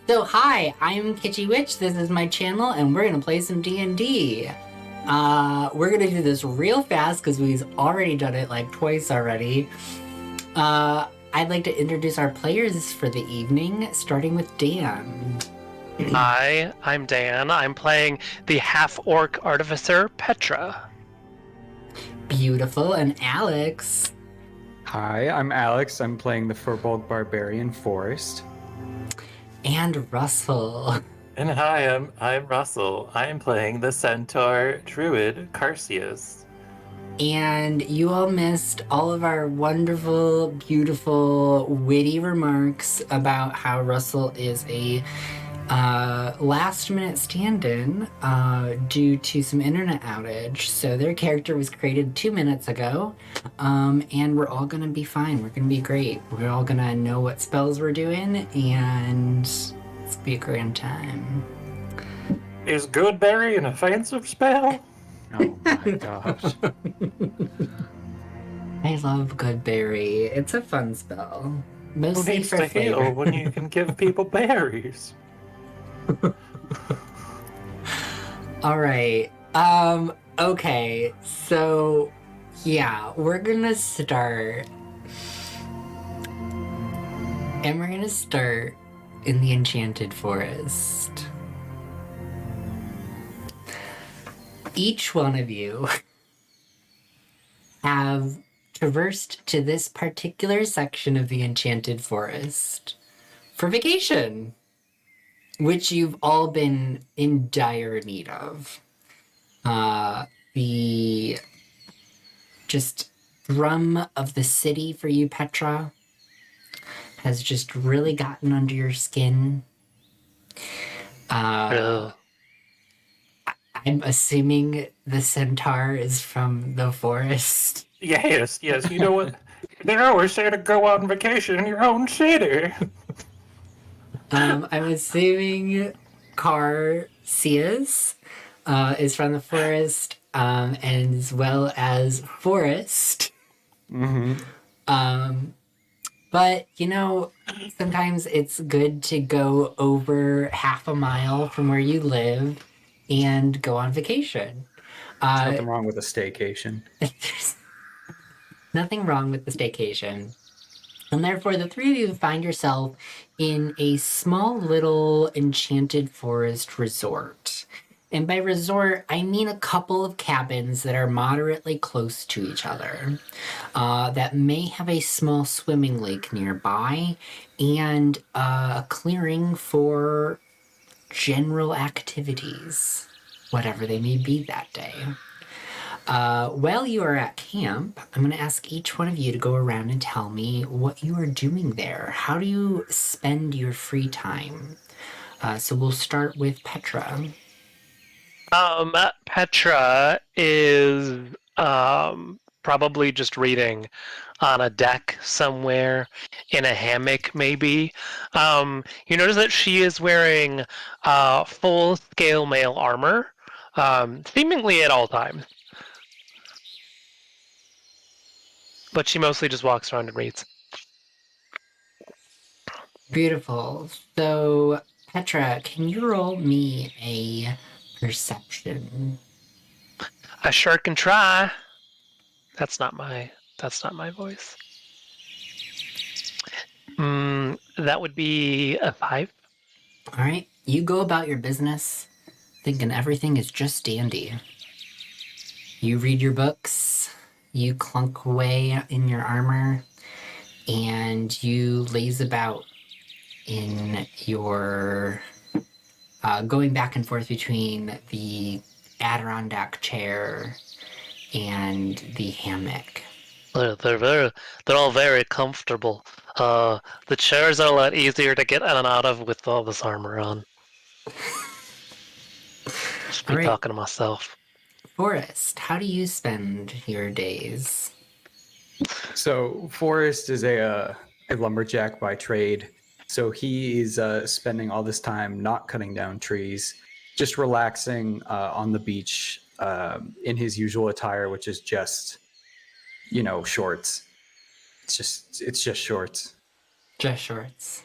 So hi, I'm Kitschy Witch. This is my channel, and we're gonna play some D&D. We're gonna do this real fast because we've already done it like twice already. I'd like to introduce our players for the evening, starting with Dan. Hi, I'm Dan. I'm playing the half-orc artificer, Petra. Beautiful, and Alex. Hi, I'm Alex. I'm playing the Furbolg Barbarian Forest. And Russell. And hi, I'm Russell. I am playing the Centaur Druid Carcius. And you all missed all of our wonderful, beautiful, witty remarks about how Russell is a last-minute stand-in due to some internet outage. So their character was created 2 minutes ago, and we're all gonna be fine. We're gonna be great. We're all gonna know what spells we're doing, and it's gonna be a grand time. Is Goodberry an offensive spell? Oh my gosh. I love Goodberry. It's a fun spell. Who Mostly needs for to heal flavor. when you can give people berries? All right. Okay. So, yeah, we're gonna start. And we're gonna start in the Enchanted Forest. Each one of you have traversed to this particular section of the Enchanted Forest for vacation, which you've all been in dire need of. The just thrum of the city for you, Petra, has just really gotten under your skin. Ugh. I'm assuming the centaur is from the forest. Yes. You know what? They always say to go on vacation in your own city. I'm assuming Carcius is from the forest, and as well as Forest. Mm-hmm. But, sometimes it's good to go over half a mile from where you live and go on vacation. Nothing wrong with a staycation. There's nothing wrong with the staycation. And therefore, the three of you find yourself in a small little enchanted forest resort. And by resort, I mean a couple of cabins that are moderately close to each other, that may have a small swimming lake nearby and a clearing for general activities, whatever they may be that day. While you are at camp, I'm going to ask each one of you to go around and tell me what you are doing there. How do you spend your free time? So we'll start with Petra. Petra is probably just reading on a deck somewhere in a hammock, maybe. You notice that she is wearing full-scale male armor, seemingly at all times. But she mostly just walks around and reads. Beautiful. So, Petra, can you roll me a perception? I sure can try. That's not my voice. That would be a 5. All right. You go about your business thinking everything is just dandy. You read your books, you clunk away in your armor, and you laze about in your going back and forth between the Adirondack chair and the hammock. They're all very comfortable. The chairs are a lot easier to get in and out of with all this armor on. Just be All right. talking to myself. Forrest, how do you spend your days? So Forest is a lumberjack by trade. So he is spending all this time not cutting down trees, just relaxing on the beach in his usual attire, which is just, shorts. It's just shorts. Dress shorts.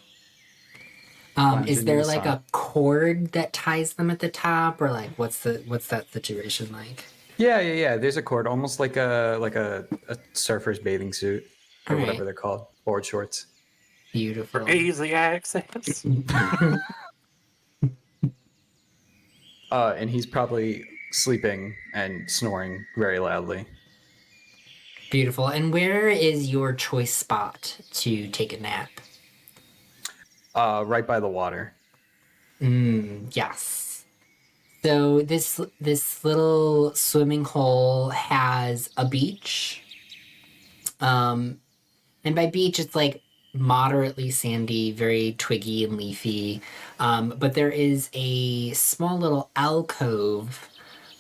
climbs Is into there the like sun. a cord that ties them at the top, or like what's that situation like? Yeah. There's a cord, almost like a surfer's bathing suit or All whatever right, they're called, board shorts. For beautiful. easy access. And he's probably sleeping and snoring very loudly. Beautiful. And where is your choice spot to take a nap? Right by the water. Yes. So this little swimming hole has a beach. And by beach it's like moderately sandy, very twiggy and leafy. But there is a small little alcove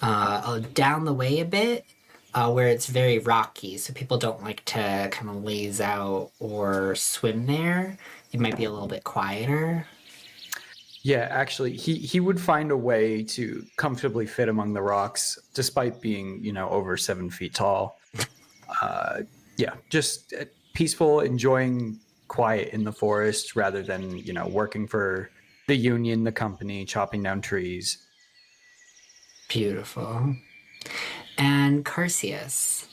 down the way a bit where it's very rocky, so people don't like to kind of laze out or swim there. It might be a little bit quieter. Yeah, actually, he would find a way to comfortably fit among the rocks, despite being, over 7 feet tall. Yeah, just peaceful, enjoying quiet in the forest rather than, working for the union, the company, chopping down trees. Beautiful. And Carsius,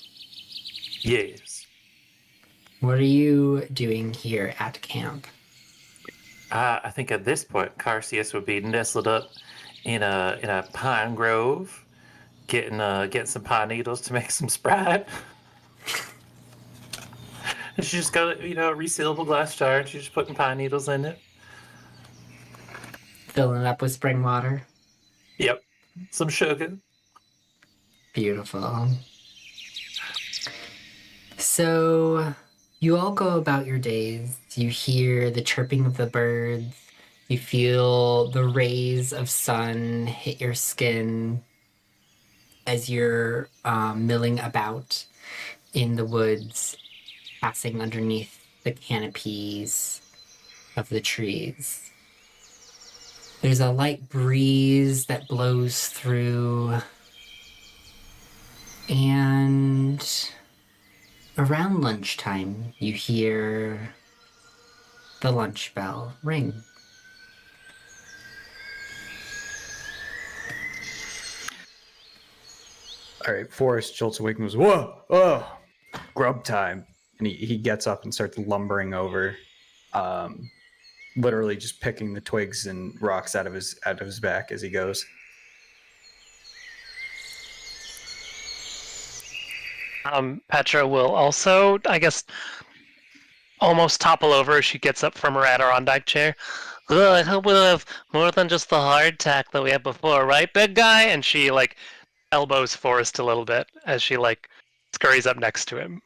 Yes. what are you doing here at camp? I think at this point, Carcius would be nestled up in a pine grove, getting some pine needles to make some Sprite. And she just got a resealable glass jar, and she's just putting pine needles in it. Filling it up with spring water? Yep, some sugar. Beautiful. So, you all go about your days. You hear the chirping of the birds. You feel the rays of sun hit your skin as you're milling about in the woods, passing underneath the canopies of the trees. There's a light breeze that blows through, and around lunchtime, you hear the lunch bell ring. All right, Forrest jolts awake and goes, "Whoa, oh, grub time!" And he gets up and starts lumbering over, literally just picking the twigs and rocks out of his back as he goes. Petra will also, I guess, almost topple over as she gets up from her Adirondack chair. Ugh, I hope we'll have more than just the hardtack that we had before, right, big guy? And she elbows Forrest a little bit as she scurries up next to him.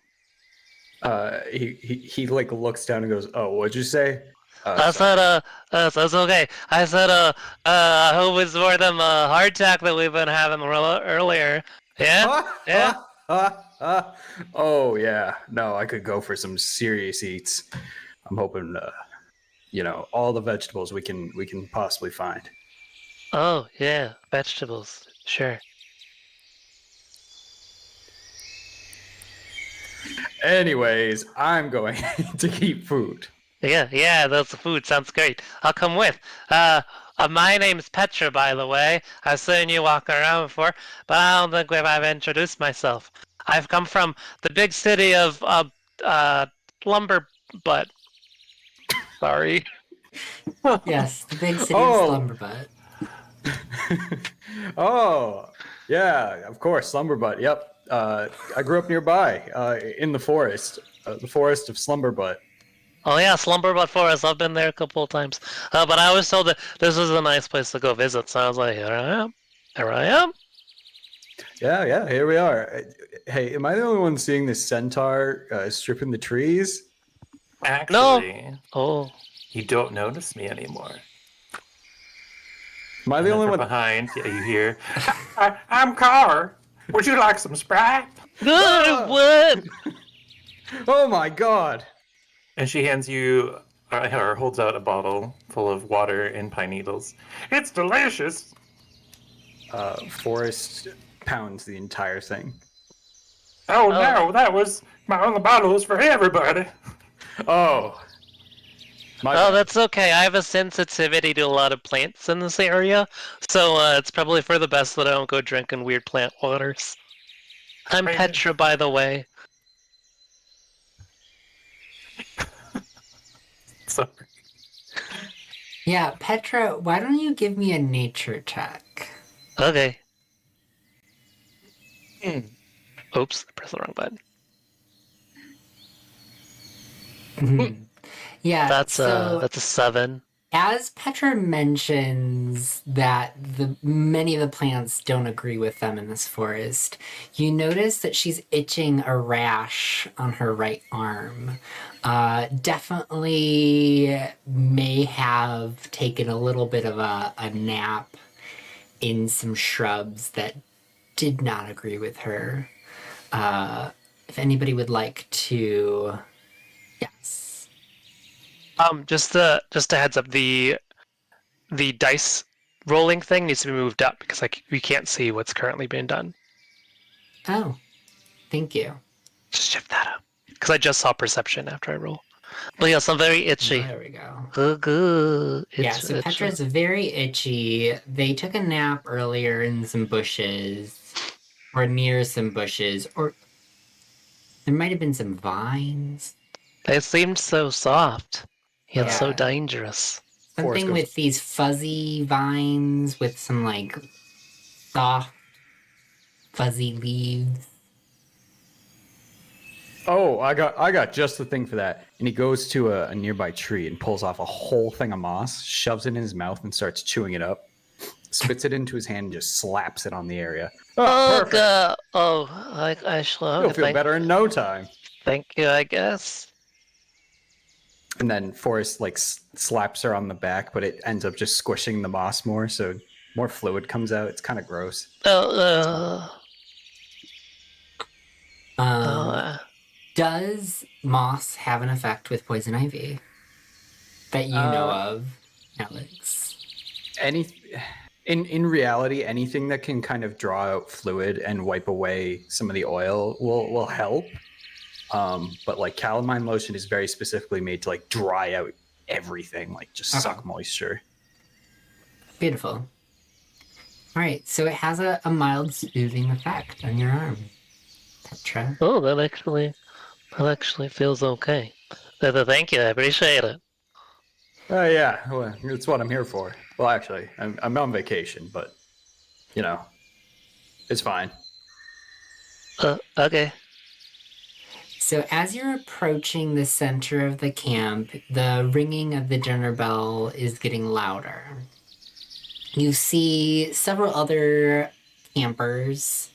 He looks down and goes, "Oh, what'd you say?" I Sorry. said, that's okay. I said, I hope it's more than the hardtack that we've been having earlier. Yeah? Yeah? Oh yeah, no, I could go for some serious eats. I'm hoping, all the vegetables we can possibly find. Oh, yeah, vegetables. Sure. Anyways, I'm going to keep food. Yeah, that's the food. Sounds great. I'll come with. My name's Petra, by the way. I've seen you walking around before, but I don't think I've introduced myself. I've come from the big city of Lumber Butt. Sorry. Yes, the big city of Oh. Slumberbutt. Oh, yeah, of course, Slumberbutt. Yep. I grew up nearby, in the forest of Slumberbutt. Oh yeah, Slumberbutt Forest. I've been there a couple of times. But I was told that this is a nice place to go visit, so I was like, here I am. Here I am. Yeah, here we are. Hey, am I the only one seeing this centaur stripping the trees? Actually, Oh. you don't notice me anymore. Am I And the then only from one? behind, you hear, I'm Car. Would you like some Sprite? What? Oh my god! And she hands you, or holds out a bottle full of water and pine needles. It's delicious. Forrest pounds the entire thing. Oh no, that was my only bottle was for everybody. Oh, My Oh, bad. that's okay. I have a sensitivity to a lot of plants in this area, so it's probably for the best that I don't go drinking weird plant waters. I'm Right. Petra, by the way. Sorry. Yeah, Petra, why don't you give me a nature check? Okay. Oops, I pressed the wrong button. Yeah, That's so a 7. as Petra mentions that many of the plants don't agree with them in this forest, you notice that she's itching a rash on her right arm. Definitely may have taken a little bit of a nap in some shrubs that did not agree with her. If anybody would like to, yes. Just a heads up. The dice rolling thing needs to be moved up because we can't see what's currently being done. Oh, thank you. Just shift that up because I just saw perception after I roll. But yes, I'm very itchy. There we go. Good. Yeah, so Petra's very itchy. They took a nap earlier in some bushes, or near some bushes, or there might have been some vines. They seemed so soft, yet so Yeah. dangerous. Forrest Something goes, with these fuzzy vines with some like soft, fuzzy leaves. oh, I got just the thing for that. And he goes to a nearby tree and pulls off a whole thing of moss, shoves it in his mouth, and starts chewing it up. Spits it into his hand and just slaps it on the area. Oh, perfect. God! Oh, I shall. You'll feel better in no time. Thank you, I guess. And then Forrest like slaps her on the back, but it ends up just squishing the moss more, so more fluid comes out. It's kind of gross. Does moss have an effect with poison ivy that you know of, Alex? In reality, anything that can kind of draw out fluid and wipe away some of the oil will help. But like calamine lotion is very specifically made to like dry out everything, like just suck moisture. Beautiful. All right, so it has a mild soothing effect on your arm, Petra. Oh, that actually feels okay. Thank you, I appreciate it. Oh yeah, well, that's what I'm here for. Well, actually, I'm on vacation, but you know, it's fine. Okay. So as you're approaching the center of the camp, the ringing of the dinner bell is getting louder. You see several other campers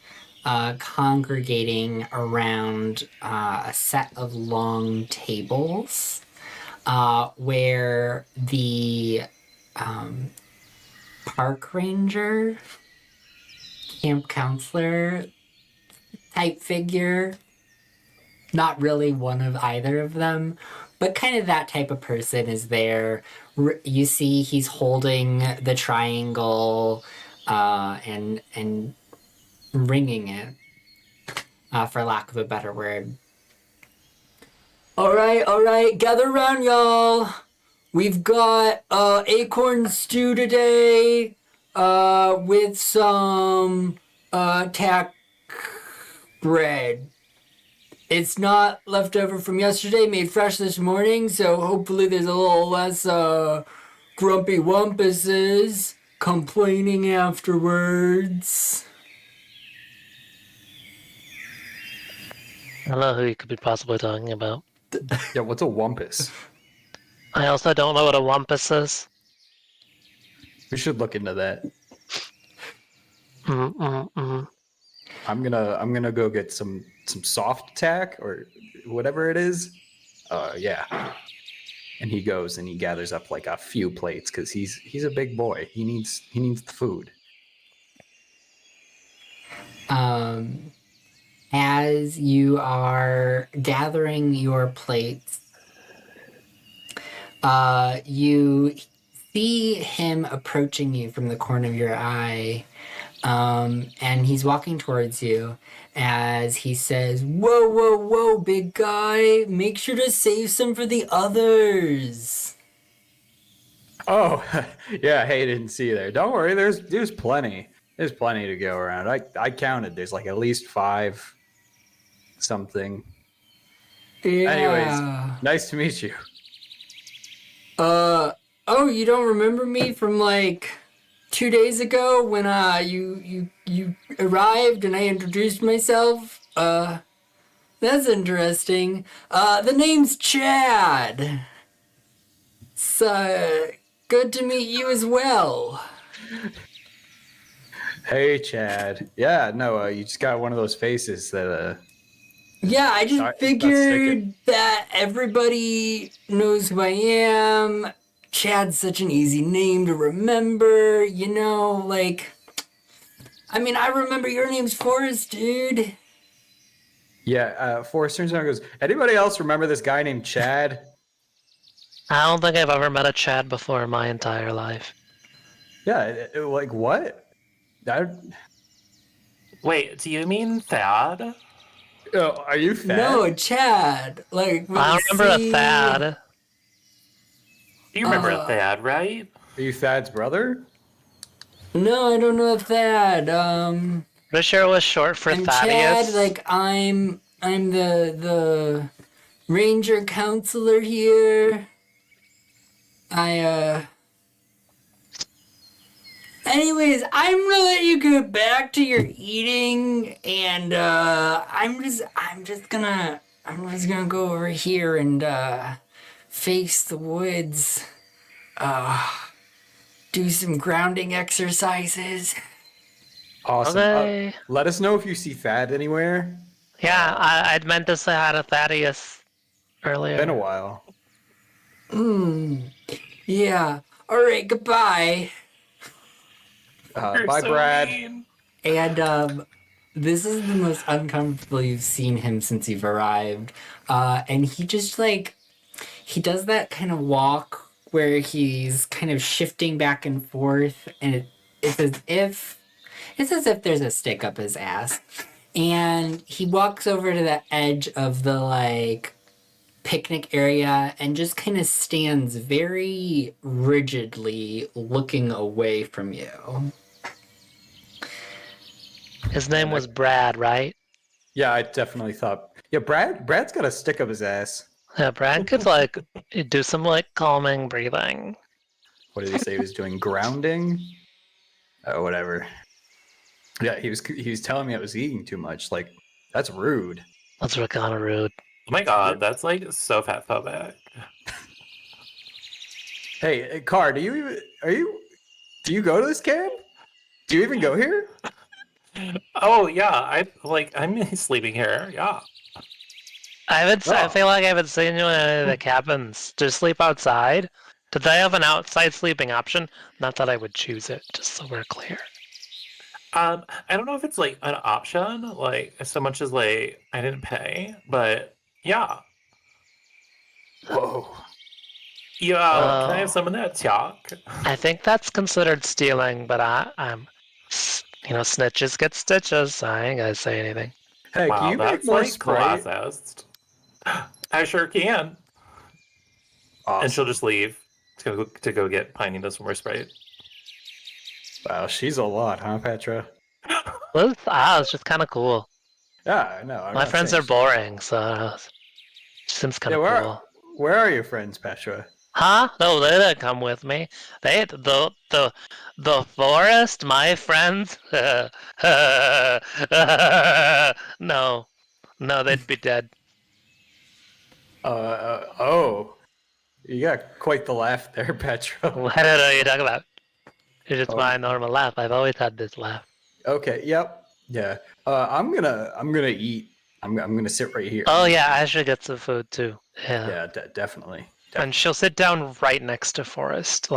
congregating around a set of long tables where the park ranger, camp counselor type figure, not really one of either of them, but kind of that type of person is there. You see he's holding the triangle and ringing it, for lack of a better word. All right, gather around, y'all. We've got acorn stew today with some tack bread. It's not leftover from yesterday, made fresh this morning, so hopefully there's a little less grumpy wumpuses complaining afterwards. I don't know who you could be possibly talking about. Yeah, what's a wumpus? I also don't know what a wampus is. We should look into that. Mm-mm-mm. I'm gonna go get some soft tack or whatever it is. Yeah. And he goes and he gathers up like a few plates because he's a big boy. He needs the food. As you are gathering your plates, you see him approaching you from the corner of your eye, and he's walking towards you as he says, whoa, big guy, make sure to save some for the others. Oh, yeah. Hey, didn't see you there. Don't worry. There's plenty. There's plenty to go around. I counted. There's like at least 5 something. Anyways, Yeah. nice to meet you. Oh, you don't remember me from like 2 days ago when you arrived and I introduced myself? That's interesting. The name's Chad. So good to meet you as well. Hey, Chad. Yeah, no, you just got one of those faces that Yeah, I Not- just not figured sticking. that everybody knows who I am. Chad's such an easy name to remember, you know, like, I mean, I remember your name's Forrest, dude. Yeah, Forrest turns around and goes, anybody else remember this guy named Chad? I don't think I've ever met a Chad before in my entire life. Yeah, like what? That, Wait, do you mean Thad? oh, are you fat? No, Chad. Like, with I a don't remember a C. Thad. You remember Thad, right? Are you Thad's brother? No, I don't know that. Pretty sure it was short for I'm Thaddeus. Chad, like, I'm the ranger counselor here. Anyways, I'm gonna let you get back to your eating, and I'm just gonna go over here and face the woods. Do some grounding exercises. Awesome. Okay. Let us know if you see Thad anywhere. Yeah, I'd meant to say hi to Thaddeus earlier. Been a while. Yeah. All right. Goodbye. You're Bye, so Brad. mean. And this is the most uncomfortable you've seen him since you've arrived. And he just he does that kind of walk where he's kind of shifting back and forth, and it's as if there's a stick up his ass. And he walks over to the edge of the picnic area and just kind of stands very rigidly looking away from you. His name was Brad, right? Yeah, I definitely thought. Yeah, Brad's got a stick up his ass. Yeah, Brad could do some calming breathing. What did he say he was doing? Grounding? Oh, whatever. Yeah, he was telling me I was eating too much. Like, that's rude. That's kind of rude. Oh my god, that's like so fat phobic. Hey, Car, do you go to this camp? Do you even go here? Oh yeah, I'm sleeping here. Yeah. I Oh. feel like I haven't seen you in any of the cabins. Do you sleep outside? Did they have an outside sleeping option? Not that I would choose it, just so we're clear. I don't know if it's like an option, like so much as I didn't pay, but yeah. Whoa. Yeah, can I have Oh. some of that talk? I think that's considered stealing, but I'm, snitches get stitches. So I ain't gonna say anything. Hey, can Wow, you make that's more like Sprite? classist. I sure can. And Awesome. she'll just leave to go get Piney to some more Sprite. Wow, she's a lot, huh, Petra? It's just kind of cool. Yeah, I know. I'm My not friends saying are boring, so it seems kind of Yeah, cool. where are your friends, Petra? Huh? No, they didn't come with me. The forest, my friends. No, they'd be dead. Oh, you got quite the laugh there, Petra. What are you talking about? It's just Oh. my normal laugh. I've always had this laugh. Okay, yep, yeah. I'm gonna eat. I'm gonna sit right here. Oh yeah, I should get some food too. Yeah. Yeah, definitely. And she'll sit down right next to Forrest,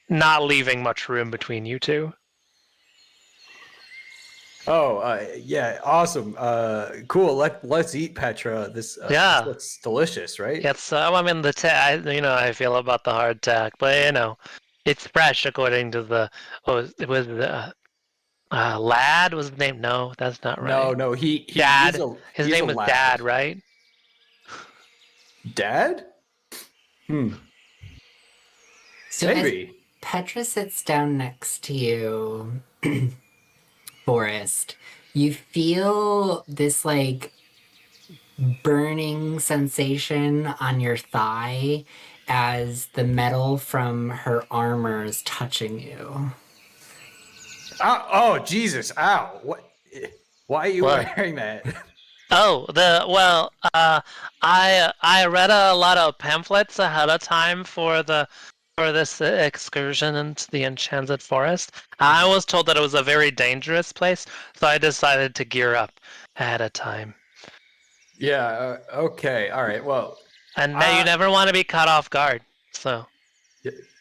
not leaving much room between you two. Oh, yeah, awesome. Cool. Let's eat, Petra. This looks delicious, right? Yeah, so I mean I feel about the hardtack, but it's fresh according to the Lad was his name. No, that's not right. No, Dad. His he's name a was lad. Dad, right? Dad? So as Maybe. Petra sits down next to you, Forrest, you feel this like burning sensation on your thigh as the metal from her armor is touching you. Oh, Jesus. Ow. What? Why are you What? wearing that? Oh, I read a lot of pamphlets ahead of time for this excursion into the Enchanted Forest. I was told that it was a very dangerous place, so I decided to gear up ahead of time. Yeah, okay. All right. Well, And you never want to be caught off guard. So,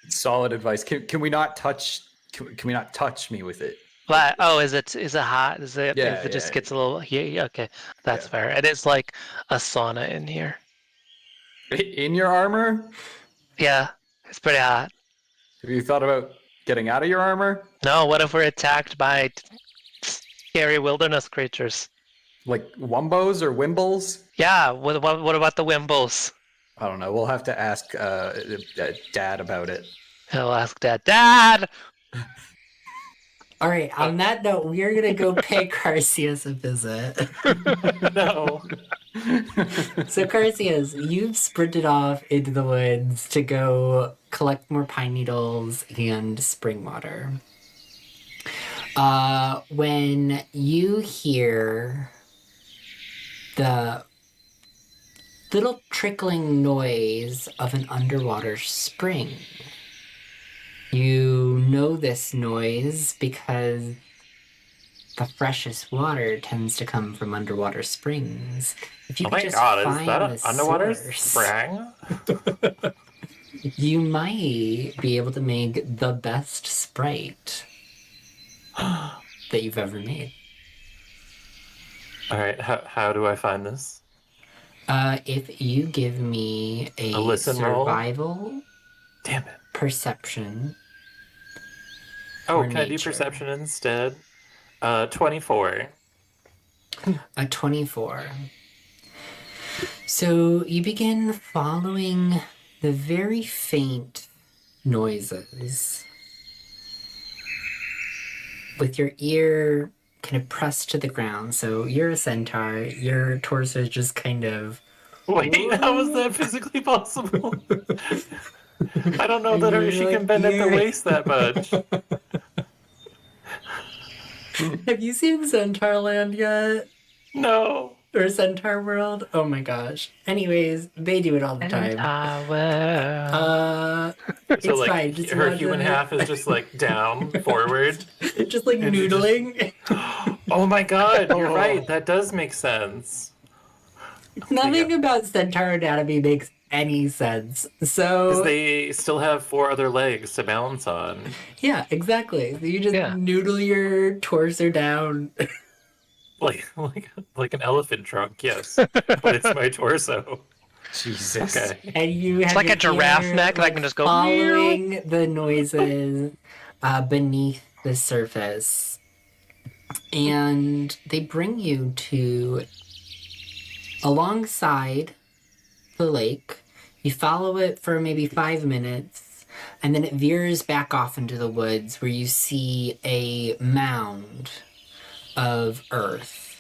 solid advice. Can we not touch can we not touch me with it? but is it hot? Is it Yeah, if it just yeah, gets a little yeah, okay. That's yeah. fair. It is like a sauna in here. In your armor? Yeah, it's pretty hot. Have you thought about getting out of your armor? No, what if we're attacked by scary wilderness creatures? Like wombos or wimbles? Yeah, what about the Wimbles? I don't know. We'll have to ask Dad about it. He'll ask Dad. Dad! All right, on that note, we are going to go pay Carcius a visit. No. So, Carcius, you've sprinted off into the woods to go collect more pine needles and spring water. When you hear the little trickling noise of an underwater spring, you know this noise because the freshest water tends to come from underwater springs. If you Oh could my just god, is find that the an underwater source, spring? you might be able to make the best Sprite that you've ever made. Alright, how do I find this? If you give me a listen roll? survival Damn it. perception. Oh, Or can I do nature. perception instead? 24. A 24. So you begin following the very faint noises with your ear kind of pressed to the ground. So you're a centaur, your torso is just kind of... Wait, how is that physically possible? I don't know that You're she like, can bend at the "You're-" waist that much. Have you seen Centaur Land yet? No. Or Centaur World? Oh my gosh. Anyways, they do it all the time. It's So like fine. Just her imagine human half is just like down, forward. just like and she just- noodling. Oh my god, you're right. That does make sense. Nothing about Centaur anatomy makes any sense. Because So they still have 4 other legs to balance on. yeah, exactly. So you just Yeah. noodle your torso down. Like an elephant trunk, yes. But it's my torso. Jesus. Okay. And you have like a your giraffe ear, neck that like, can just go following the noises beneath the surface. And they bring you to alongside the lake. You follow it for maybe 5 minutes, and then it veers back off into the woods where you see a mound of earth.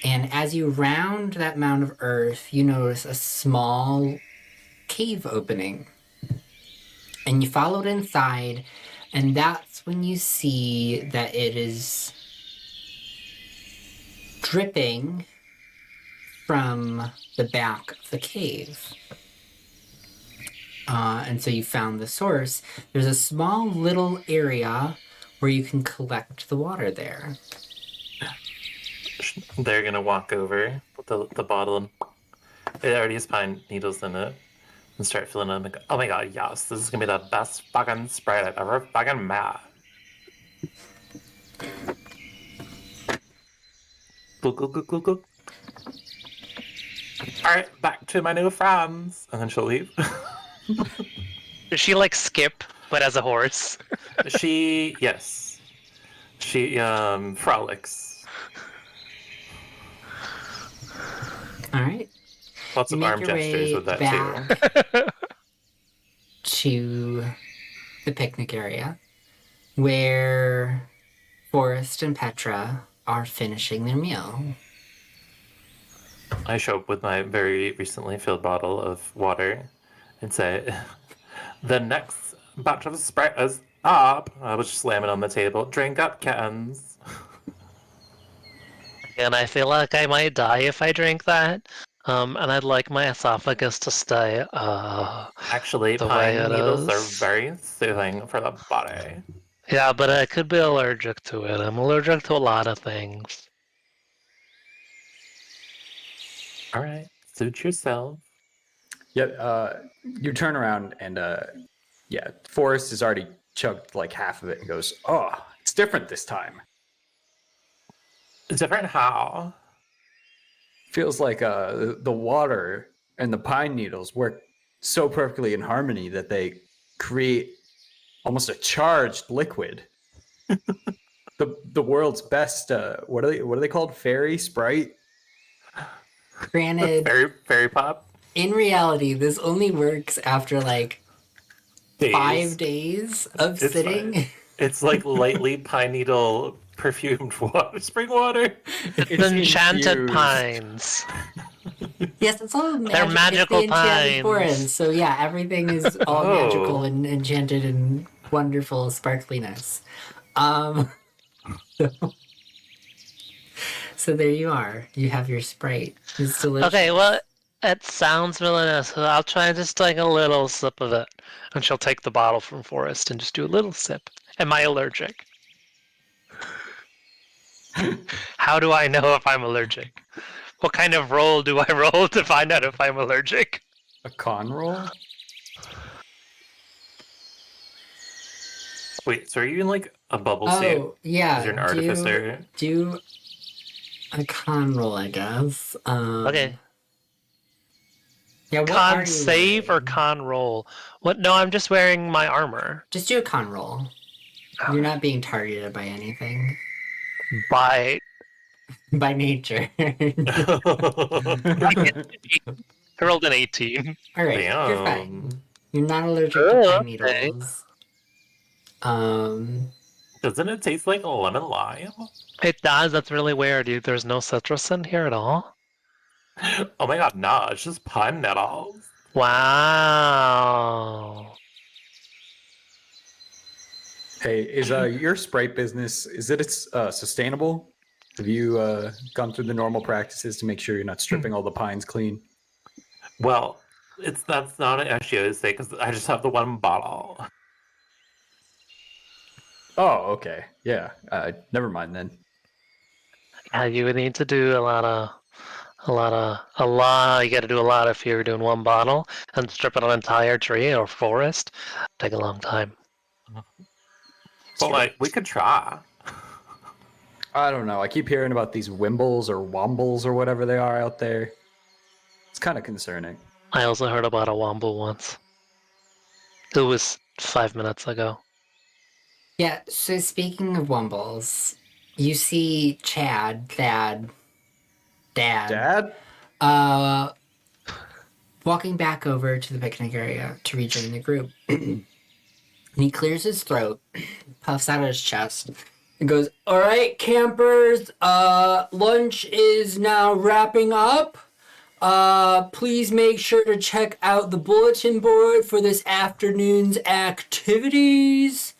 And as you round that mound of earth, you notice a small cave opening. And you follow it inside, and that's when you see that it is dripping from the back of the cave. And so you found the source. There's a small little area where you can collect the water there. They're gonna walk over with the bottle and it already has pine needles in it and start filling them. And go, oh my god, yes, this is gonna be the best fucking Sprite I've ever fucking met. Glug, glug, glug, glug, glug. Alright, back to my new friends. And then she'll leave. Does she like skip, but as a horse? Yes. She frolics. All right. Lots You of make arm your way gestures with that too. back to the picnic area where Forrest and Petra are finishing their meal. I show up with my very recently filled bottle of water and say, "The next batch of Sprite is up." I was just slamming on the table. "Drink up, kittens." And I feel like I might die if I drink that. And I'd like my esophagus to stay Actually, the way pine it needles are is. very soothing for the body. Yeah, but I could be allergic to it. I'm allergic to a lot of things. All right, suit yourself. Yeah, you turn around and yeah, Forrest has already chugged like half of it and goes, "Oh, it's different this time. Different how? Feels like the water and the pine needles work so perfectly in harmony that they create almost a charged liquid. The world's best what are they called? Fairy Sprite? Granted, Fairy pop? in reality, this only works after like Days. 5 days of It's sitting. fine. It's like lightly pine needle perfumed water, spring water. It's enchanted infused. pines. Yes, it's all They're magic. magical It's the enchanted pines. forest. So yeah, everything is all Oh. magical and enchanted and wonderful sparkliness. So there you are. You have your Sprite. It's delicious. Okay, well, it sounds really nice. So I'll try just like a little sip of it. And she'll take the bottle from Forrest and just do a little sip. Am I allergic? How do I know if I'm allergic? What kind of roll do I roll to find out if I'm allergic? A con roll? Wait, so are you in like a bubble suit? Oh yeah. Because you're an artificer. Do a con roll, I guess. Okay. Yeah. What are Con you save or wearing? con roll? What? No, I'm just wearing my armor. Just do a con roll. You're not being targeted by anything. By By nature. I rolled an 18. Alright, you're fine. Damn. You're not allergic to Oh, pine okay. needles. Doesn't it taste like lemon lime? It does. That's really weird. There's no citrus in here at all. Oh my god, nah, it's just pine needles. Wow. Hey, is your Sprite business it's sustainable? Have you gone through the normal practices to make sure you're not stripping all the pines clean? Well, that's not an issue, is it? Because I just have the one bottle. Oh, okay. Yeah. Never mind then. Yeah, you would need to do a lot. You got to do a lot if you're doing one bottle and stripping an entire tree or forest. Take a long time. But like, we could try. I don't know. I keep hearing about these wimbles or wombles or whatever they are out there. It's kind of concerning. I also heard about a womble once. It was 5 minutes ago. yeah, so speaking of wumbles, you see Chad, Dad, Dad? walking back over to the picnic area to rejoin the group. And he clears his throat, puffs out his chest, and goes, "All right, campers, lunch is now wrapping up. Please make sure to check out the bulletin board for this afternoon's activities.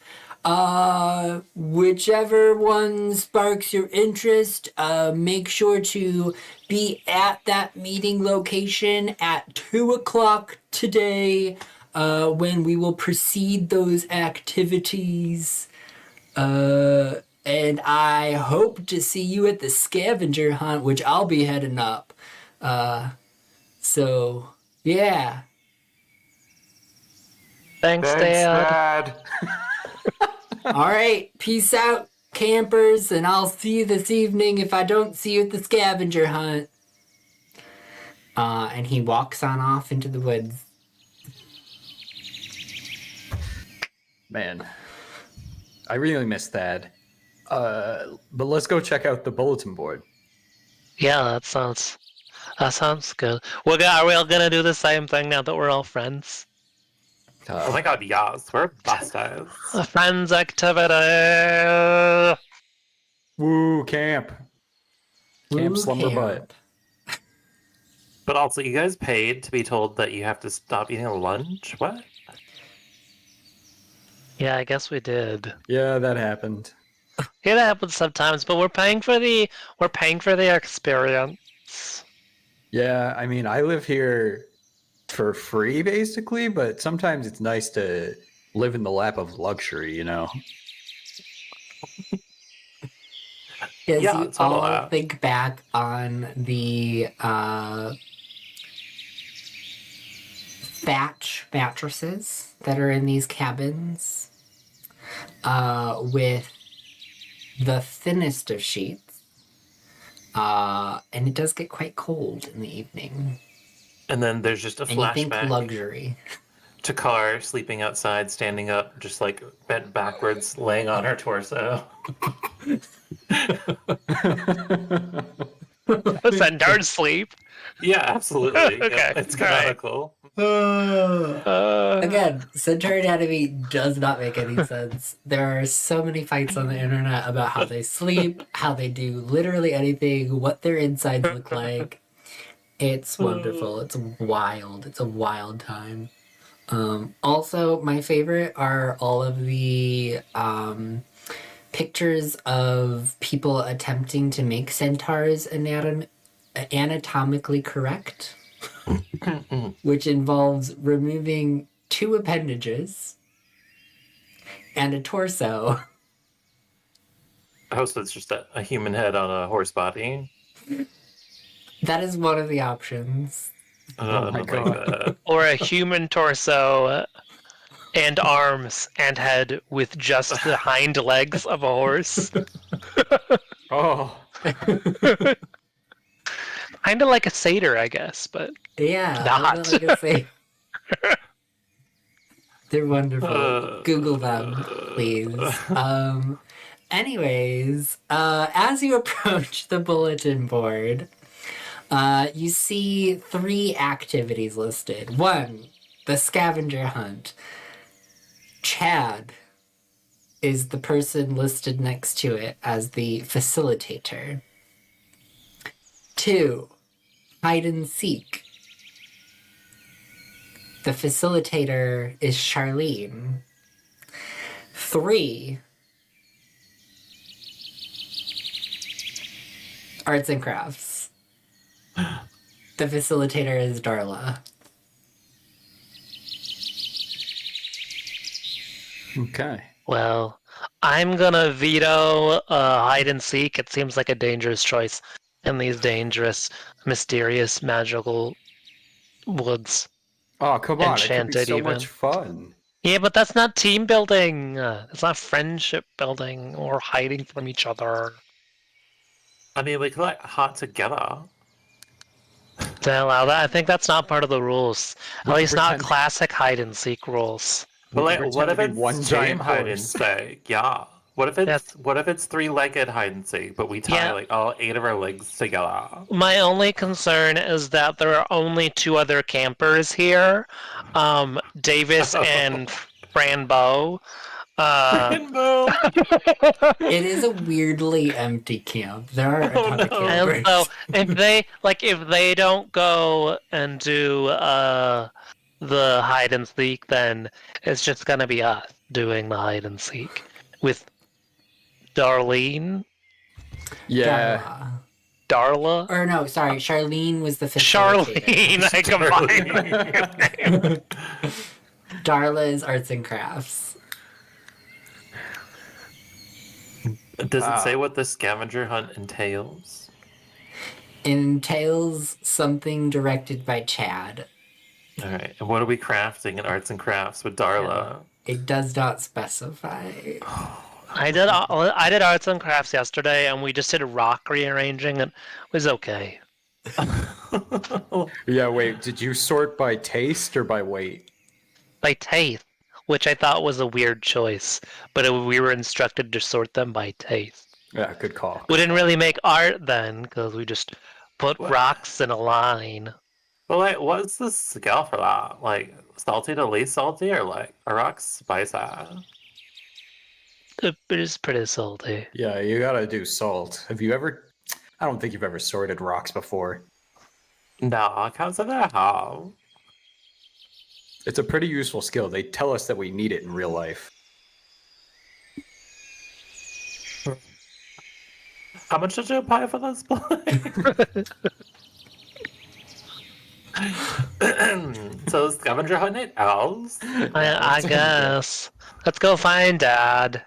Whichever one sparks your interest, make sure to be at that meeting location at 2 o'clock today, when we will proceed those activities. And I hope to see you at the scavenger hunt, which I'll be heading up. So, yeah. Thanks, Dad. All right, peace out, campers, and I'll see you this evening if I don't see you at the scavenger hunt." And he walks on off into the woods. Man, I really miss Thad. But let's go check out the bulletin board. Yeah, that sounds good. Are we all gonna do the same thing now that we're all friends? Oh my god, yes, we're bastards. A friends activity. Woo, camp. Camp Woo slumber camp. butt. But also, you guys paid to be told that you have to stop eating lunch? What? Yeah, I guess we did. Yeah, that happened. Yeah, that happens sometimes, but we're paying for the experience. Yeah, I mean, I live here for free basically, but sometimes it's nice to live in the lap of luxury, you know? As Yeah, you it's all all that. think back on the thatch mattresses that are in these cabins, with the thinnest of sheets, and it does get quite cold in the evening. And then there's just a And you think flashback luxury. to Car sleeping outside, standing up, just like bent backwards, laying on her torso. Centaurs sleep. Yeah, absolutely. Okay, Yep, it's all right. canonical. Again, Centaur Anatomy does not make any sense. There are so many fights on the internet about how they sleep, how they do literally anything, what their insides look like. It's wonderful. It's wild. It's a wild time. Also, my favorite are all of the pictures of people attempting to make centaurs anatomically correct, which involves removing 2 appendages and a torso. Oh, so it's just a human head on a horse body. That is one of the options. Oh I my don't like God. that. Or a human torso and arms and head with just the hind legs of a horse. Oh, Kind of like a satyr, I guess, but Yeah, Not. I was gonna say. They're wonderful. Google them, please. Anyways, as you approach the bulletin board, you see 3 activities listed. 1, the scavenger hunt. Chad is the person listed next to it as the facilitator. 2, hide and seek. The facilitator is Charlene. 3, arts and crafts. The facilitator is Darla. okay. well, I'm gonna veto hide and seek. It seems like a dangerous choice in these dangerous, mysterious, magical woods. Oh, come on. It could be Enchanted so even. much fun. Yeah, but that's not team building. It's not friendship building or hiding from each other. I mean, we could like hot together. To allow that, I think that's not part of the rules. We At can least not pretend- classic hide and seek rules. But We like, can what if pretend to be it's one team giant hide and horse. seek? Yeah. What if it's 3-legged hide and seek, but we tie Yeah. like all 8 of our legs together? My only concern is that there are only 2 other campers here, Davis and Fran Bow. Rainbow. It is a weirdly empty camp. There are a Oh, ton of no. campers. And so if they don't go and do the hide and seek, then it's just gonna be us doing the hide and seek with Darlene, Yeah. Darla, Or no, sorry, Charlene was the facilitator. Charlene. I combined. Darla is arts and crafts. Does it say what the scavenger hunt entails? Entails something directed by Chad. All right. And what are we crafting in arts and crafts with Darla? It does not specify. I did arts and crafts yesterday, and we just did rock rearranging, and it was okay. Yeah, wait. Did you sort by taste or by weight? By taste, which I thought was a weird choice, but we were instructed to sort them by taste. Yeah, good call. We didn't really make art then, because we just put rocks in a line. But like, what's the scale for that? Like, salty to least salty, or like a rock spicy? It is pretty salty. Yeah, you gotta do salt. Have you ever? I don't think you've ever sorted rocks before. No, I can't say that I have. It's a pretty useful skill. They tell us that we need it in real life. How much did you pay for this play? So scavenger hunt night owls. I guess. Let's go find Dad.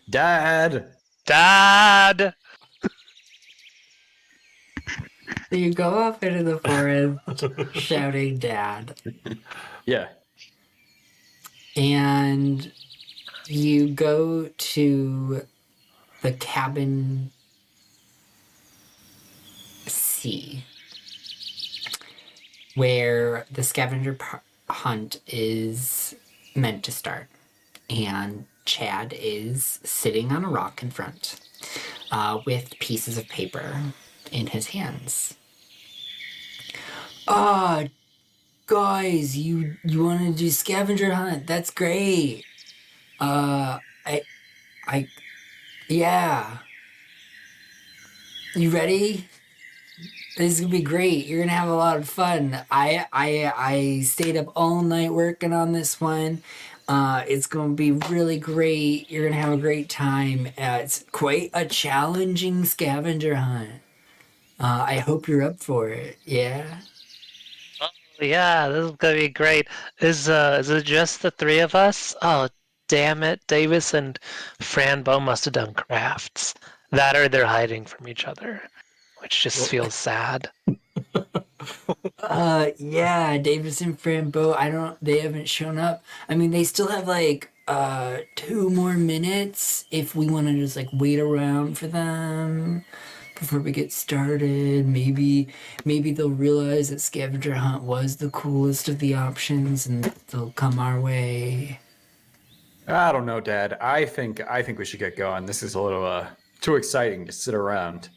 Dad. Dad! So you go off into the forest shouting dad. Yeah. And you go to the cabin C, where the scavenger hunt is meant to start. And Chad is sitting on a rock in front with pieces of paper in his hands. Guys, you want to do scavenger hunt? That's great. Yeah. You ready? This is gonna be great. You're gonna have a lot of fun. I stayed up all night working on this one. It's gonna be really great. You're gonna have a great time. It's quite a challenging scavenger hunt. I hope you're up for it. Yeah. Yeah, this is gonna be great. Is it just the three of us? Oh, damn it. Davis and Franbo must have done crafts. That or they're hiding from each other, which just feels sad. Yeah, Davis and Frambo, they haven't shown up. I mean, they still have like 2 more minutes if we want to just like wait around for them before we get started. Maybe they'll realize that scavenger hunt was the coolest of the options and they'll come our way. I don't know, Dad. I think we should get going. This is a little too exciting to sit around.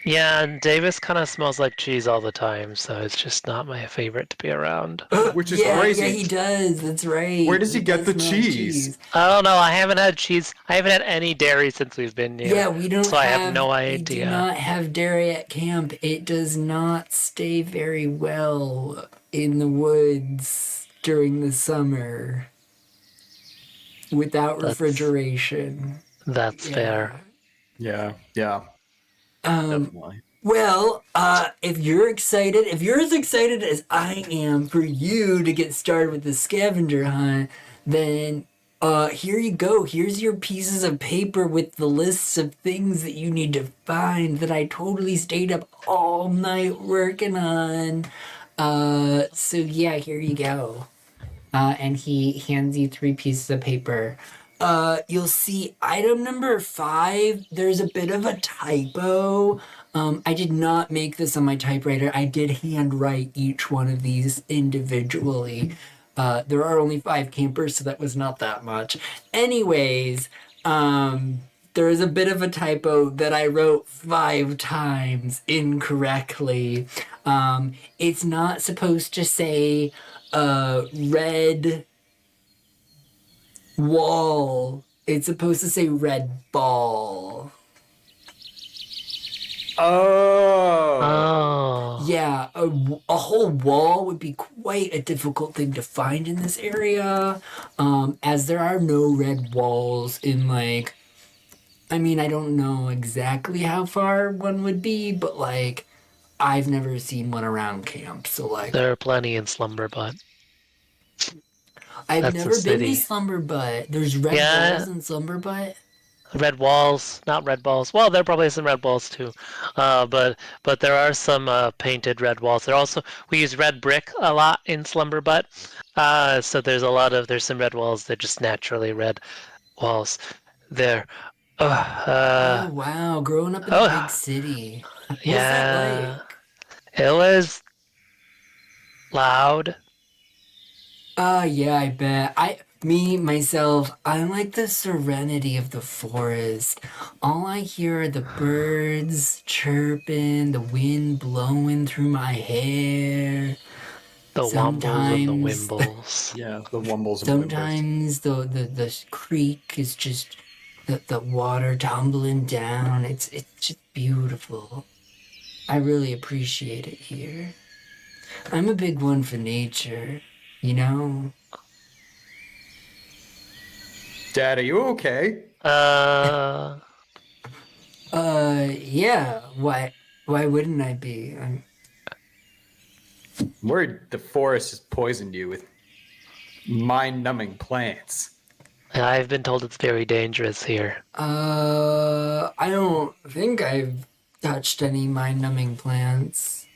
Yeah, and Davis kind of smells like cheese all the time, so it's just not my favorite to be around. Which is Yeah, crazy. yeah, he does. That's right. Where does he get the does smell cheese? I don't know. I haven't had cheese. I haven't had any dairy since we've been here. Yeah, we don't So I have no We do idea. not have dairy at camp. It does not stay very well in the woods during the summer without refrigeration. That's fair. Yeah, Um, definitely. well, if you're as excited as I am for you to get started with the scavenger hunt, then here you go. Here's your pieces of paper with the lists of things that you need to find that I totally stayed up all night working on. So yeah, here you go. And he hands you 3 pieces of paper. You'll see item number 5, there's a bit of a typo. I did not make this on my typewriter. I did handwrite each one of these individually. There are only 5 campers, so that was not that much. Anyways, there is a bit of a typo that I wrote 5 times incorrectly. It's not supposed to say red wall. It's supposed to say red ball. Oh. Oh. Yeah, a whole wall would be quite a difficult thing to find in this area, as there are no red walls in like, I mean, I don't know exactly how far one would be, but like, I've never seen one around camp, so like, There are plenty in Slumberbutt. I've That's never the been to city. Slumberbutt. There's red Yeah. walls in Slumberbutt. Red walls, not red balls. Well, there are probably some red balls too, but there are some painted red walls. We use red brick a lot in Slumberbutt, so there's some red walls. They're just naturally red walls. There. Oh wow, growing up in a big city. What's that Yeah. like? It was loud. Yeah, I bet. Me, myself, I like the serenity of the forest. All I hear are the birds chirping, the wind blowing through my hair. The wombles and the Sometimes, wimbles. Yeah, the wumbles and whimpers. sometimes the creek is just the water tumbling down. It's just beautiful. I really appreciate it here. I'm a big one for nature, you know? Dad, are you okay? Yeah. Why wouldn't I be? I'm I'm worried the forest has poisoned you with mind-numbing plants. I've been told it's very dangerous here. I don't think I've touched any mind-numbing plants.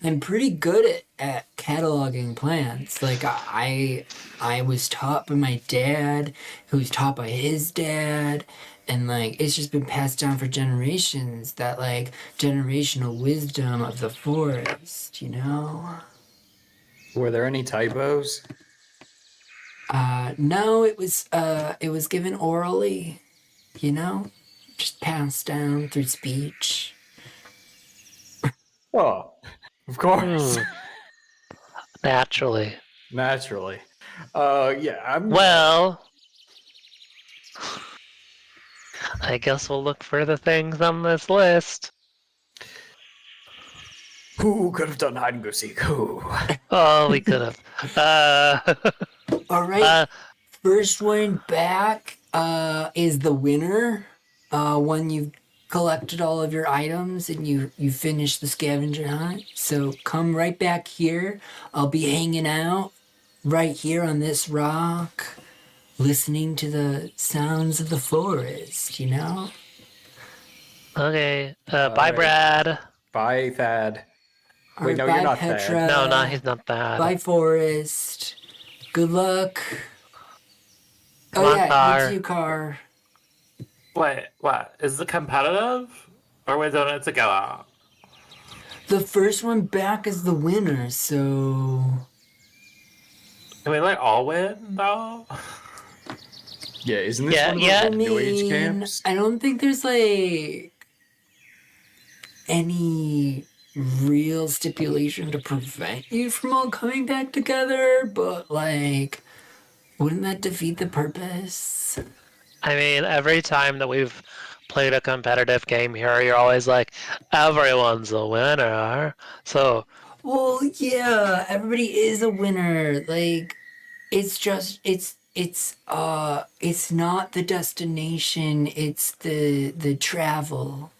I'm pretty good at cataloging plants. Like I was taught by my dad, who was taught by his dad, and like it's just been passed down for generations. That like generational wisdom of the forest, you know. Were there any typos? No, it was given orally, you know, just passed down through speech. Oh, of course. Hmm. Naturally. Naturally. Yeah, I'm... Well, I guess we'll look for the things on this list. Who could have done hide and go seek? Who? Oh, we could have. All right, first one back is the winner. When you've collected all of your items and you finish the scavenger hunt. So come right back here. I'll be hanging out right here on this rock, listening to the sounds of the forest, you know? Okay. Bye, right. Brad. Bye, Thad. All Wait, right, no, you're bye, not Petra. Thad. No, he's not that. Bye, Forest. Good luck. Come oh, on, yeah, Car. you too, Car. Wait, what? Is it competitive? Or are we doing it together? The first one back is the winner, so... Can we like all win though? Yeah, isn't this Yeah, one of yeah. those New Age camps? I don't think there's, like, any real stipulation to prevent you from all coming back together, but, like, wouldn't that defeat the purpose? I mean, every time that we've played a competitive game here, you're always like, everyone's a winner. So, Well, yeah, everybody is a winner. Like, it's just, it's not the destination, it's the travel.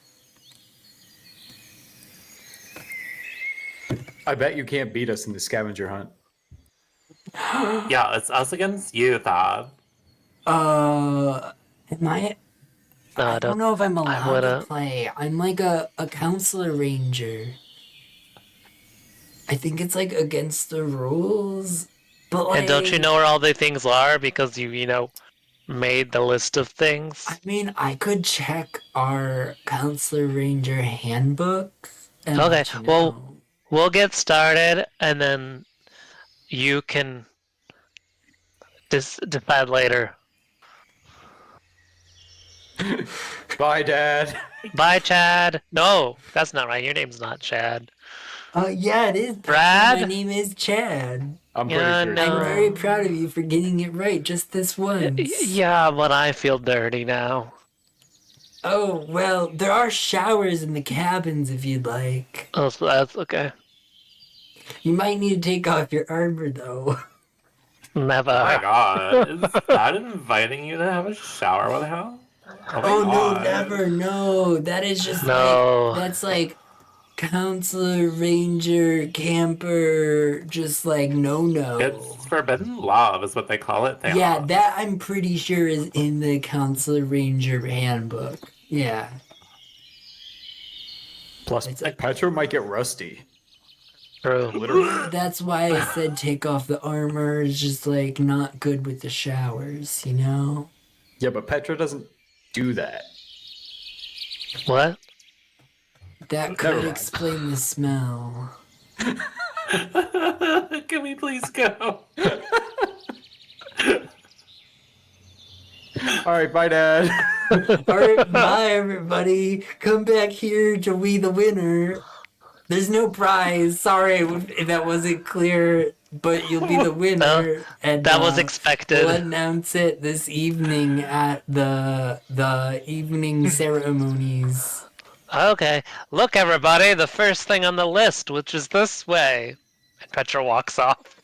I bet you can't beat us in the scavenger hunt. Yeah, it's us against you, Thad. Am I? no, I don't know if I'm I allowed to wouldn't. play. I'm like a counselor ranger. I think it's like against the rules. But like, And don't you know where all the things are because you made the list of things? I mean, I could check our counselor ranger handbook and Okay, let you know. well, we'll get started and then you can decide later. Bye, Dad. Bye, Chad. No, that's not right. Your name's not Chad. Yeah, it is. Brad? My name is Chad. I'm pretty Yeah, sure. no. I'm very proud of you for getting it right just this once. Yeah, but I feel dirty now. Oh, well, there are showers in the cabins if you'd like. Oh, so that's okay. You might need to take off your armor, though. Never. Oh my god. Is Thad inviting you to have a shower with him? Oh, my Oh, no, God. never. No, that is just No. like, that's like counselor, ranger, camper, just like no. It's forbidden love, is what they call it. Yeah, that I'm pretty sure is in the counselor ranger handbook. Yeah. Plus, It's Petra might get rusty. True. Literally. That's why I said take off the armor. It's just like not good with the showers, you know? Yeah, but Petra doesn't do that. What? That Never could mind. explain the smell. Can we please go? All right, bye, Dad. All right, bye everybody. Come back here to we the winner. There's no prize. Sorry if that wasn't clear, but you'll be the winner, and That was expected. we'll announce it this evening at the evening ceremonies. Okay, look everybody, the first thing on the list, which is this way. And Petra walks off.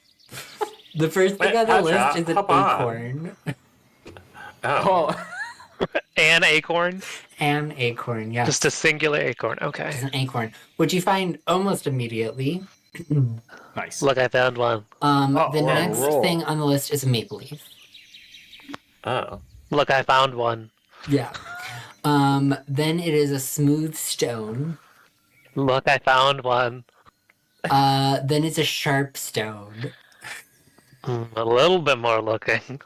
The first thing Wait, on the Petra, list is an hop on. acorn. Oh. An acorn? An acorn, yes. Just a singular acorn. Just Okay. an acorn, which you find almost immediately. Nice. Look, I found one. The roll, next roll. thing on the list is a maple leaf. Oh. Look, I found one. Yeah. Then it is a smooth stone. Look, I found one. Then it's a sharp stone. A little bit more looking.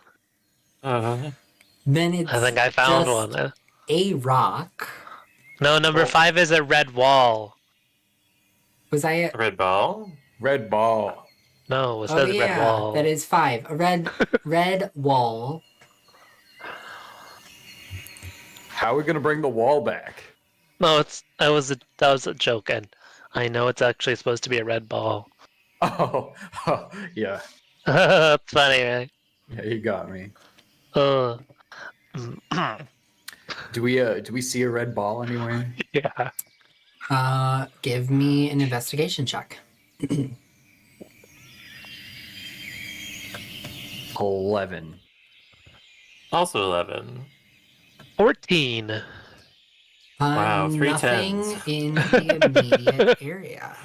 Then it's I think I found just one. a rock. No, number 5 is a red wall. Was I A red ball? Red ball. No, it Oh says red yeah, wall. that is 5. A red wall. How are we gonna bring the wall back? No, that was a joke, and I know it's actually supposed to be a red ball. Oh, yeah. That's funny, right? Yeah, you got me. Uh, Do we see a red ball anywhere? yeah. Give me an investigation check. 11. Also 11. 14. Wow, 3 nothing tens. in the immediate area.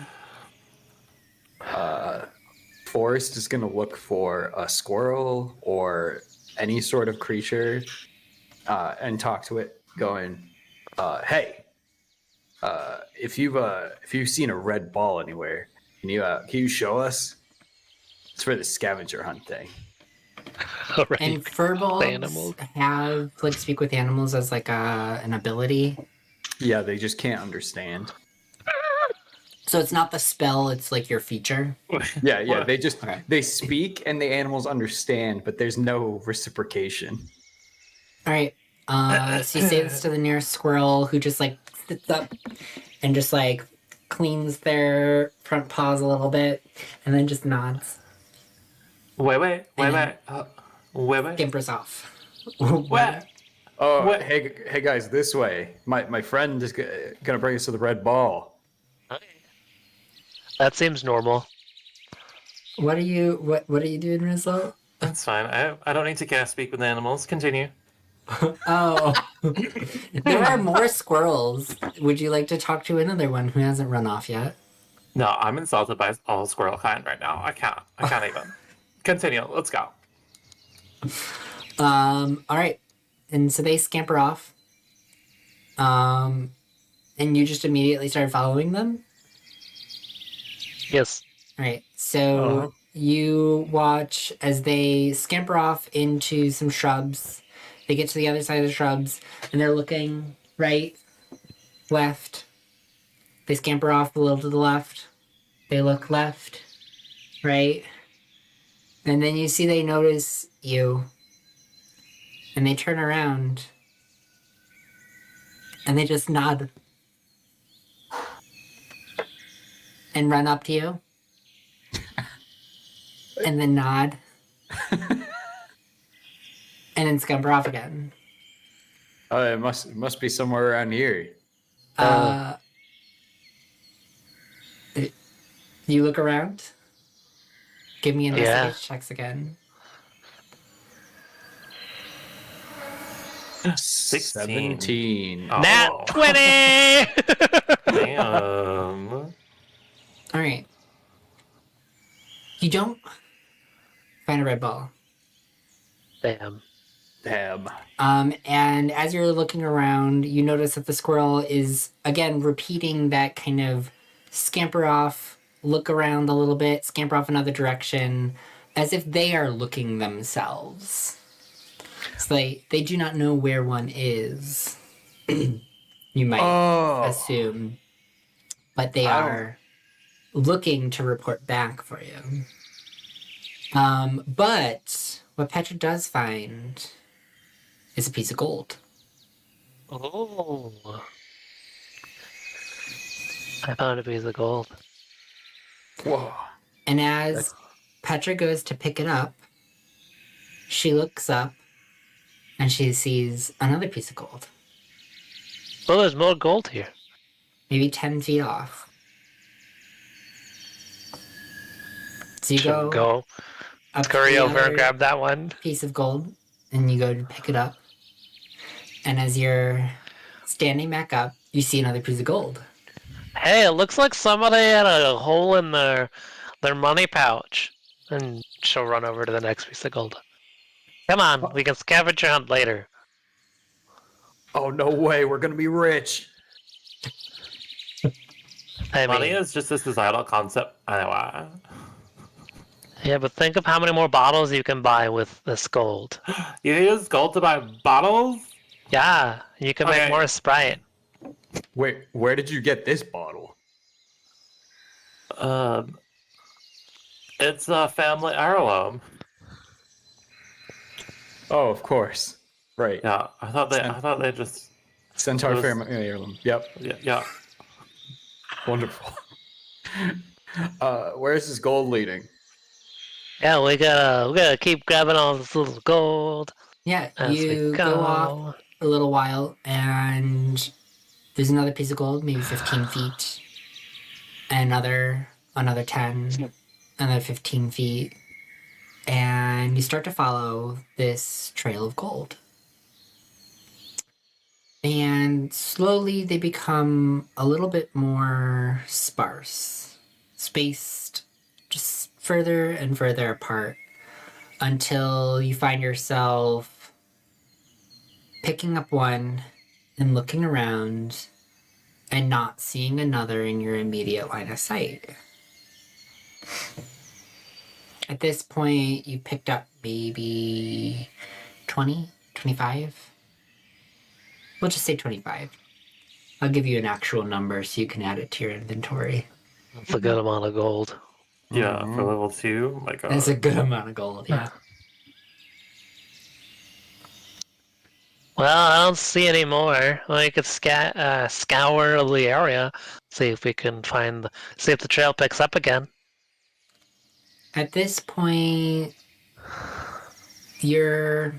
Forrest is gonna look for a squirrel or any sort of creature, and talk to it, going, "Hey, if you've seen a red ball anywhere, can you show us? It's for the scavenger hunt thing." Alright. And furballs animals. have like speak with animals as like an ability. Yeah, they just can't understand. So it's not the spell; it's like your feature. Yeah, What? they just Okay. they speak and the animals understand, but there's no reciprocation. All right. So you say this to the nearest squirrel, who just like sits up and just like cleans their front paws a little bit, and then just nods, Wait. Wait. scampers off. What? Oh, What? hey guys, this way. My friend is gonna bring us to the red ball. That seems normal. What are you doing, Rizzo? That's fine. I don't need to cast speak with animals. Continue. Oh, there are more squirrels. Would you like to talk to another one who hasn't run off yet? No, I'm insulted by all squirrel kind right now. I can't even. Continue. Let's go. All right. And so they scamper off. And you just immediately start following them? Yes. All right. So you watch as they scamper off into some shrubs. They get to the other side of the shrubs and they're looking right, left. They scamper off a little to the left. They look left, right. And then you see they notice you. And they turn around. And they just nod. And run up to you. And then nod. And then scamper off again. Oh, it must be somewhere around here. You look around. Give me investigation Yeah. checks again. 16. 17. Oh. Nat 20! Damn. All right. You don't find a red ball. Damn. Damn. And as you're looking around, you notice that the squirrel is again repeating that kind of scamper off, look around a little bit, scamper off another direction, as if they are looking themselves. So they do not know where one is. You might assume. But they are looking to report back for you. But what Petra does find is a piece of gold. Oh. I found a piece of gold. Whoa. And as Petra goes to pick it up, she looks up and she sees another piece of gold, Well, there's more gold here. maybe 10 feet off. So you Should go up to scurry the over and other grab that one. piece of gold and you go to pick it up. And as you're standing back up, you see another piece of gold. Hey, it looks like somebody had a hole in their money pouch. And she'll run over to the next piece of gold. Come on, we can scavenger hunt later. Oh, no way. We're going to be rich. I Money mean, is just a societal concept. Anyway. yeah, but think of how many more bottles you can buy with this gold. You use gold to buy bottles? Yeah, you can make Okay. more Sprite. Wait, where did you get this bottle? It's a family heirloom. Oh, of course. Right. Yeah, I thought they just. Centaur Those- Family Heirloom. Yep. Yeah. Wonderful. Where's this gold leading? Yeah, we gotta keep grabbing all this little gold Yeah, as we you go. go off a little while and there's another piece of gold, maybe 15 feet. And another 10, another 15 feet. And you start to follow this trail of gold. And slowly they become a little bit more sparse, spaced just further and further apart until you find yourself picking up one and looking around and not seeing another in your immediate line of sight. At this point, you picked up maybe 20, 25. We'll just say 25. I'll give you an actual number so you can add it to your inventory. That's a good amount of gold. Yeah, Mhm. for level 2. My god. That's a good amount of gold, yeah. Well, I don't see any more. We could scour the area, see if we can see if the trail picks up again. At this point, you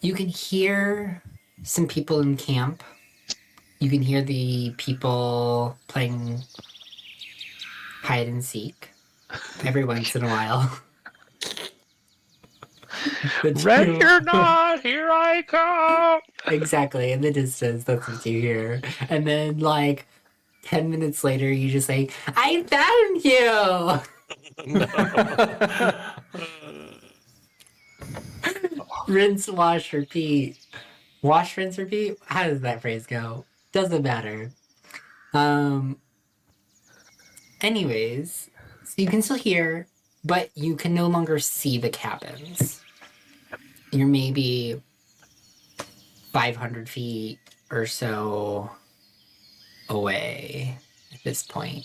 can hear some people in camp. You can hear the people playing hide and seek every once in a while. Ready or not, here I come! Exactly, in the distance, that's what you hear. And then, like, 10 minutes later, you just say, I found you! Rinse, wash, repeat. Wash, rinse, repeat? How does that phrase go? Doesn't matter. Anyways, so you can still hear, but you can no longer see the cabins. You're maybe 500 feet or so away at this point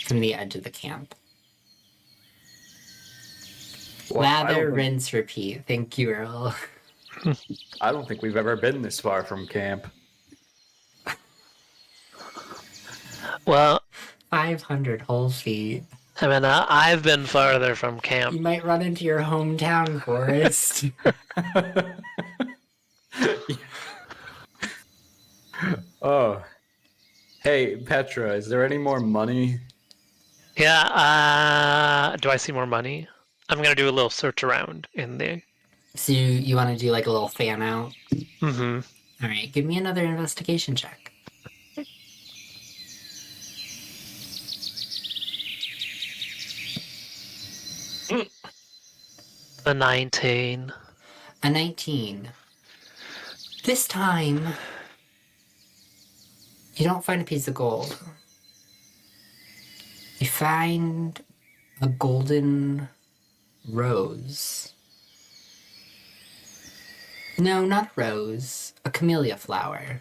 from the edge of the camp. Well, I don't Lather, think- rinse, repeat. Thank you, Earl. I don't think we've ever been this far from camp. Well, 500 whole feet. I mean, I've been farther from You camp. might run into your hometown forest. Oh. Hey, Petra, is there any more money? Yeah, do I see more money? I'm gonna do a little search around in there. So you want to do like a little fan out? Mm-hmm. All right, give me another investigation check. A 19. A 19. This time, you don't find a piece of gold. You find a golden rose. No, not rose. A camellia flower.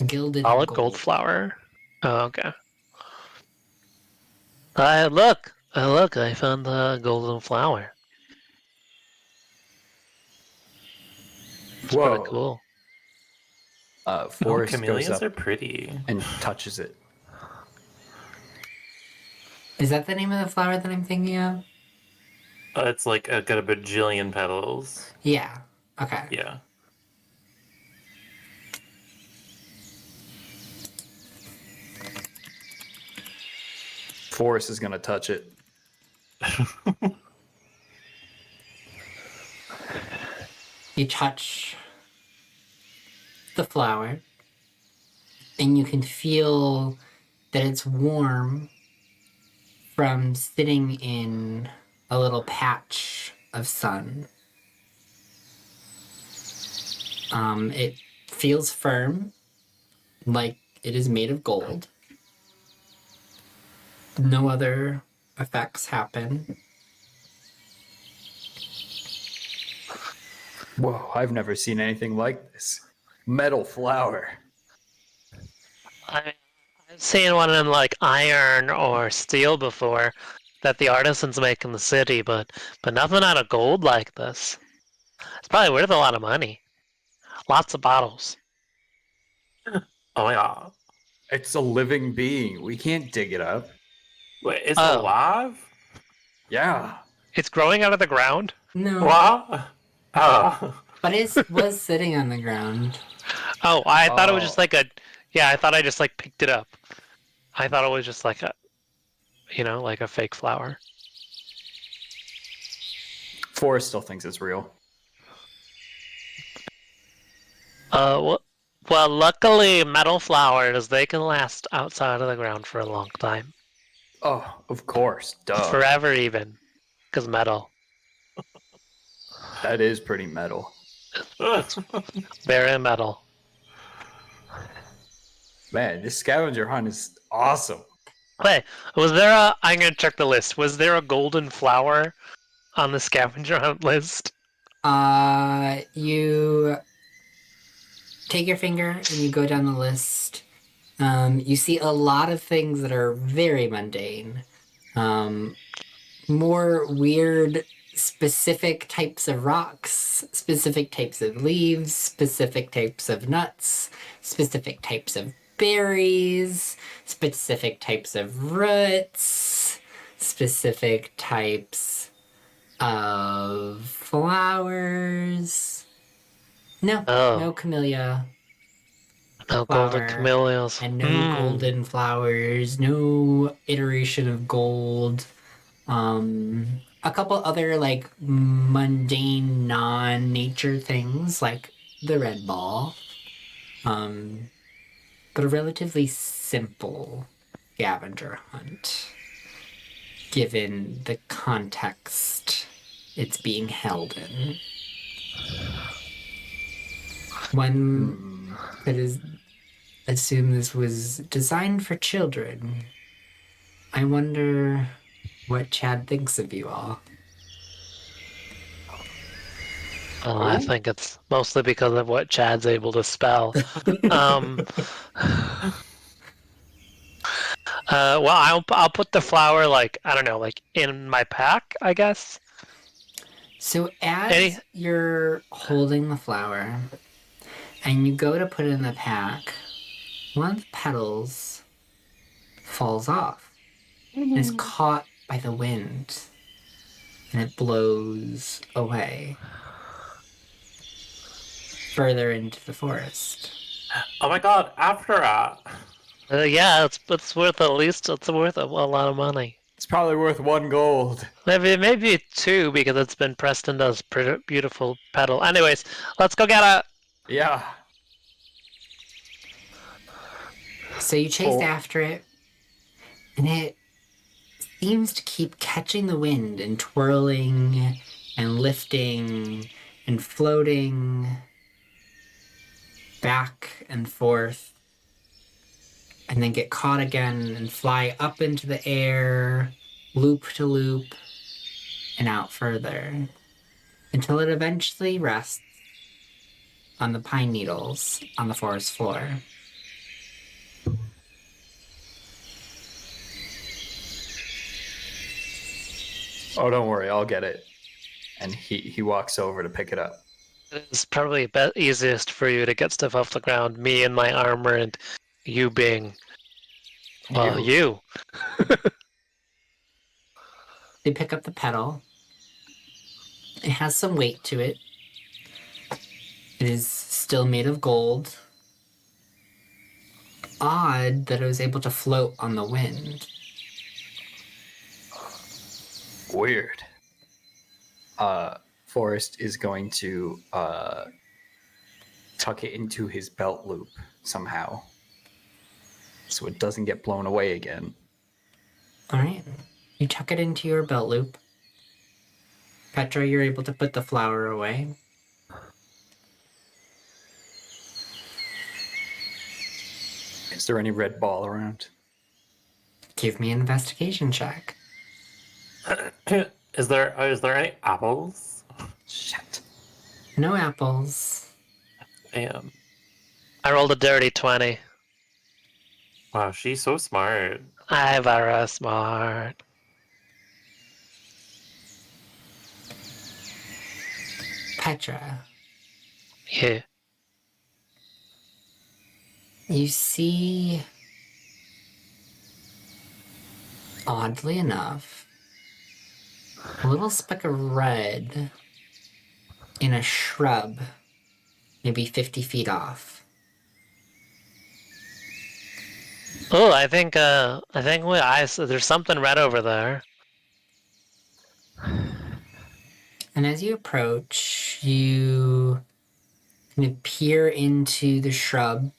Gilded in Solid gold flower. Oh, okay. Look, I found the golden flower. It's pretty cool. Forrest goes camellias up are pretty. and touches it. Is that the name of the flower that I'm thinking of? It's like got a bajillion petals. Yeah. Okay. Yeah. Forrest is gonna touch it. You touch the flower, and you can feel that it's warm from sitting in a little patch of sun. It feels firm, like it is made of gold. No other effects happen. Whoa, I've never seen anything like this. Metal flower. I've seen one in like iron or steel before that the artisans make in the city, but nothing out of gold like this. It's probably worth a lot of money. Lots of bottles. Oh my god. It's a living being. We can't dig it up. Wait, it's Oh. alive? Yeah. It's growing out of the ground? No, What? Oh. but it was sitting on the ground. Oh, I thought it was Oh. just like a... Yeah, I thought I just like picked it up. I thought it was just like a... You know, like a fake flower. Forrest still thinks it's real. Well, luckily metal flowers, they can last outside of the ground for a long time. Oh, of course. Duh. Forever even. Because metal. That is pretty metal. Very metal. Man, this scavenger hunt is awesome. Wait, was there a... I'm gonna check the list. Was there a golden flower on the scavenger hunt list? You take your finger and you go down the list. You see a lot of things that are very mundane. More weird, specific types of rocks, specific types of leaves, specific types of nuts, specific types of berries, specific types of roots, specific types of flowers. No, Oh. no camellia. No Flower. golden camellias. And no golden flowers, no iteration of gold. A couple other like mundane non-nature things like the red ball. But a relatively simple scavenger hunt given the context it's being held in. One that is assume this was designed for children. I wonder what Chad thinks of you all. Well, I think it's mostly because of what Chad's able to spell. Well, I'll put the flower like I don't know, like in my pack, I guess. So as you're holding the flower and you go to put it in the pack, one of the petals falls off and is caught by the wind and it blows away further into the forest. Oh my god, after Yeah, it's worth at least it's worth a lot of money. It's probably worth 1 gold. Maybe 2 because it's been pressed into this beautiful petal. Anyways, let's go get it. Yeah. So you chase after it, and it seems to keep catching the wind and twirling and lifting and floating back and forth, and then get caught again and fly up into the air, loop to loop, and out further, until it eventually rests on the pine needles on the forest floor. Oh, don't worry, I'll get it. And he walks over to pick it up. It's probably easiest for you to get stuff off the ground. Me and my armor, and you being, well, you. They pick up the pedal. It has some weight to it. It is still made of gold. Odd that it was able to float on the wind. Weird. Forrest is going to tuck it into his belt loop somehow, so it doesn't get blown away again. All right. You tuck it into your belt loop. Petra, you're able to put the flower away. Is there any red ball around? Give me an investigation check. Is there any apples? Shit. No apples. Damn. I rolled a dirty 20. Wow, she's so smart. I'm very smart. Petra, Yeah. you see, oddly enough, a little speck of red in a shrub, maybe 50 feet off. Oh, I think there's something red over there. And as you approach, you kind of peer into the shrub,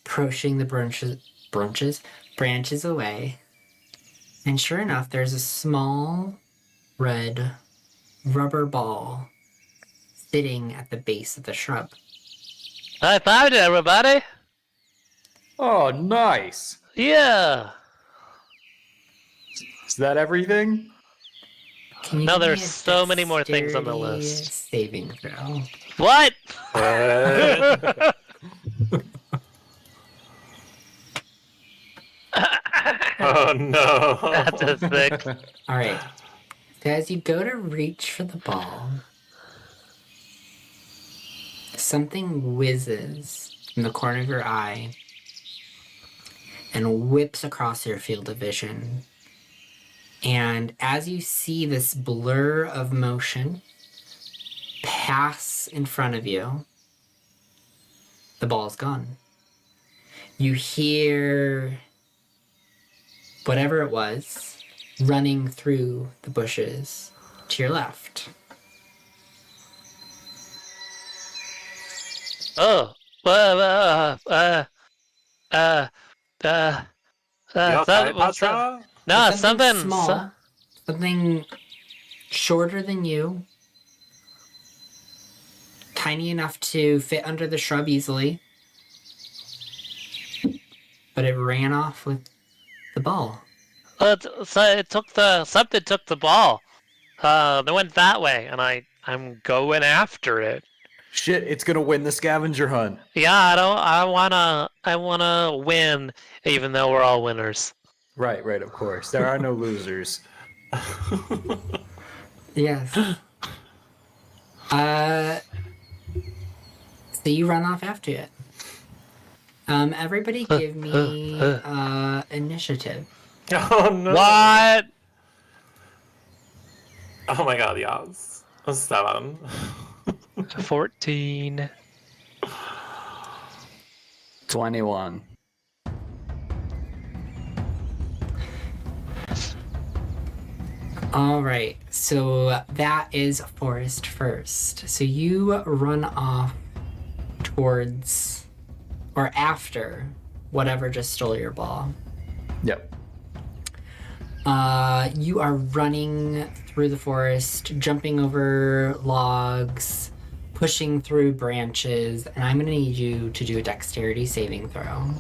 approaching the branches away. And sure enough, there's a small red rubber ball sitting at the base of the shrub. High five to everybody! Oh, nice. Yeah! Is that everything? Can you No, give me there's a so many more things on the dexterity list. Saving throw. What? Oh no. That's a 6. All right. So as you go to reach for the ball, something whizzes from the corner of your eye and whips across your field of vision. And as you see this blur of motion pass in front of you, the ball's gone. You hear whatever it was running through the bushes to your left. Oh. You okay, Petra? No, It's something small, something shorter than you, tiny enough to fit under the shrub easily, but it ran off with the ball. something took the ball. They went that way, and I'm going after it. Shit, it's gonna win the scavenger hunt. Yeah, I wanna win, even though we're all winners. Right, of course. There are no losers. Yes. So you run off after it. Everybody give me initiative. Oh no. What? Oh my god, yes. 7. 14. 21. All right, so that is Forest first. So you run off towards or after whatever just stole your ball. Yep. You are running through the forest, jumping over logs, pushing through branches, and I'm gonna need you to do a dexterity saving throw.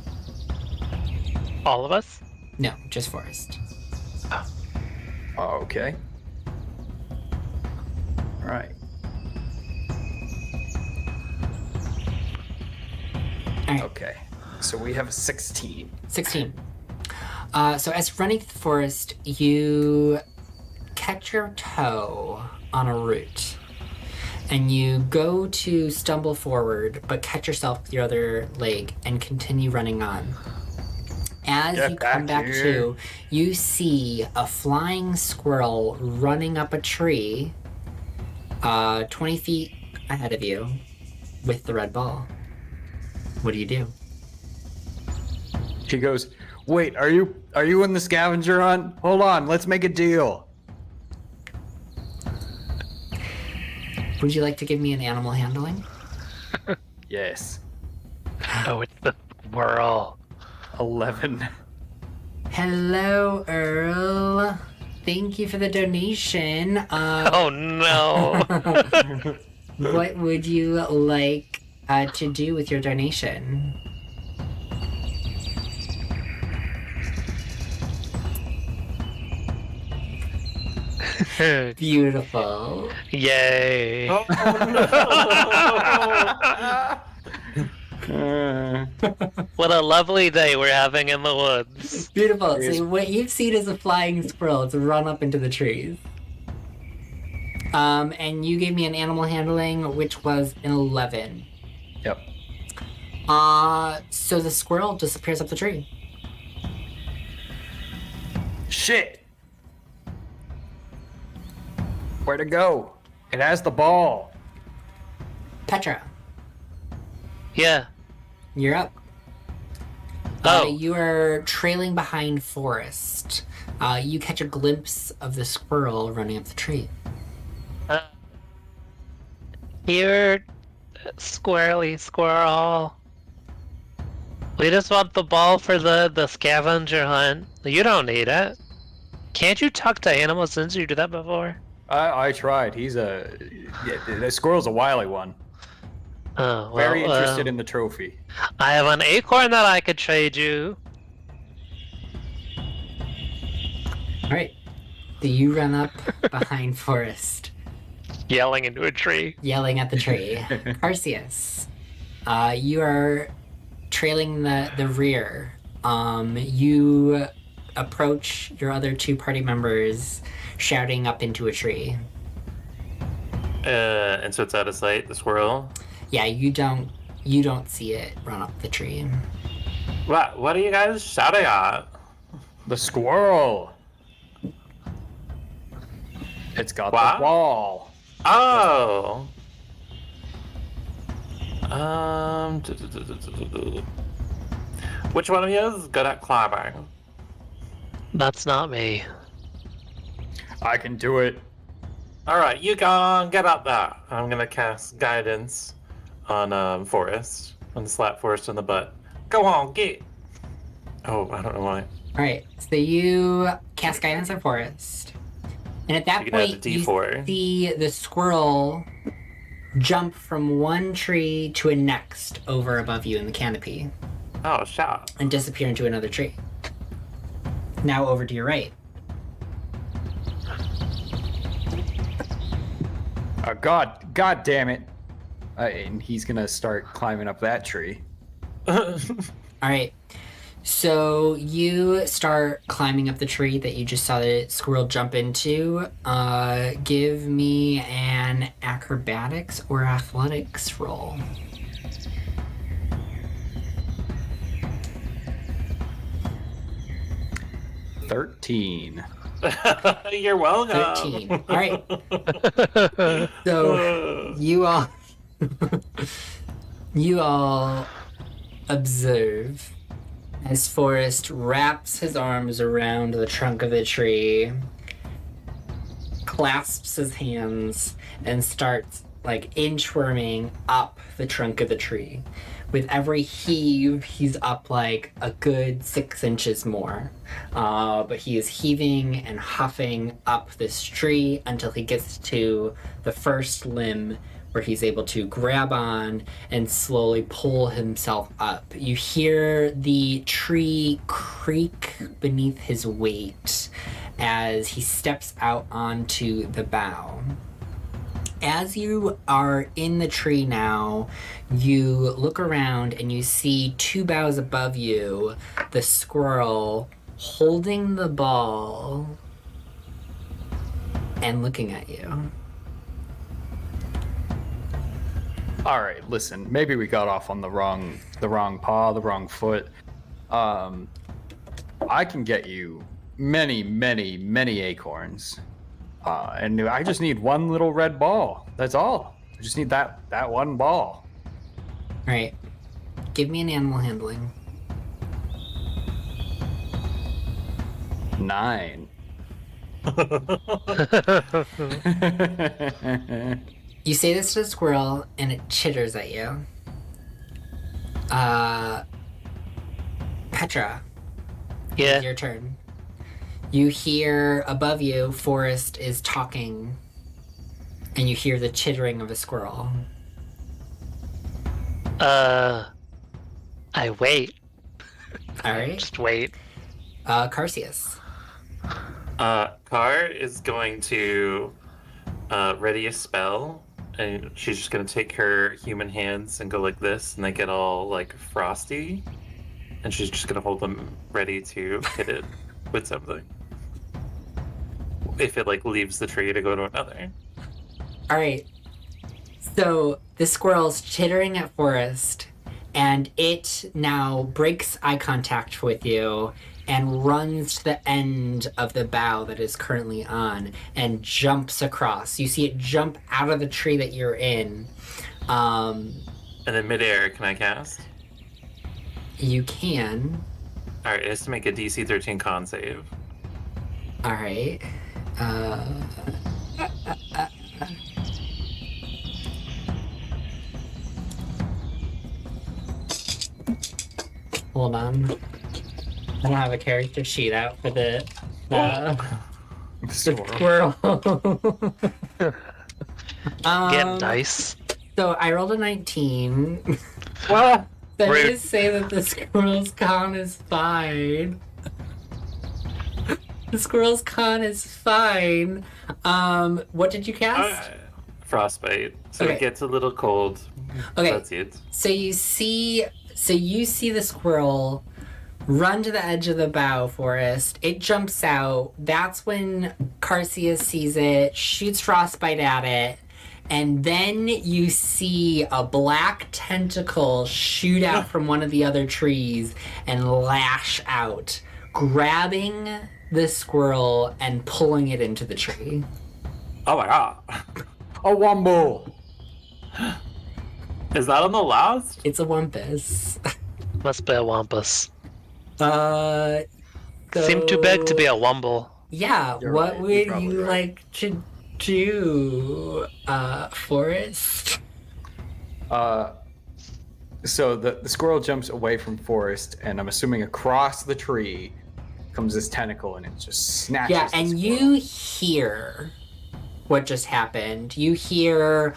All of us? No, just Forest. Okay. All right. All right. Okay. So we have a 16. 16. So as running through the forest, you catch your toe on a root. And you go to stumble forward, but catch yourself with your other leg and continue running on. As Get you come back back here. to, you see a flying squirrel running up a tree 20 feet ahead of you with the red ball. What do you do? She goes, "Wait, are you in the scavenger hunt? Hold on, let's make a deal." Would you like to give me an animal handling? Yes. Oh, it's the squirrel. 11. Hello, Earl. Thank you for the donation. Oh no. What would you like to do with your donation? Beautiful. Yay. Oh, no. What a lovely day we're having in the woods. Beautiful. It is- So what you've seen is a flying squirrel. It's run up into the trees. And you gave me an animal handling, which was an 11. Yep. So the squirrel disappears up the tree. Shit. Where to go? It has the ball. Petra, Yeah. you're up. Oh. You are trailing behind Forrest. You catch a glimpse of the squirrel running up the tree. Here, squirrely squirrel. We just want the ball for the scavenger hunt. You don't need it. Can't you talk to animals since you did that before? I tried. The squirrel's a wily one. Oh, well, Very interested in the trophy. I have an acorn that I could trade you. All right. So you run up behind Forrest, Yelling into a tree. yelling at the tree. Arceus, you are trailing the rear. You approach your other two party members, shouting up into a tree. And so it's out of sight, the squirrel. Yeah, you don't see it run up the tree. What are you guys shouting at? The squirrel. It's got What? the ball. Oh. Which one of you is good at climbing? That's not me. I can do it. All right, you go get up there. I'm gonna cast guidance on Forest. I'm gonna slap Forest in the butt. Go on, get. Oh, I don't know why. All right, so you cast guidance on Forest, and at that You can add point the you D4. see the squirrel jump from one tree to a next over above you in the canopy Oh, shot. and disappear into another tree. Now over to your right. God damn it. And he's gonna start climbing up that tree. All right. So you start climbing up the tree that you just saw the squirrel jump into. Give me an acrobatics or athletics roll. $13. You're welcome. 13. All right. So you all observe as Forrest wraps his arms around the trunk of the tree, clasps his hands, and starts like inchworming up the trunk of the tree. With every heave, he's up like a good 6 inches more. But he is heaving and huffing up this tree until he gets to the first limb where he's able to grab on and slowly pull himself up. You hear the tree creak beneath his weight as he steps out onto the bough. As you are in the tree now, you look around and you see 2 boughs above you, the squirrel holding the ball and looking at you. All right, listen. Maybe we got off on the wrong paw, the wrong foot. I can get you many, many, many acorns, and I just need one little red ball. That's all. I just need that one ball. All right. Give me an animal handling. 9. You say this to the squirrel, and it chitters at you. Petra, Yeah. it's your turn. You hear above you, Forrest is talking, and you hear the chittering of a squirrel. I wait. All right. Just wait. Carcius. Car is going to ready a spell, and she's just going to take her human hands and go like this, and they get all like frosty, and she's just going to hold them ready to hit it with something. If it like leaves the tree to go to another. All right. So the squirrel's chittering at Forrest, and it now breaks eye contact with you and runs to the end of the bough that is currently on and jumps across. You see it jump out of the tree that you're in. And in midair, can I cast? You can. All right, it has to make a DC 13 con save. All right. Hold on. I don't have a character sheet out for the squirrel. Getting dice. So I rolled a 19. What? That Rude. is say that the squirrel's con is fine. The squirrel's con is fine. What did you cast? Frostbite. So Okay. it gets a little cold. Okay. That's it. So you see the squirrel run to the edge of the bough, Forest. It jumps out. That's when Carcia sees it, shoots Frostbite at it, and then you see a black tentacle shoot out from one of the other trees and lash out, grabbing the squirrel and pulling it into the tree. Oh my god. A womble. Is that on the last? It's a wumpus. Must be a wampus. So- Seem too big to be a wumble. Yeah, You're what right, would you're probably you right. like to do, Forrest? So the squirrel jumps away from Forrest, and I'm assuming across the tree comes this tentacle, and it just snatches. Yeah, the and squirrel. you hear what just happened. You hear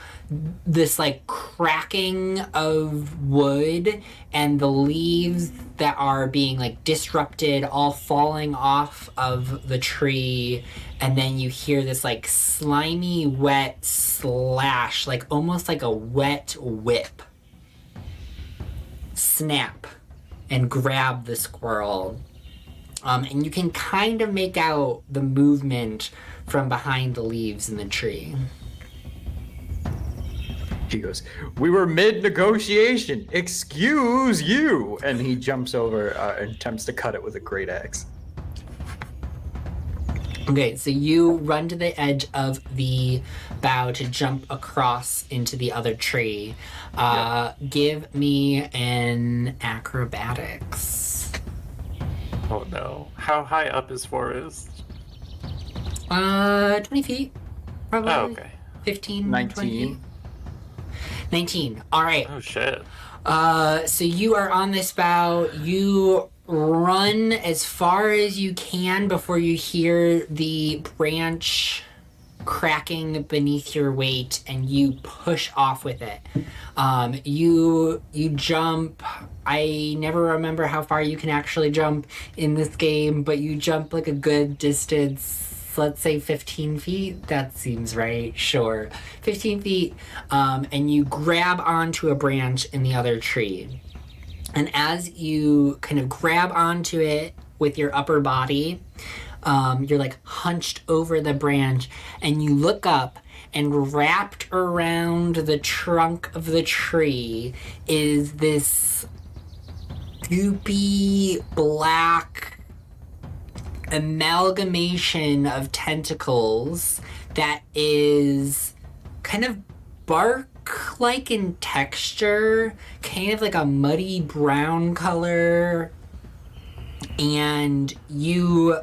this like cracking of wood and the leaves that are being like disrupted all falling off of the tree, and then you hear this like slimy wet slash, like almost like a wet whip, snap and grab the squirrel. And you can kind of make out the movement from behind the leaves in the tree. He goes, "We were mid-negotiation. Excuse you!" And he jumps over and attempts to cut it with a great axe. Okay, so you run to the edge of the bough to jump across into the other tree. Give me an acrobatics. Oh no. How high up is Forest? 20 feet, probably. Oh, okay. 15, 20 19. feet. 19. All right. Oh shit. So you are on this bough. You run as far as you can before you hear the branch cracking beneath your weight, and you push off with it. You jump. I never remember how far you can actually jump in this game, but you jump like a good distance. Let's say 15 feet. That seems right. Sure. 15 feet. And you grab onto a branch in the other tree. And as you kind of grab onto it with your upper body, You're like hunched over the branch, and you look up, and wrapped around the trunk of the tree is this goopy black amalgamation of tentacles that is kind of bark-like in texture, kind of like a muddy brown color, and you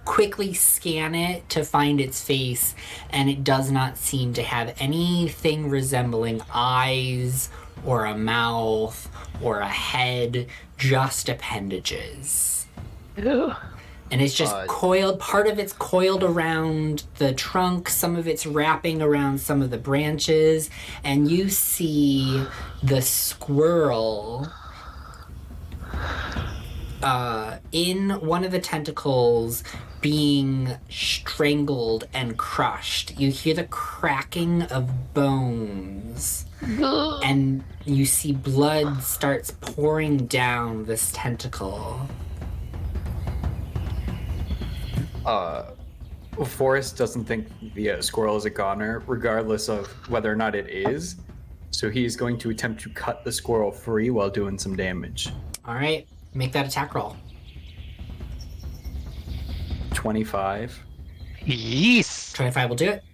quickly scan it to find its face, and it does not seem to have anything resembling eyes or a mouth or a head, just appendages. Ew. And it's just coiled, part of it's coiled around the trunk, some of it's wrapping around some of the branches, and you see the squirrel in one of the tentacles being strangled and crushed. You hear the cracking of bones, and you see blood starts pouring down this tentacle. Forrest doesn't think the squirrel is a goner, regardless of whether or not it is. So he's going to attempt to cut the squirrel free while doing some damage. All right, make that attack roll. 25. Yes. 25 will do it.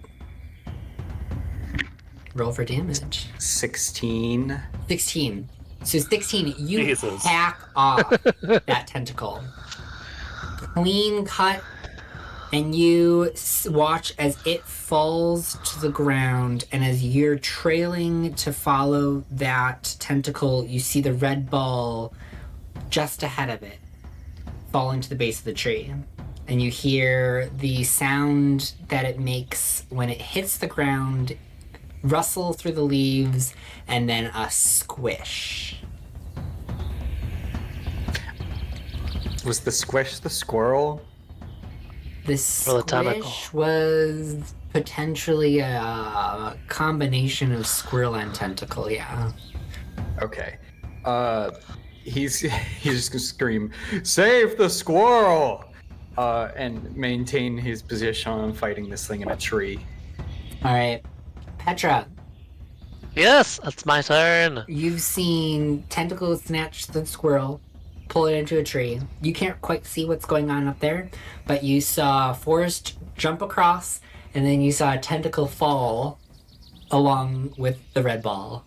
Roll for damage. 16. 16. So 16, you Jesus. hack off that tentacle. Clean cut, and you watch as it falls to the ground, and as you're trailing to follow that tentacle, you see the red ball just ahead of it falling to the base of the tree. And you hear the sound that it makes when it hits the ground rustle through the leaves, and then a squish. Was the squish the squirrel? This Or the tentacle. squish was potentially a combination of squirrel and tentacle, yeah. Okay. He's just gonna scream, "Save the squirrel!" And maintain his position on fighting this thing in a tree. All right, Petra, Yes, it's my turn. you've seen tentacles snatch the squirrel, pull it into a tree. You can't quite see what's going on up there, but you saw Forrest jump across, and then you saw a tentacle fall along with the red ball.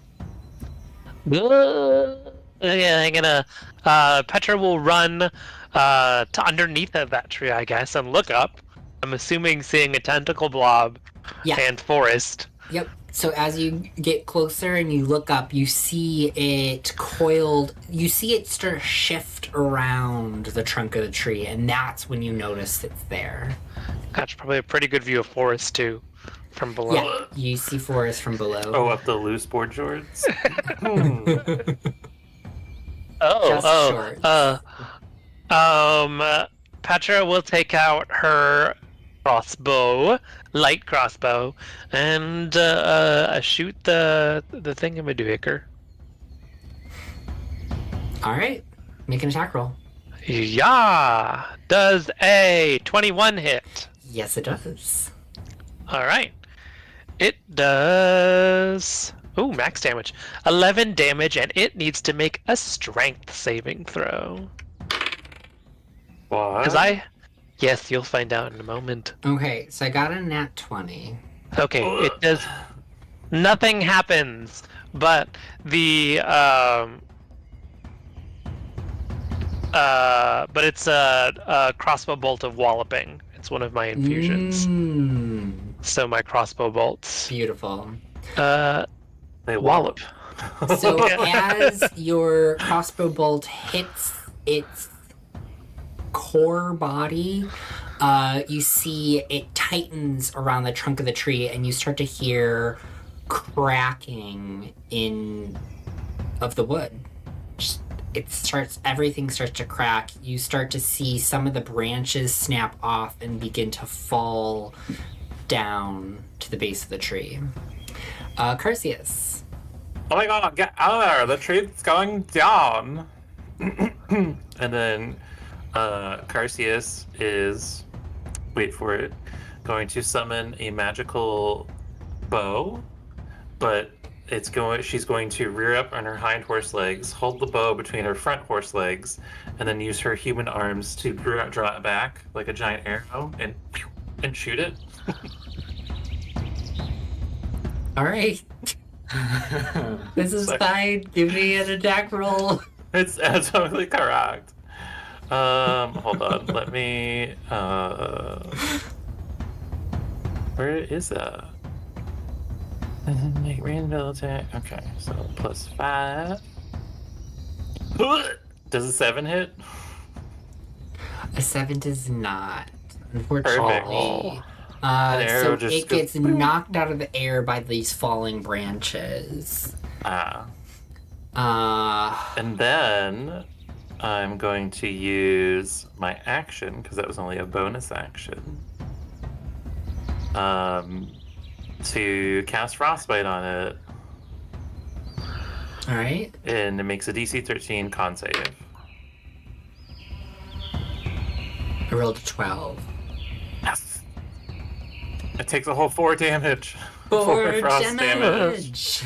Yeah, I'm gonna. Petra will run to underneath of that tree, I guess, and look up. I'm assuming seeing a tentacle blob Yeah. and Forest. Yep. So as you get closer and you look up, you see it coiled. You see it start to shift around the trunk of the tree, and that's when you notice it's there. That's probably a pretty good view of Forest too, from below. Yeah, you see Forest from below. Oh, up the loose board shorts? Petra will take out her crossbow, light crossbow, and shoot the thingamajigger. All right, make an attack roll. Yeah, does a 21 hit? Yes, it does. All right, it does. Ooh, max damage, 11 damage, and it needs to make a strength saving throw. What? Yes, you'll find out in a moment. Okay, so I got a nat 20. Okay, it does. Nothing happens, but but it's a crossbow bolt of walloping. It's one of my infusions. So my crossbow bolts. Beautiful. They Wallop. So as your crossbow bolt hits its core body, you see it tightens around the trunk of the tree, and you start to hear cracking of the wood. Everything starts to crack. You start to see some of the branches snap off and begin to fall down to the base of the tree. Carcius. Oh my god, get out of there! The tree's going down! And then Carcius is wait for it, going to summon a magical bow, but she's going to rear up on her hind horse legs, hold the bow between her front horse legs, and then use her human arms to draw it back like a giant arrow and shoot it. All right. This is fine. Give me an attack roll. It's absolutely correct. Hold on. Let me. Where is that? Make random attack. Okay, so +5. Does a 7 hit? A 7 does not, unfortunately. arrow So just it goes gets knocked out of the air by these falling branches. And then I'm going to use my action, because that was only a bonus action, to cast Frostbite on it. All right. And it makes a DC 13 con save. I rolled a 12. Yes! It takes a whole 4 damage. 4 frost damage.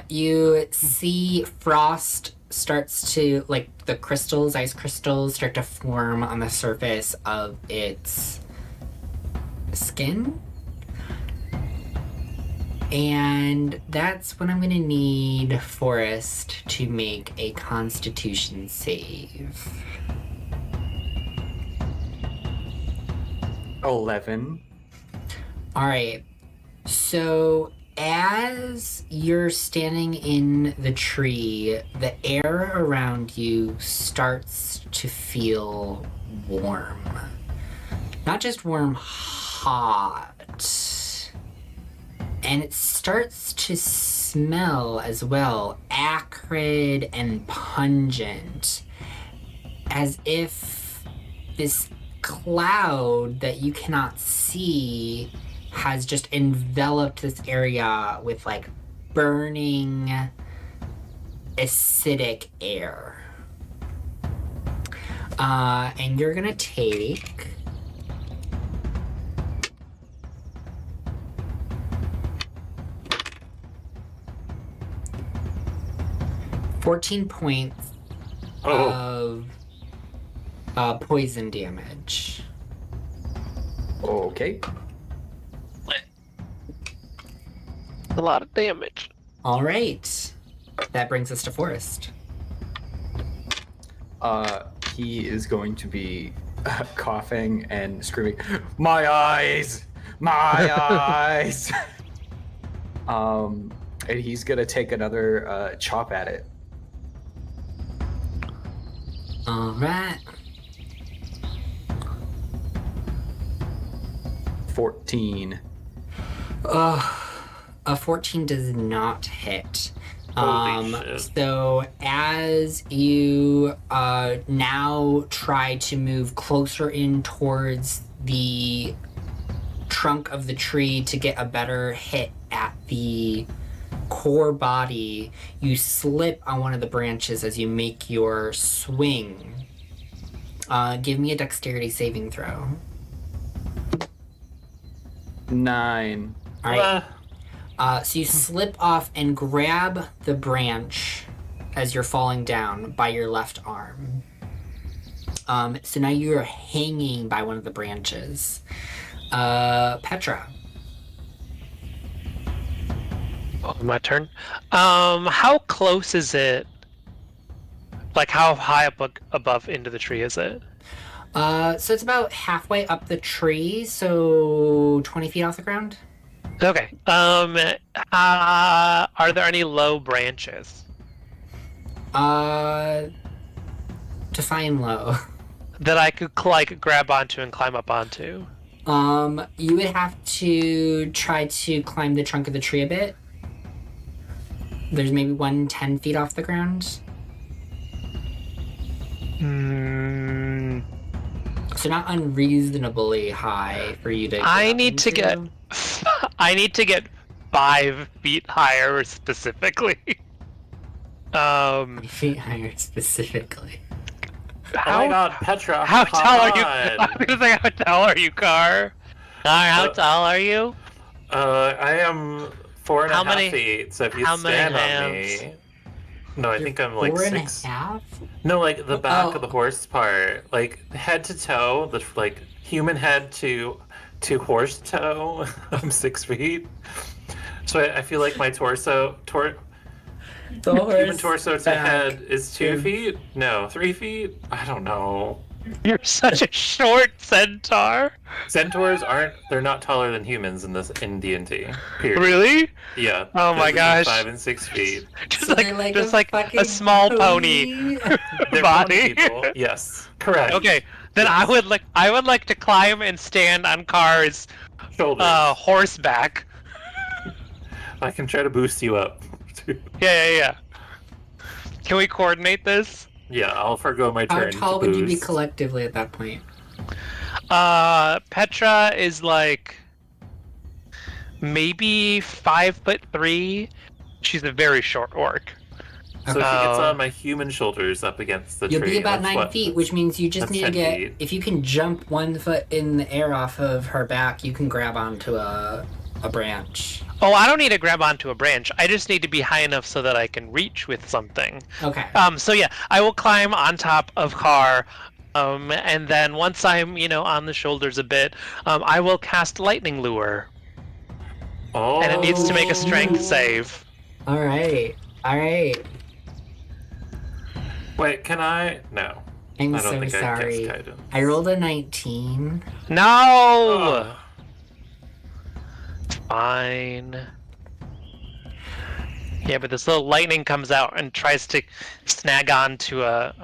You see frost starts to, like, the crystals, ice crystals, start to form on the surface of its skin. And that's when I'm gonna need Forrest to make a Constitution save. 11. All right. So as you're standing in the tree, the air around you starts to feel warm. Not just warm, hot. And it starts to smell as well, acrid and pungent, as if this cloud that you cannot see has just enveloped this area with like burning acidic air. And you're gonna take 14 points of poison damage. Okay. A lot of damage. All right. That brings us to Forrest. He is going to be coughing and screaming, "My eyes! My eyes!" And he's gonna take another chop at it. All right. 14. A 14 does not hit. Holy shit. So as you now try to move closer in towards the trunk of the tree to get a better hit at the core body, you slip on one of the branches as you make your swing. Give me a dexterity saving throw. 9. All right. So you slip off and grab the branch as you're falling down by your left arm. So now you're hanging by one of the branches. Petra. Oh, my turn. How close is it? Like, how high up above into the tree is it? So it's about halfway up the tree, so 20 feet off the ground. Okay. Are there any low branches? Define low. That I could, like, grab onto and climb up onto? You would have to try to climb the trunk of the tree a bit. There's maybe 10 feet off the ground. So not unreasonably high for you to. I need to get 5 feet higher specifically. 5 feet higher specifically. Oh my god, Petra! How tall are you? on. I was gonna say, how tall are you, Car? How tall are you? I am 4.5 How many- feet. So if you how many stand on hands? me, no, I You're think I'm like 4.5? 6. No, like the back Oh. of the horse part, like head to toe, the like human head to horse toe. I'm 6 feet. So I feel like my The human horse torso to back head is 2 is- feet. No, 3 feet. I don't know. You're such a short centaur. Centaurs aren't. They're not taller than humans in D&D. Period. Really? Yeah. Oh they're my between gosh. 5 and 6 feet. Just So they're like just a like fucking a small pony They're body. pony people. Yes, correct. Okay, then I would like to climb and stand on Car's Shoulders. horseback. I can try to boost you up. Yeah. Can we coordinate this? Yeah, I'll forgo my How turn. tall to would you be boost. collectively at that point? Petra is like maybe 5'3". She's a very short orc. So she gets Oh. on my human shoulders up against the You'll tree. be about That's 9 what- feet, which means you just that's need to 10 get. feet. If you can jump 1 foot in the air off of her back, you can grab onto a branch. Oh, I don't need to grab onto a branch. I just need to be high enough so that I can reach with something. Okay. So yeah, I will climb on top of Car, and then once I'm, on the shoulders a bit, I will cast Lightning Lure, Oh. and it needs to make a strength save. All right. Wait, can I? No. I'm I don't so think I sorry. cast guidance. I rolled a 19. No. Oh. Fine. Yeah, but this little lightning comes out and tries to snag onto a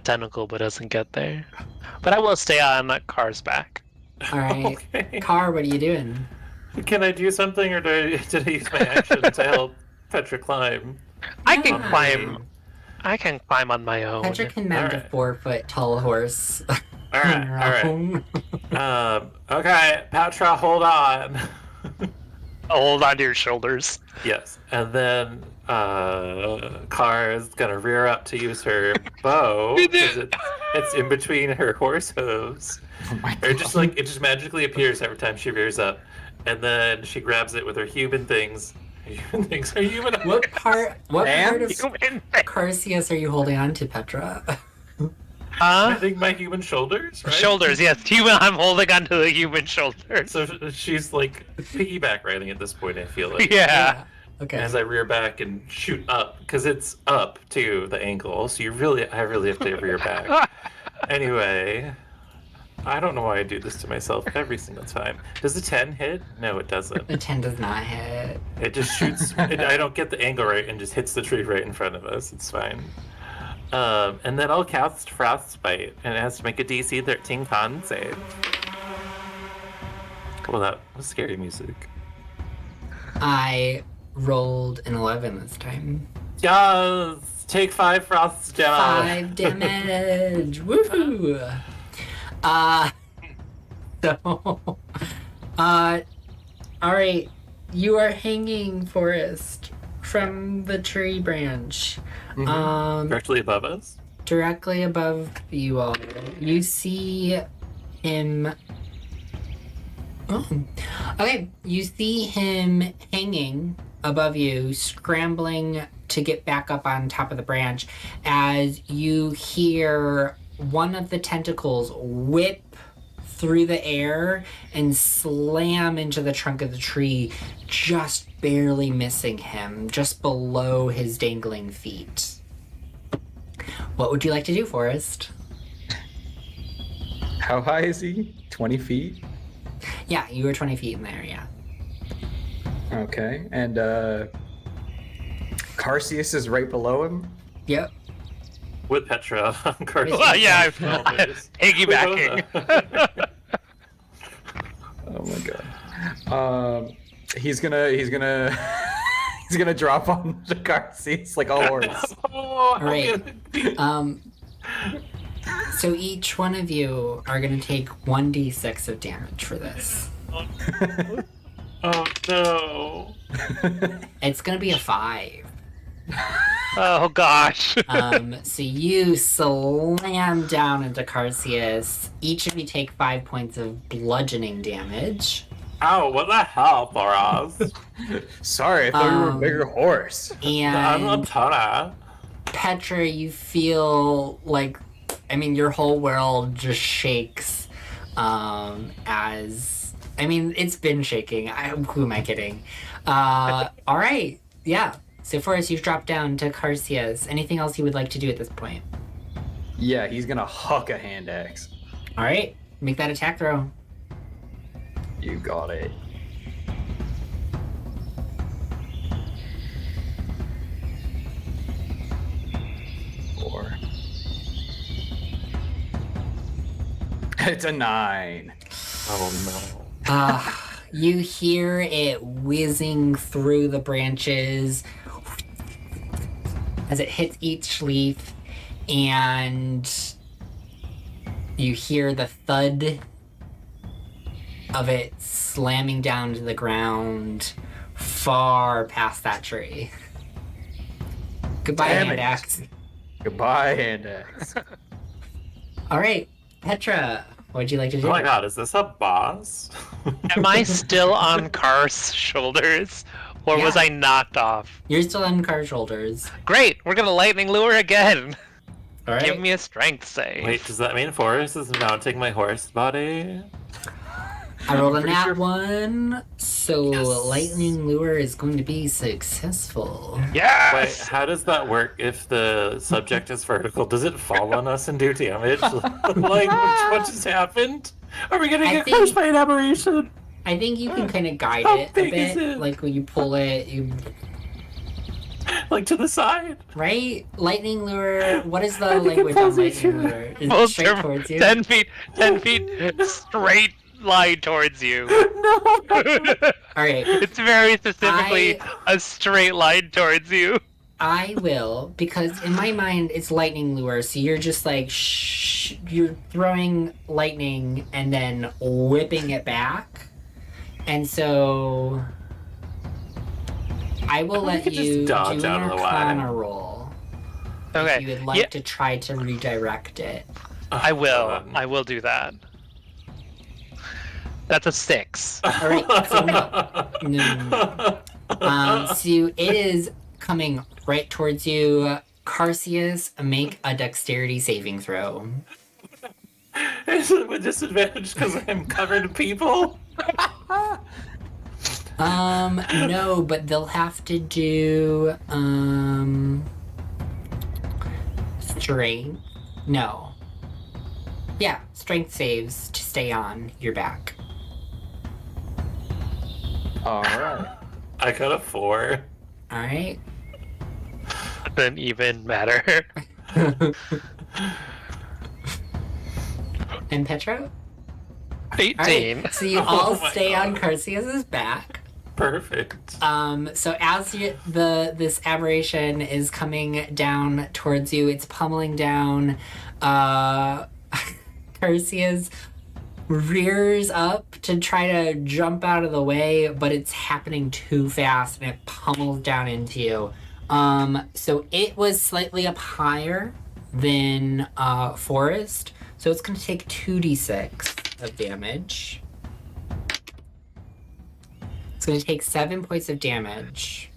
tentacle, but doesn't get there. But I will stay on Car's back. All right. Okay. Car, what are you doing? Can I do something, or did I use my action to help Petra climb? I can Nice. climb. I can climb on my own. Petra can mount a Alright. 4-foot tall horse. All right. Okay, Petra, hold on. I'll hold onto your shoulders. Yes, and then Car is gonna rear up to use her bow because it's in between her horse hooves. Oh my Or god. just like it just magically appears every time she rears up, and then she grabs it with her human things. Her human. What part And of Human. Carcius are you holding on to, Petra? I Huh? think my human shoulders, right? Shoulders, yes. Human. I'm holding onto the human shoulders. So she's like piggyback riding at this point. I feel like. Yeah. Okay. As I rear back and shoot up, because it's up to the ankle, so I really have to rear back. Anyway, I don't know why I do this to myself every single time. Does the 10 hit? No, it doesn't. The 10 does not hit. It just shoots. I don't get the angle right and just hits the tree right in front of us. It's fine. And then I'll cast Frostbite, and it has to make a DC 13 con save. Well, that was scary music. I rolled an 11 this time. Yes! Take 5 frost damage. 5 damage. Woohoo! So, all right. You are hanging, Forrest, from the tree branch. Directly above us. Directly above you all. You see him. Oh. Okay, you see him hanging above you, scrambling to get back up on top of the branch as you hear one of the tentacles whip through the air and slam into the trunk of the tree, just barely missing him, just below his dangling feet. What would you like to do, Forrest? How high is he? 20 feet? Yeah, you were 20 feet in there, yeah. Okay. And Carcius is right below him? Yep. With Petra on Carson. Well, yeah, Always. piggybacking. Oh my god. He's gonna he's gonna drop on the Carcius like a horse. Oh, I'm Right. gonna- So each one of you are going to take 1d6 of damage for this. Oh no. It's going to be a 5. Oh gosh. So you slam down into Carcius. Each of you take 5 points of bludgeoning damage. Ow, what the hell, Boraz? Sorry, I thought you were a bigger horse. I'm a And Tana. Petra, you feel like, your whole world just shakes as, it's been shaking. Who am I kidding? All right, yeah. So Forrest, you've dropped down to Carcius. Anything else you would like to do at this point? Yeah, he's gonna huck a hand axe. All right, make that attack throw. You got it. Four. It's a 9. Oh no. You hear it whizzing through the branches as it hits each leaf, and you hear the thud of it slamming down to the ground far past that tree. Goodbye, Damn hand it. axe. Goodbye, hand axe. All right, Petra, what'd you like to do? Oh my god, is this a boss? Am I still on Kar's shoulders? Or was Yeah. I knocked off? You're still on Car's shoulders. Great, we're gonna lightning lure again. All right. Give me a strength save. Wait, does that mean Forrest is mounting my horse body? I rolled a pretty nat sure- 1, so Yes. lightning lure is going to be successful. Wait, Yes! how does that work if the subject is vertical? Does it fall on us and do damage? Like, what just happened? Are we gonna I get think- crushed by an aberration? I think you can kind of guide How it a big is bit, it? like when you pull it, Like to the side? right? Lightning lure. What is the I think it language on pulls me lightning through. lure? Is it Full straight circle, towards you? 10 feet straight line towards you. No. All right, It's very specifically a straight line towards you. I will, because in my mind it's lightning lure. So you're just like you're throwing lightning and then whipping it back, and so I will We let could just you do dodge an out of the way. Arcana roll. Okay. If you would like Yeah. to try to redirect it. I will. Hold on. I will do that. That's a 6. All right, so no. So it is coming right towards you. Carcius, make a dexterity saving throw. Is it with disadvantage because I'm covered in people? No, but they'll have to do, strength. No. Yeah, strength saves to stay on your back. All right. I got a 4. All right. Doesn't even matter. And Petra? 18. Alright, so you all Oh my stay on God. Carcius's back. Perfect. So as this aberration is coming down towards you, it's pummeling down. Carcius rears up to try to jump out of the way, but it's happening too fast and it pummels down into you. So it was slightly up higher than Forest, so it's going to take 2d6 of damage. It's going to take 7 points of damage.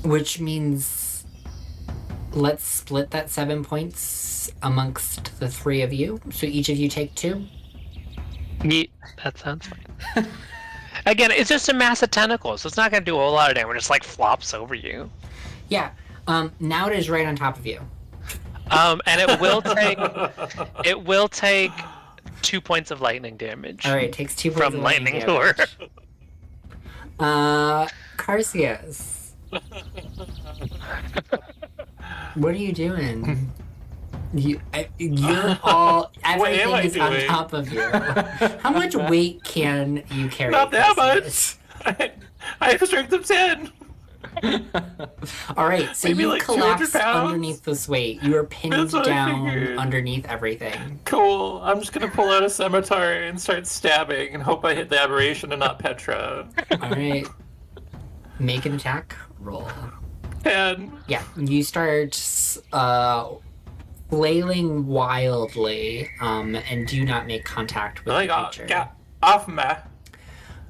Which means let's split that 7 points amongst the 3 of you. So each of you take 2. Neat. That sounds fine. Again, it's just a mass of tentacles, so it's not going to do a whole lot of damage. It just like flops over you. Yeah. Now it is right on top of you. And it will take 2 points of lightning damage. All right, it takes 2 points From of lightning lure. Carcius. What are you doing? You're all What am everything I is on doing? top of you. How much weight can you carry? Not that Carcius? much. I have a strength of 10. All right, so Maybe you like 200 collapse pounds? underneath this weight. You are pinned That's what I down figured. underneath everything. Cool. I'm just gonna pull out a scimitar and start stabbing and hope I hit the aberration and not Petra. All right. Make an attack roll. And Yeah, you start flailing wildly, and do not make contact with like, the oh, creature. get off me.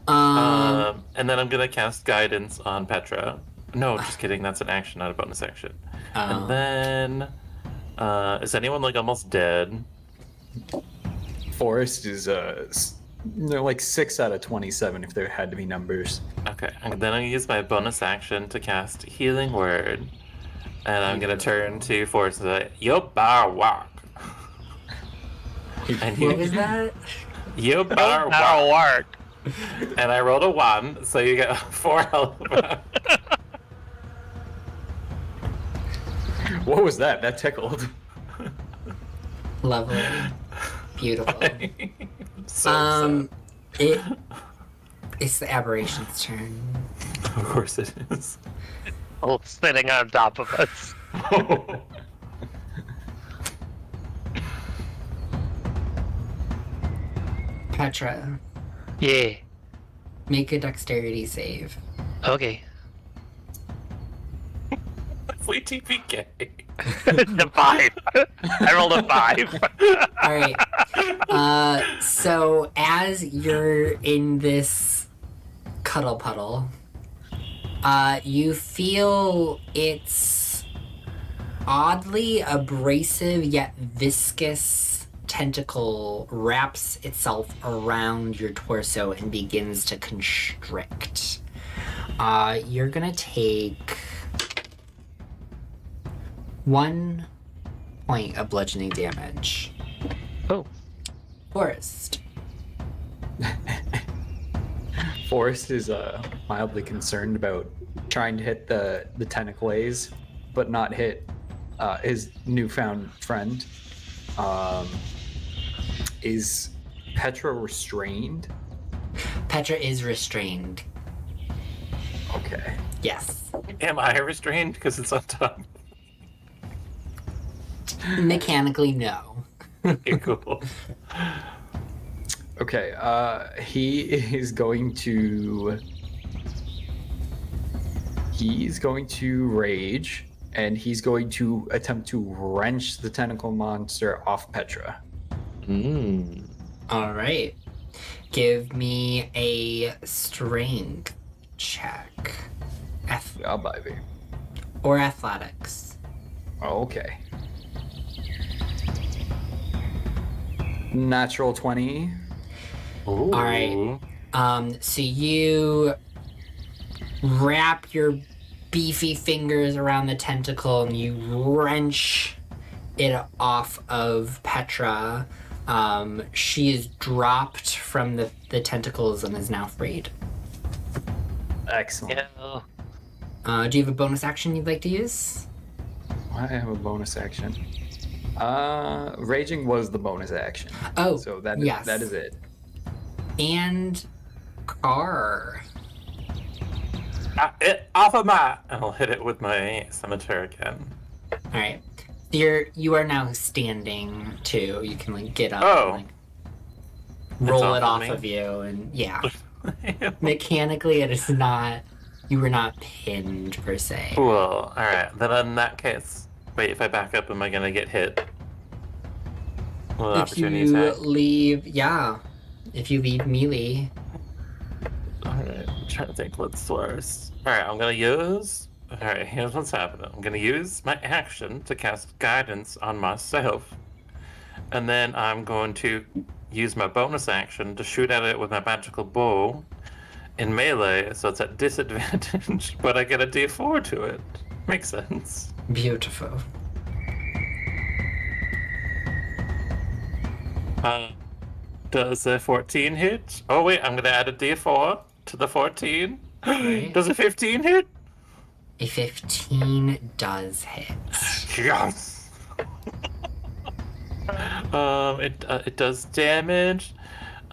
Um, And then I'm gonna cast guidance on Petra. No, just kidding. That's an action, not a bonus action. And then, is anyone like almost dead? Forest is they're like 6 out of 27 if there had to be numbers. Okay, and then I'm gonna use my bonus action to cast Healing Word, and I'm gonna turn to Forest and say, "Yo, bar walk." And what was that? Yo, bar walk. That'll work. And I rolled a 1, so you get 4 health back. What was that? That tickled. Lovely. Beautiful. So It's the aberration's turn. of course it is. Oh, sitting on top of us. Petra, Yeah. make a dexterity save. Okay. Fleet TPK. The 5. I rolled a 5. All right. So as you're in this cuddle puddle, you feel it's oddly abrasive yet viscous tentacle wraps itself around your torso and begins to constrict. You're gonna take 1 point of bludgeoning damage. Oh. Forest. Forest is mildly concerned about trying to hit the tentacles, but not hit his newfound friend. Is Petra restrained? Petra is restrained. Okay. Yes. Am I restrained because it's on top? Mechanically, no. Okay, cool. Okay, he is going to rage, and he's going to attempt to wrench the tentacle monster off Petra. All right. Give me a strength check. Yeah, baby. Or athletics. Okay. Natural 20. All right. So you wrap your beefy fingers around the tentacle and you wrench it off of Petra. She is dropped from the tentacles and is now freed. Excellent. Yeah. Do you have a bonus action you'd like to use? I have a bonus action. Raging was the bonus action. Oh, So that yes. that is it. And Car. Off of my. I'll hit it with my scimitar again. All right. You are now standing too. You can like get up Oh. and like roll it off me? of you, and yeah. Mechanically, it is not. You were not pinned per se. Cool. All right. Then in that case, wait. If I back up, am I gonna get hit? Well, If opportunity you attack. leave, yeah. If you leave melee, All right. I'm trying to think what's worse. All right. I'm gonna use. All right. Here's what's happening. I'm gonna use my action to cast guidance on myself, and then I'm going to use my bonus action to shoot at it with my magical bow in melee, so it's at disadvantage, but I get a D4 to it. Makes sense. beautiful. Does a 14 hit? Oh wait, I'm gonna add a D4 to the 14. Right. Does a 15 hit? A 15 does hit. Yes. It does damage.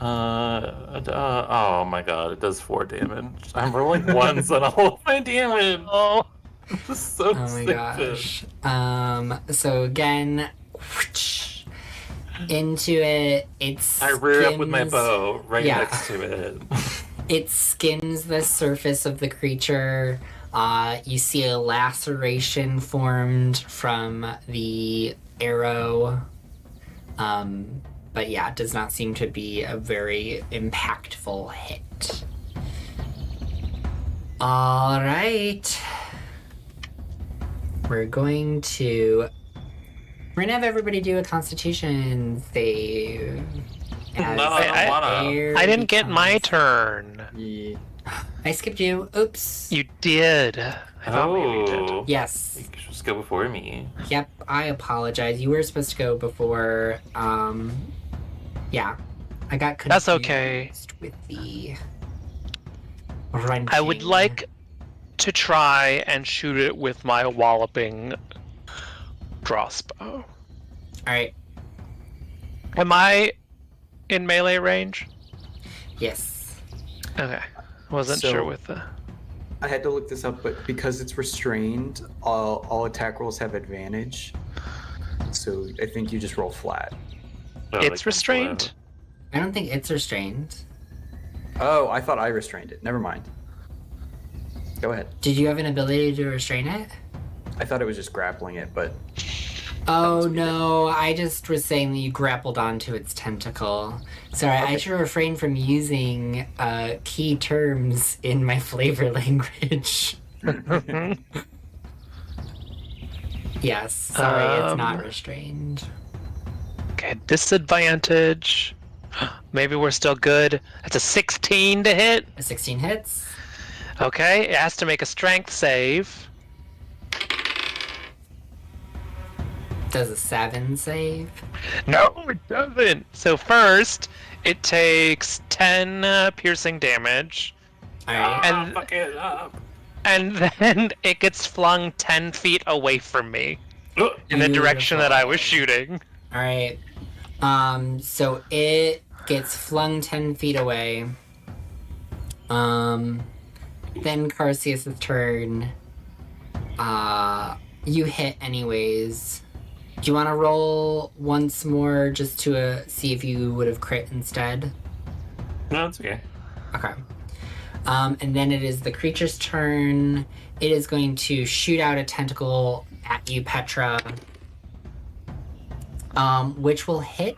Oh my god, it does 4 damage. I'm rolling ones on all of my damage. Oh. This is so Oh my stupid. gosh. So again, into it. It's I rear up with my skims- bow right Yeah. next to it. It skins the surface of the creature. You see a laceration formed from the arrow. But yeah, it does not seem to be a very impactful hit. All right. We're gonna have everybody do a Constitution save. As No, I don't wanna. air I didn't get my becomes- turn. Yeah. I skipped you. Oops. You did. I thought maybe you did. Oh. Yes. You could just go before me. Yep. I apologize. You were supposed to go before. Yeah. I got confused That's okay. with the wrenching. I would like to try and shoot it with my walloping crossbow. All right. Am I in melee range? Yes. Okay. Wasn't So- sure with the... I had to look this up, but because it's restrained, all attack rolls have advantage. So I think you just roll flat. Oh, It's restrained. I don't think it's restrained. Oh, I thought I restrained it. Never mind. Go ahead. Did you have an ability to restrain it? I thought it was just grappling it, but Oh must be no, I just was saying that you grappled onto its tentacle. Sorry, I Okay. should refrain from using key terms in my flavor language. Yes, sorry, it's not restrained. Okay, disadvantage. Maybe we're still good. That's a 16 to hit. A 16 hits. Okay, it has to make a strength save. Does a 7 save? No, it doesn't. So first, it takes 10 piercing damage, Alright. And- fuck it up. and then it gets flung 10 feet away from me Oh, in the direction that I was Beautiful. shooting. Alright. So it gets flung 10 feet away. Then Carcius' turn. You hit anyways. Do you want to roll once more just to see if you would have crit instead? no, it's okay. Okay. And then it is the creature's turn. It is going to shoot out a tentacle at you, Petra. Which will hit.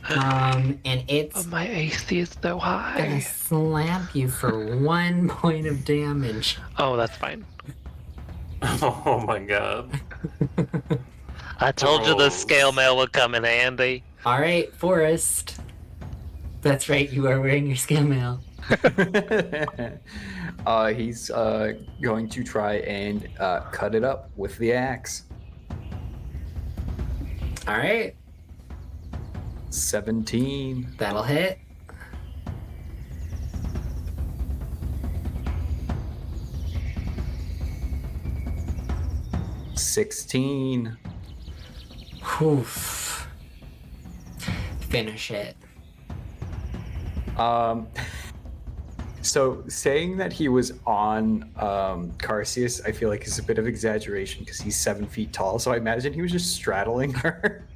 And it's Oh, my AC is so gonna high. slap you for 1 point of damage. Oh, that's fine. Oh my god. I told you the Gross. scale mail would come in handy. Alright, Forest. That's right, you are wearing your scale mail. he's going to try and cut it up with the axe. Alright, 17. that'll hit. $16. Oof. Finish it. So saying that he was on Carcius, I feel like is a bit of exaggeration because he's 7 feet tall. So I imagine he was just straddling her.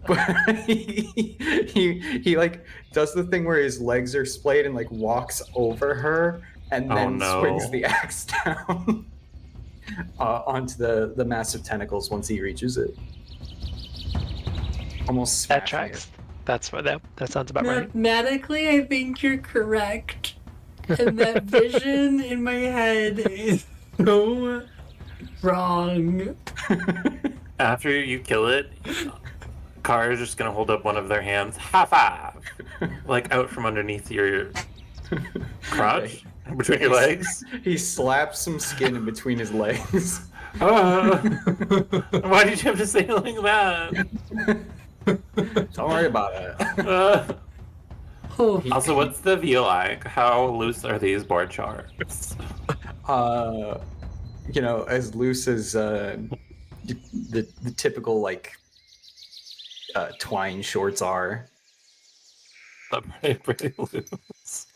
But he like does the thing where his legs are splayed and like walks over her and Oh, then no. swings the axe down onto the massive tentacles once he reaches it. Almost That smashing tracks. That's what that sounds about right. Mathematically, I think you're correct. And that vision in my head is so wrong. it. After you kill it, Car is just gonna hold up one of their hands, high five, like out from underneath your crotch, between your legs. He slaps some skin in between his legs. Why did you have to say it like that? Don't worry about it. Oh, Also, what's the VOI? How loose are these board charts? You know, as loose as the typical like twine shorts are. Pretty loose.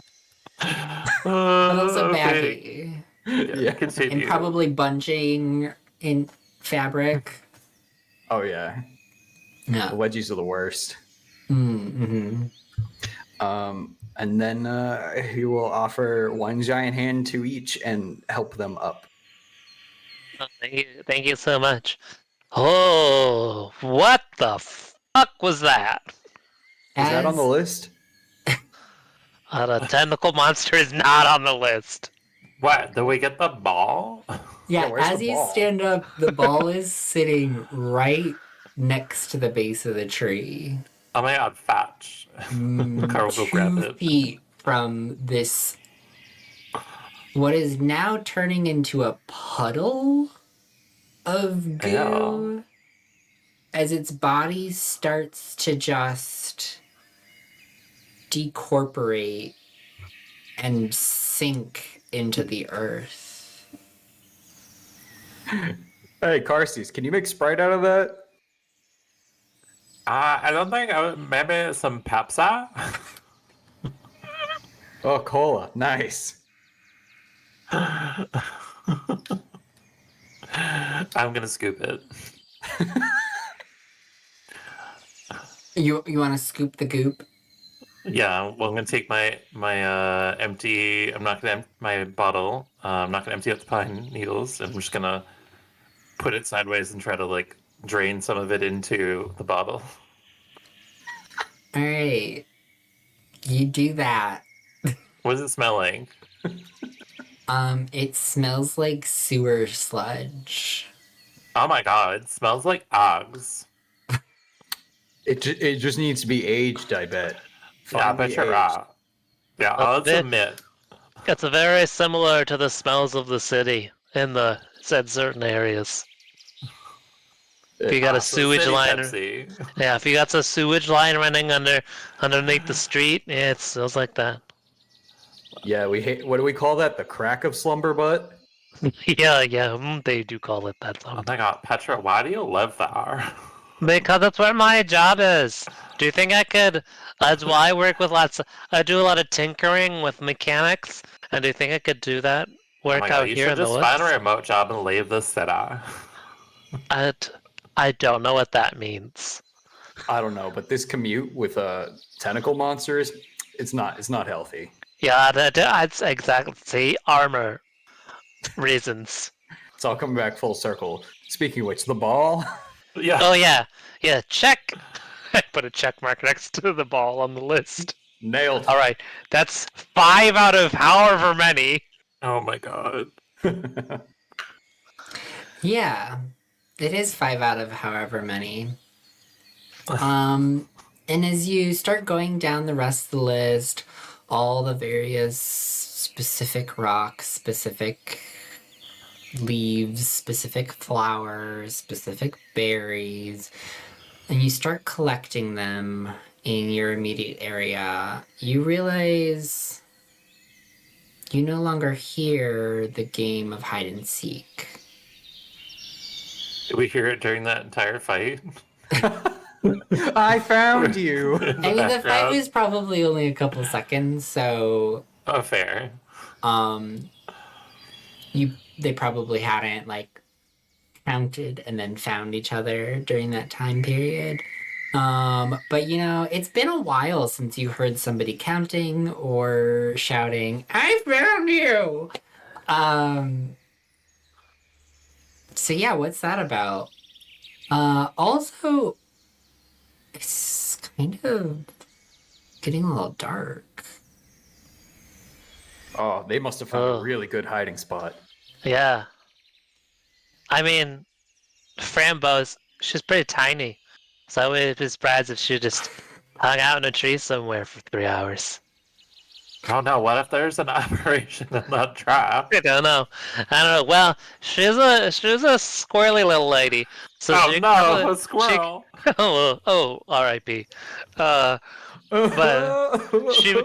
but also Okay. baggy. Yeah. Continue. And probably bunching in fabric. Oh yeah. The No. wedgies are the worst. Mm-hmm. And then he will offer one giant hand to each and help them up. Oh, thank you so much. Oh, what the fuck was that? Is that on the As- list? The tentacle monster is not on the list. What? Did we get the ball? Yeah, Yeah, where's as the you ball? stand up, the ball is sitting right next to the base of the tree. Oh my god, fetch. Carl will go grab 2 it. feet from this, what is now turning into a puddle of goo, Ew. as its body starts to just decorporate and sink into the earth. Hey, Carces, can you make Sprite out of that? I don't think I would. Maybe some Pepsi? Oh, cola. Nice. I'm gonna scoop it. You want to scoop the goop? Yeah, well, I'm gonna take my empty. I'm not gonna my bottle. I'm not gonna empty out the pine needles. I'm just gonna put it sideways and try to like drain some of it into the bottle. All right, you do that. What does it smell like? It smells like sewer sludge. Oh my god, it smells like Uggs. It just needs to be aged, I bet. Yeah, I bet Finely you're aged. right. Yeah, I'll bit- admit. It's very similar to the smells of the city in the said certain areas. If you got a So sewage City line, Pepsi. yeah, if you got a sewage line running underneath the street, yeah, it smells like that. Yeah, we hate. What do we call that? The crack of slumber butt? Yeah, they do call it that. Oh my god, Petra, why do you live there? Because that's what my job is. Do you think I could? That's why I work with lots. I do a lot of tinkering with mechanics, and do you think I could do that Oh my work god, out you here should in the just woods? find a remote job and leave the city. I don't know what that means. I don't know, but this commute with tentacle monsters, it's not healthy. Yeah, that's exactly. See, armor reasons. It's all coming back full circle. Speaking of which, the ball. Yeah. Oh yeah, check. I put a check mark next to the ball on the list. Nailed. All right, that's 5 out of however many. Oh my god. Yeah, it is 5 out of however many. And as you start going down the rest of the list, all the various specific rocks, specific leaves, specific flowers, specific berries, and you start collecting them in your immediate area, you realize you no longer hear the game of hide and seek. Did we hear it during that entire fight? I found you. I mean, the fight was probably only a couple seconds, so Oh, fair. they probably hadn't like counted and then found each other during that time period. But you know, it's been a while since you heard somebody counting or shouting, "I found you!" So yeah, what's that about? Also, it's kind of getting a little dark. Oh, they must have found a really good hiding spot. Yeah. I mean, Frambo's, she's pretty tiny. So I wouldn't be surprised if she just hung out in a tree somewhere for 3 hours. Oh no, what if there's an operation in that trap? I don't know. Well, she's a squirrely little lady. So Oh she no, probably- a squirrel! R.I.P. But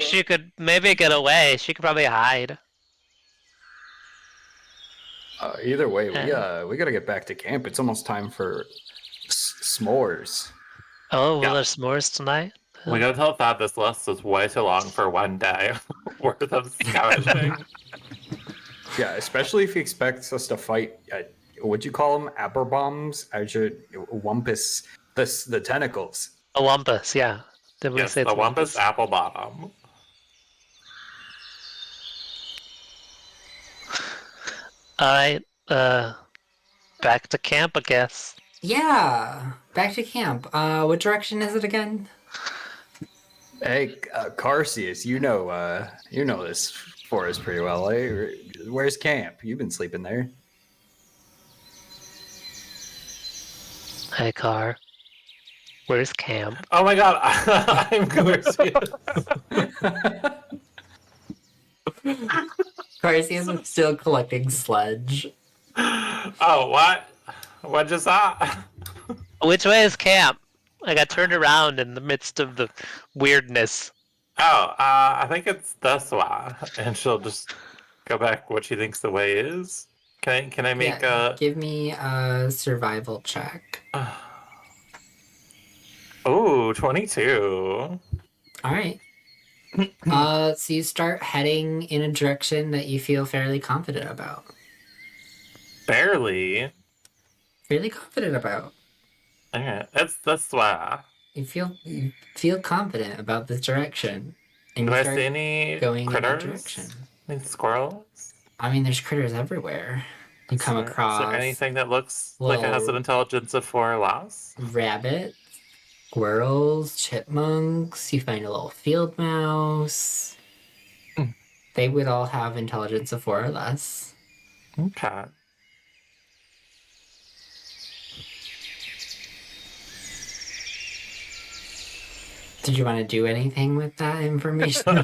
she could maybe get away. She could probably hide. Either way, we gotta get back to camp. It's almost time for s'mores. Oh, Yeah. will there s'mores tonight? We gotta tell Thad this list is way too long for one day worth of scavenging. Yeah, especially if he expects us to fight. What'd you call them? Aberbombs? Wumpus. The tentacles. A wumpus, yeah. Did we Yes, say the it's Wampus Wampus? Apple Bottom. Alright, back to camp, I guess. Yeah, back to camp. What direction is it again? Hey, Carsius, you know this forest pretty well. Eh? Where's camp? You've been sleeping there. Hey, Car. Where's camp? Oh my god, I'm Garcia. Carcius is still collecting sludge. Oh, what? What just that? Which way is camp? I got turned around in the midst of the weirdness. Oh, I think it's this way. And she'll just go back what she thinks the way is. Can I make Yeah, give me a survival check. Oh, 22. All right. So you start heading in a direction that you feel fairly confident about. Barely. Fairly confident about. Okay, it's this way. You feel confident about this direction, and Do you I start see any going in that critters? direction. Any squirrels? I mean, there's critters everywhere. You come Is across there anything that looks like it has an little intelligence of 4 or less? rabbits, squirrels, chipmunks. You find a little field mouse. They would all have intelligence of 4 or less. Okay. Did you want to do anything with that information?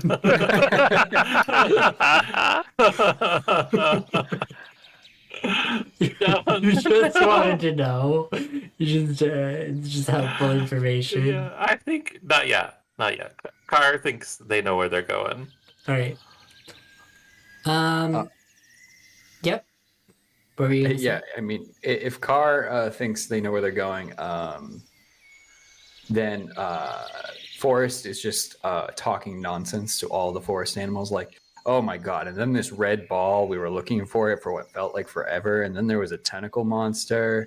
You just wanted to know. It's just helpful information. Yeah, I think not yet. Not yet. Car thinks they know where they're going. All right. Yep. What were you gonna say? Yeah, I mean, if Carr thinks they know where they're going, then Forrest is just talking nonsense to all the forest animals, like, oh my god, and then this red ball, we were looking for it for what felt like forever, and then there was a tentacle monster.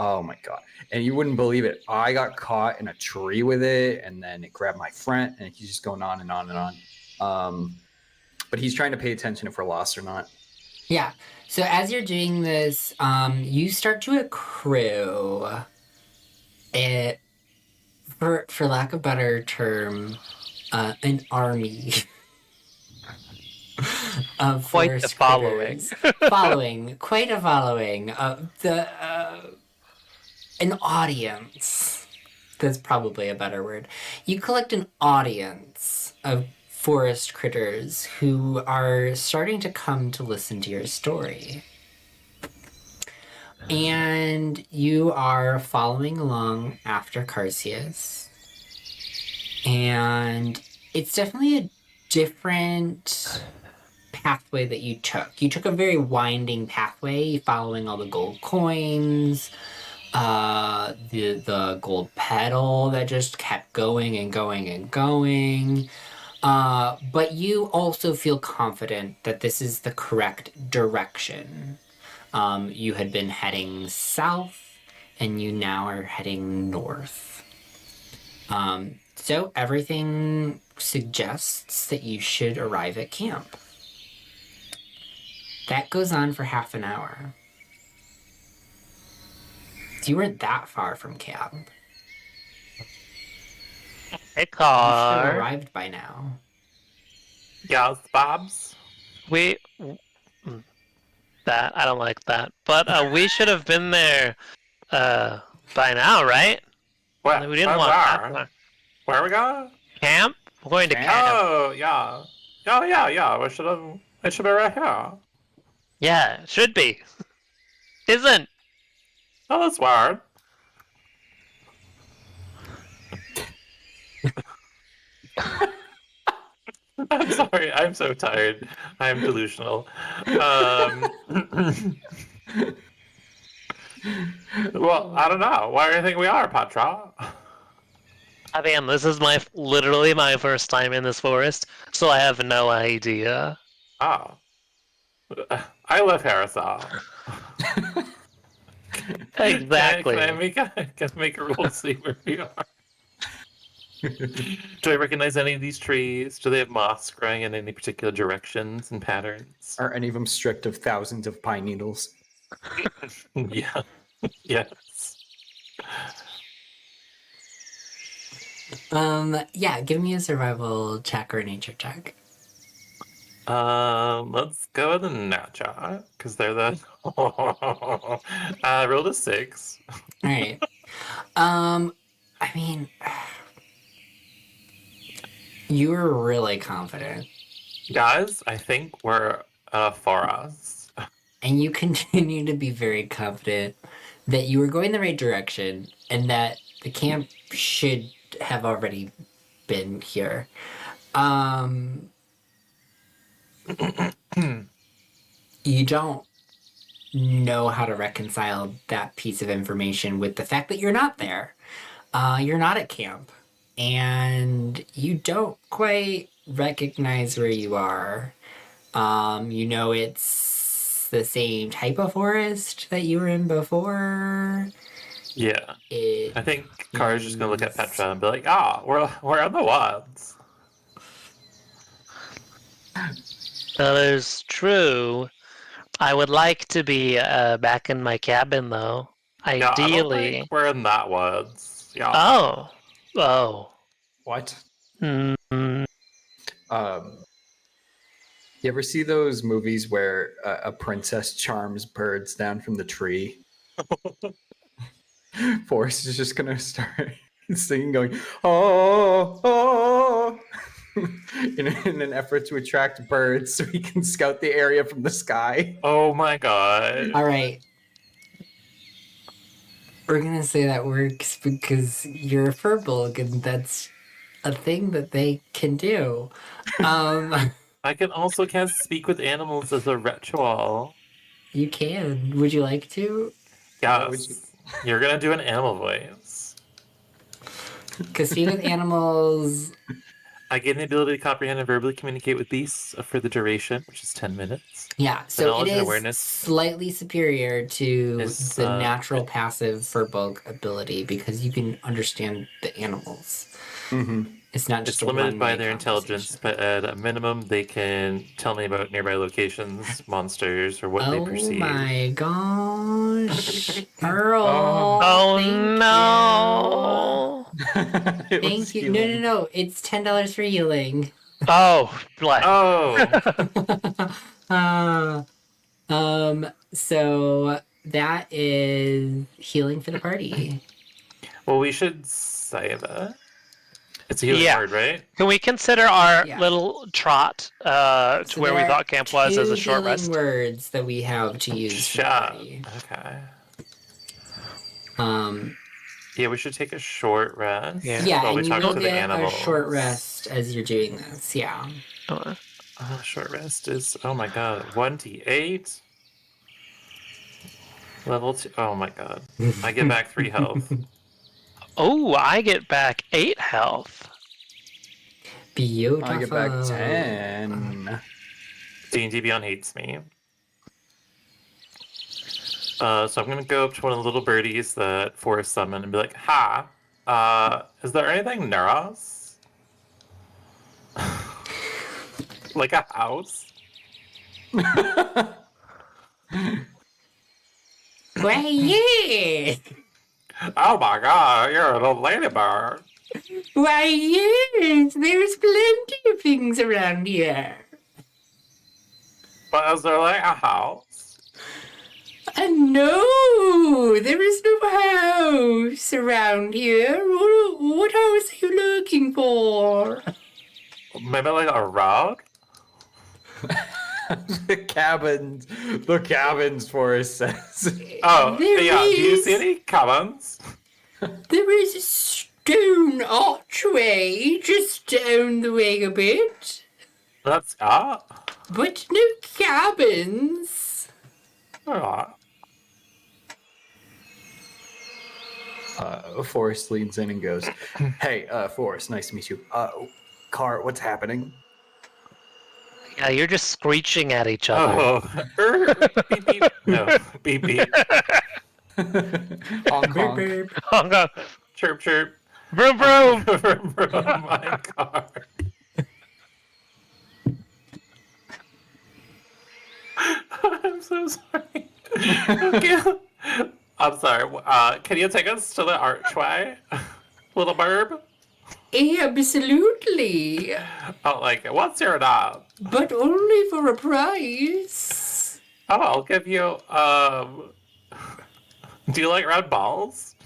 Oh my god. And you wouldn't believe it. I got caught in a tree with it, and then it grabbed my friend, and he's just going on and on and on. But he's trying to pay attention if we're lost or not. Yeah. So as you're doing this, you start to accrue it, for lack of a better term, an army of Quite forest the following. critters. Quite a following. An audience. That's probably a better word. You collect an audience of forest critters who are starting to come to listen to your story. And you are following along after Carsius. And it's definitely a different pathway that you took. You took a very winding pathway following all the gold coins, the gold pedal that just kept going and going and going. But you also feel confident that this is the correct direction. You had been heading south, and you now are heading north. So everything suggests that you should arrive at camp. That goes on for half an hour. So you weren't that far from camp. Hey, You should have Car. arrived by now. Yes, Bobs. That I don't like that, but we should have been there by now, right? What? We didn't want that far. Where are we going? Camp. We're going to camp. Oh, yeah. Oh, yeah. We should have. It should be right here. Yeah, it should be. Isn't. Oh, that's weird. I'm sorry. I'm so tired. I'm delusional. Well, I don't know. Why do you think we are, Patra? Damn, this is literally my first time in this forest, so I have no idea. Oh. I live here, so. Exactly. Can I make a rule to see where we are? Do I recognize any of these trees? Do they have moss growing in any particular directions and patterns? Are any of them stripped of thousands of pine needles? Yeah. Yes. Yeah, give me a survival check or a nature check. Let's go with the nature, because they're the rolled a 6. All right. I mean, you were really confident, Guys, I think we're for us. and you continue to be very confident that you were going the right direction and that the camp should have already been here. You don't know how to reconcile that piece of information with the fact that you're not there. You're not at camp, and you don't quite recognize where you are. You know it's the same type of forest that you were in before. Yeah. It I think Kara's just gonna look at Petra and be like, we're in the woods. That is true. I would like to be back in my cabin, though. Yeah, I don't Ideally. think we're in that woods. Yeah. Oh. What? Mm, You ever see those movies where a princess charms birds down from the tree? Forrest is just gonna start singing, going, oh, oh, in an effort to attract birds so he can scout the area from the sky. Oh my god. All right. We're gonna say that works because you're a furbolg, and that's a thing that they can do. I can also cast Speak with Animals as a ritual. You can. Would you like to? What would Yes. You're gonna do an animal voice. Because speak with animals. I gain the ability to comprehend and verbally communicate with beasts for the duration, which is 10 minutes. Yeah, so knowledge it and is awareness slightly superior to is, the natural passive furbolg ability because you can understand the animals. Mm-hmm. It's not just It's a limited by one-way their intelligence, conversation. but at a minimum, they can tell me about nearby locations, monsters, or what they Oh perceive. my gosh, Earl! Oh thank no! you. Thank you. No. It's $10 for healing. Oh, bless. Oh! So that is healing for the party. Well, we should save it. It's a healing Yeah. word, right? Can we consider our Yeah. little trot to So where we there thought are camp was as a two short healing rest? words that we have to use for the Shot. party. Okay. Um, Yeah, we should take a short rest. Yeah. While we and you talk will to the get a animals. short rest as you're doing this. Yeah. Uh, Short rest is, oh my god, 1d8. Level 2. Oh my god. I get back 3 health. Oh, I get back 8 health. Beautiful. I get back 10. D&D Beyond hates me. So I'm gonna go up to one of the little birdies that Forrest summoned and be like, "Ha! Is there anything near us? Like a house?" Why, yes. Oh my god, you're a little ladybird. Why, yes. There's plenty of things around here. But is there like a house? No, there is no house around here. What house are you looking for? Maybe like a road? The cabins, Forrest says. Oh, There yeah. Do you is. see any cabins? There is a stone archway just down the way a bit, That's but no cabins. Alright. Forrest leans in and goes, "Hey, Forrest, nice to meet you. Car, what's happening?" Yeah, you're just screeching at each other. Oh, beep beep. No, beep beep. Honk, honk. Burp. Oh, no. Chirp chirp. Vroom vroom! From my car. I'm so sorry. Okay. I'm sorry. Can you take us to the archway, little burb? Absolutely. Oh, like it. What's your name? But only for a price. Oh, I'll give you. Do you like red balls?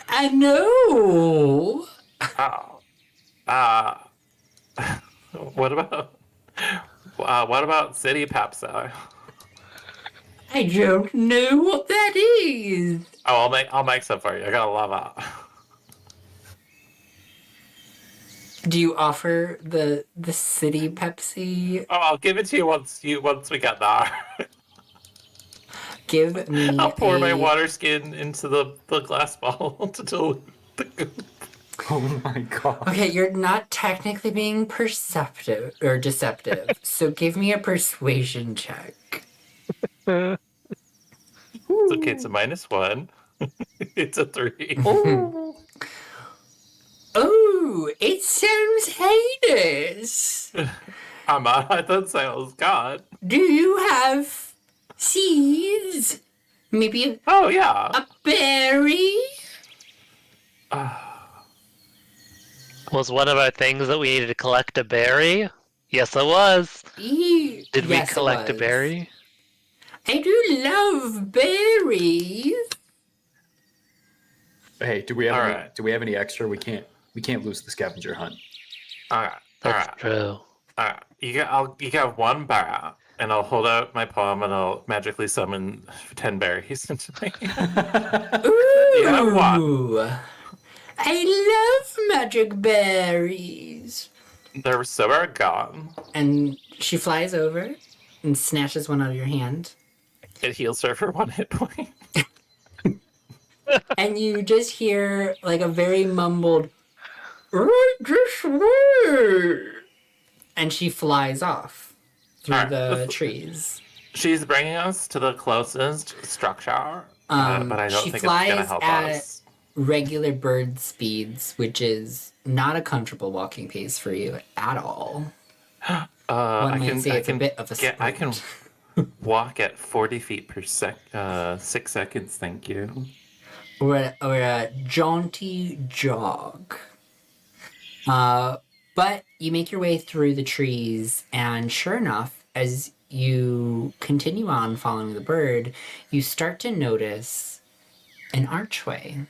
I know. Oh. Uh. What about? What about City Pepsi? I don't know what that is. Oh, I'll make some for you. You're gonna love it. Do you offer the city Pepsi? Oh, I'll give it to you once we get there. Give me I'll pour my water skin into the glass bottle to dilute the goop. Oh my god. Okay, you're not technically being perceptive or deceptive, so give me a persuasion check. It's okay. It's a -1. It's a 3. Oh, it sounds heinous. I thought say it was God. Do you have seeds? Maybe Oh yeah. a berry? Was one of our things that we needed to collect a berry? Yes, it was. Did we Yes, it collect a was. berry? I do love berries. Hey, do we have All any? right. Do we have any extra? We can't lose the scavenger hunt. All right. All That's right. true. All right. You get one berry, and I'll hold out my palm, and I'll magically summon 10 berries into my hand. Ooh, have one. I love magic berries. They're so gone. And she flies over and snatches one out of your hand. It heals her for 1 hit point. And you just hear like a very mumbled, right this way. And she flies off through Alright, the let's- trees. She's bringing us to the closest structure, but I don't she think it's gonna flies help at us. regular bird speeds, which is not a comfortable walking pace for you at all. One I might can, say I it's a can bit of a get, I can sprint. walk at 40 feet per 6 seconds. Thank you. or a jaunty jog. But you make your way through the trees, and sure enough, as you continue on following the bird, you start to notice an archway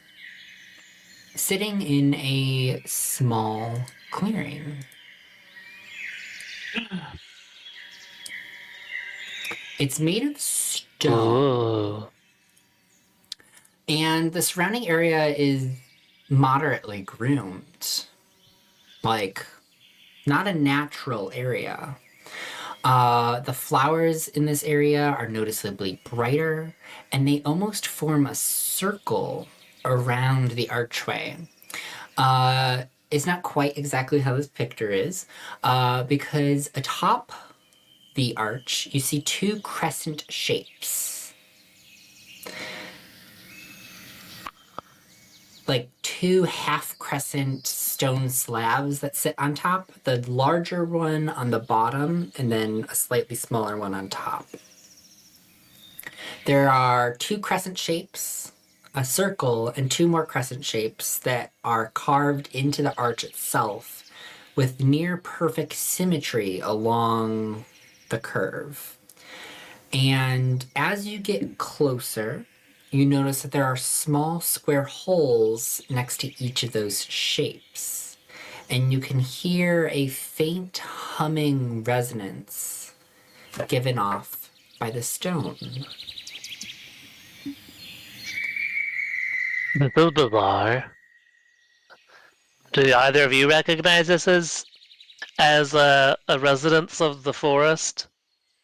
sitting in a small clearing. It's made of stone. Ooh. And the surrounding area is moderately groomed. Like, not a natural area. The flowers in this area are noticeably brighter, and they almost form a circle around the archway. It's not quite exactly how this picture is, because atop the arch, you see 2 crescent shapes. Like 2 half crescent stone slabs that sit on top, the larger one on the bottom, and then a slightly smaller one on top. There are 2 crescent shapes, a circle, and 2 more crescent shapes that are carved into the arch itself with near perfect symmetry along the curve. And as you get closer, you notice that there are small square holes next to each of those shapes. And you can hear a faint humming resonance given off by the stone. This is bizarre. Do either of you recognize this as a residence of the forest?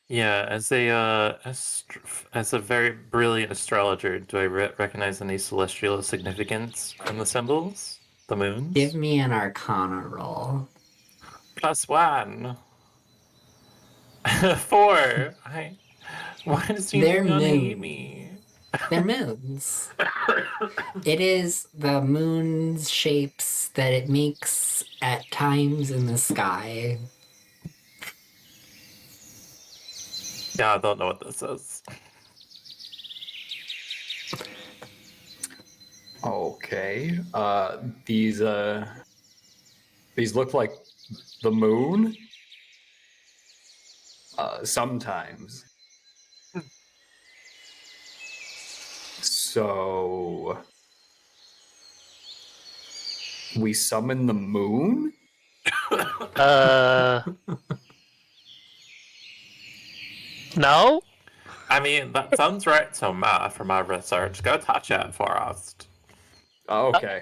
Yeah, as a very brilliant astrologer, do I recognize any celestial significance from the symbols? The moons? Give me an arcana roll. +1. 4. Why does They're you not hate moons. me? They're moons. It is the moon's shapes that it makes at times in the sky. Yeah, I don't know what this is. Okay. These look like the moon. Sometimes. So we summon the moon? No? I mean, that sounds right to me from my research. Go touch it, Forrest. Oh, okay.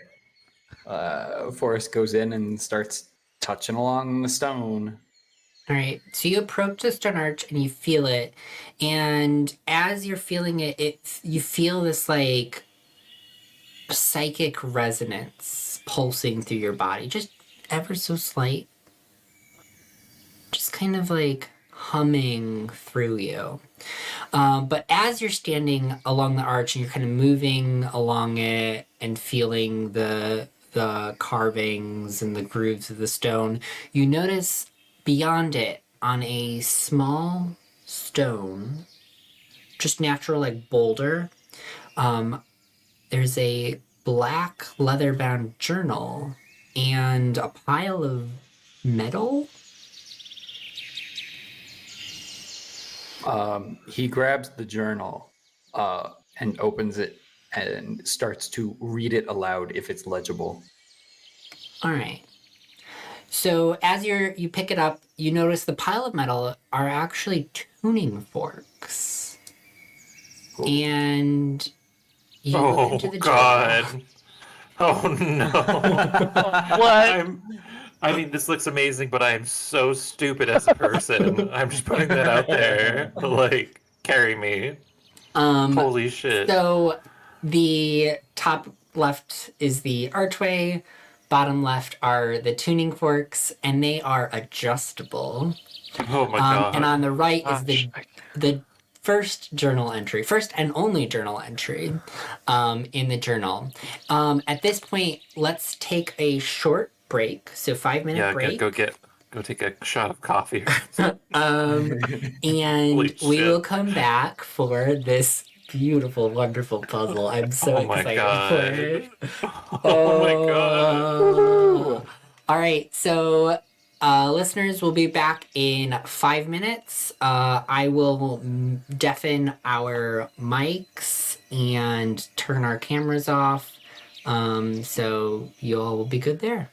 Forrest goes in and starts touching along the stone. All right, so you approach the stone arch and you feel it, and as you're feeling it, you feel this like psychic resonance pulsing through your body, just ever so slight, just kind of like humming through you. But as you're standing along the arch and you're kind of moving along it and feeling the carvings and the grooves of the stone, you notice beyond it on a small stone, just natural like boulder, there's a black leather-bound journal and a pile of metal. He grabs the journal and opens it and starts to read it aloud if it's legible. All right. So as you pick it up, you notice the pile of metal are actually tuning forks. Cool. And you go Oh into the God! journal. Oh no! What? I mean, this looks amazing, but I am so stupid as a person. I'm just putting that out there. Like, carry me. Holy shit! So the top left is the archway, bottom left are the tuning forks, and they are adjustable. Oh my God! And on the right is Gosh, the first journal entry, first and only journal entry in the journal. At this point, let's take a short break. So 5 minute Yeah, break. go take a shot of coffee. And Holy we will shit. come back for this beautiful, wonderful puzzle. I'm so Oh my excited God! for it. Oh my God! All right, so listeners, will be back in 5 minutes. I will deafen our mics and turn our cameras off. So you all will be good there.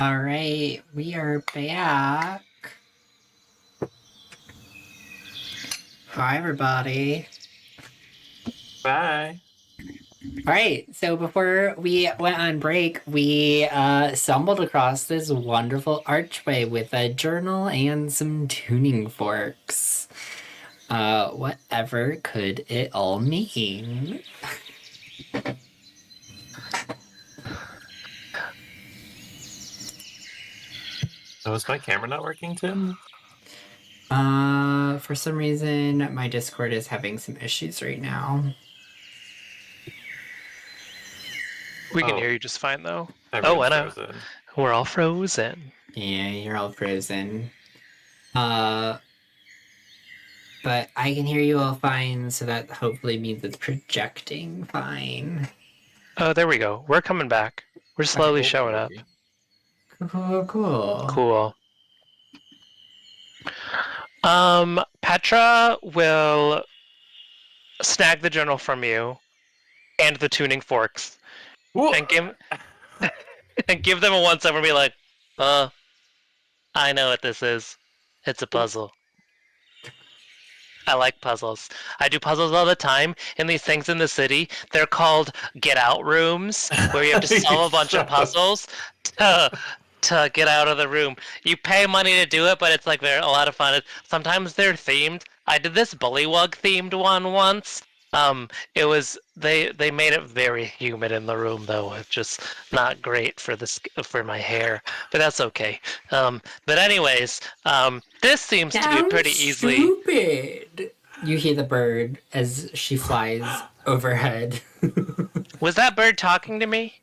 All right, we are back. Hi, everybody. Bye. All right, so before we went on break, we stumbled across this wonderful archway with a journal and some tuning forks. Whatever could it all mean? Oh, is my camera not working, Tim? For some reason, my Discord is having some issues right now. We can Oh. hear you just fine, though. Everyone's and frozen. we're all frozen. Yeah, you're all frozen. But I can hear you all fine, so that hopefully means it's projecting fine. Oh, there we go. We're coming back. We're slowly showing up. Cool. Cool. Petra will snag the journal from you and the tuning forks Whoa! and give them a once over and be like, I know what this is. It's a puzzle. I like puzzles. I do puzzles all the time, and these things in the city, they're called get out rooms, where you have to solve a bunch of puzzles to get out of the room. You pay money to do it, but it's like a lot of fun. Sometimes they're themed. I did this Bullywug themed one once. It was they made it very humid in the room though. It's just not great for my hair, but that's okay. But anyways, this seems to be pretty easily. Stupid. You hear the bird as she flies overhead. Was that bird talking to me?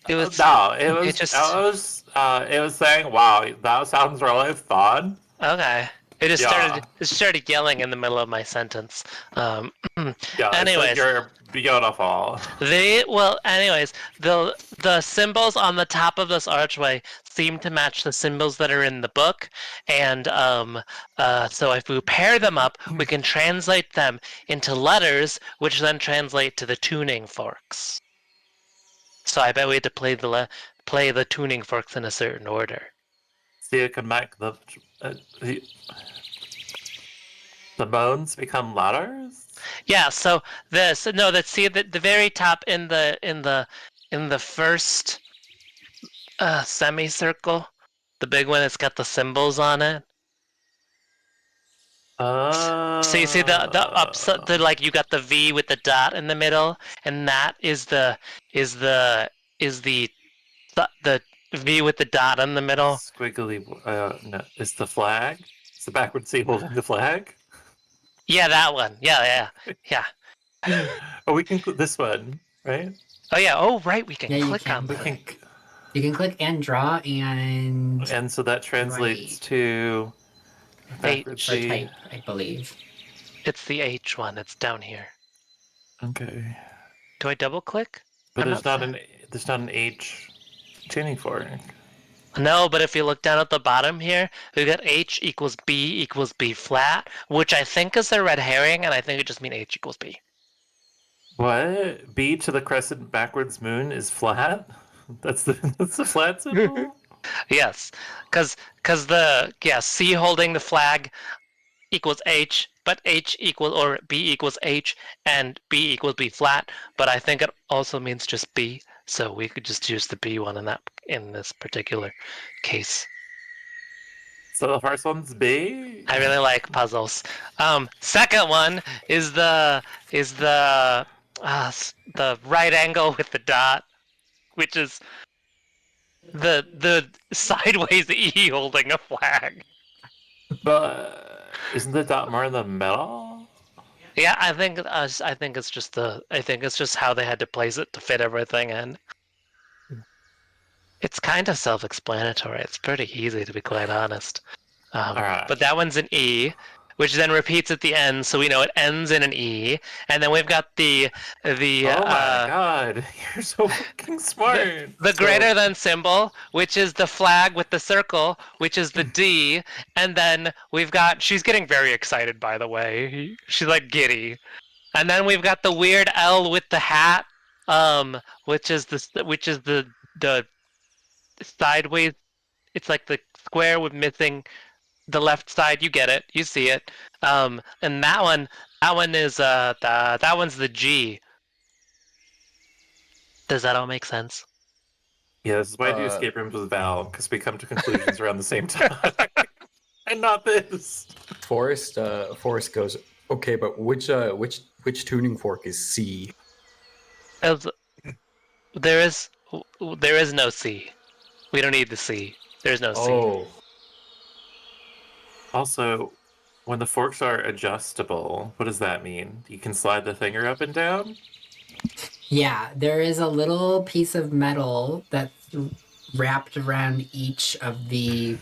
It was. No, it was it just- it was saying, "Wow, that sounds really fun." Okay. It just Yeah. started yelling in the middle of my sentence. Yeah. Anyways. It's like you're beautiful. Anyways, the symbols on the top of this archway seem to match the symbols that are in the book, and so if we pair them up, we can translate them into letters, which then translate to the tuning forks. So I bet we had to play the tuning forks in a certain order. So you can make the bones become letters. Yeah. So see the very top in the first semicircle, the big one that's got the symbols on it. So you see you got the V with the dot in the middle, and that is the V with the dot in the middle. Squiggly. No, it's the flag. It's the backward C holding the flag. Yeah, that one. Yeah. Oh, we can this one, right? Oh yeah. Oh right, we can Yeah, you click can on We that. can, You can click and draw and and so that translates to backward or C. type, I believe. It's the H one. It's down here. Okay, Do I double click? but I'm there's not not an H tuning fork. No, but if you look down at the bottom here, we got H equals B flat, which I think is a red herring, and I think it just means H equals B. What? B to the crescent backwards moon is flat? That's the flat symbol? Yes, because C holding the flag equals H, but B equals H, and B equals B flat. But I think it also means just B, so we could just use the B one in this particular case. So the first one's B? I really like puzzles. Second one is the right angle with the dot, which is the sideways E holding a flag. But isn't the dot more in the middle? Yeah, I think it's just how they had to place it to fit everything in. It's kind of self-explanatory. It's pretty easy, to be quite honest. Alright. But that one's an E, which then repeats at the end, so we know it ends in an E. And then we've got the Oh my god, you're so fucking smart. the greater than symbol, which is the flag with the circle, which is the D. And then we've got, she's getting very excited, by the way. She's like giddy. And then we've got the weird L with the hat, which is the sideways. It's like the square with missing the left side. You get it. You see it. And that one is that one's the G. Does that all make sense? Yeah, this is why I do escape rooms with Val, because we come to conclusions around the same time. And not this. Forrest goes, okay, but which tuning fork is C? As- There is no C. We don't need the C. There's no C. Oh, Also, when the forks are adjustable, what does that mean? You can slide the finger up and down? Yeah, there is a little piece of metal that's wrapped around each of the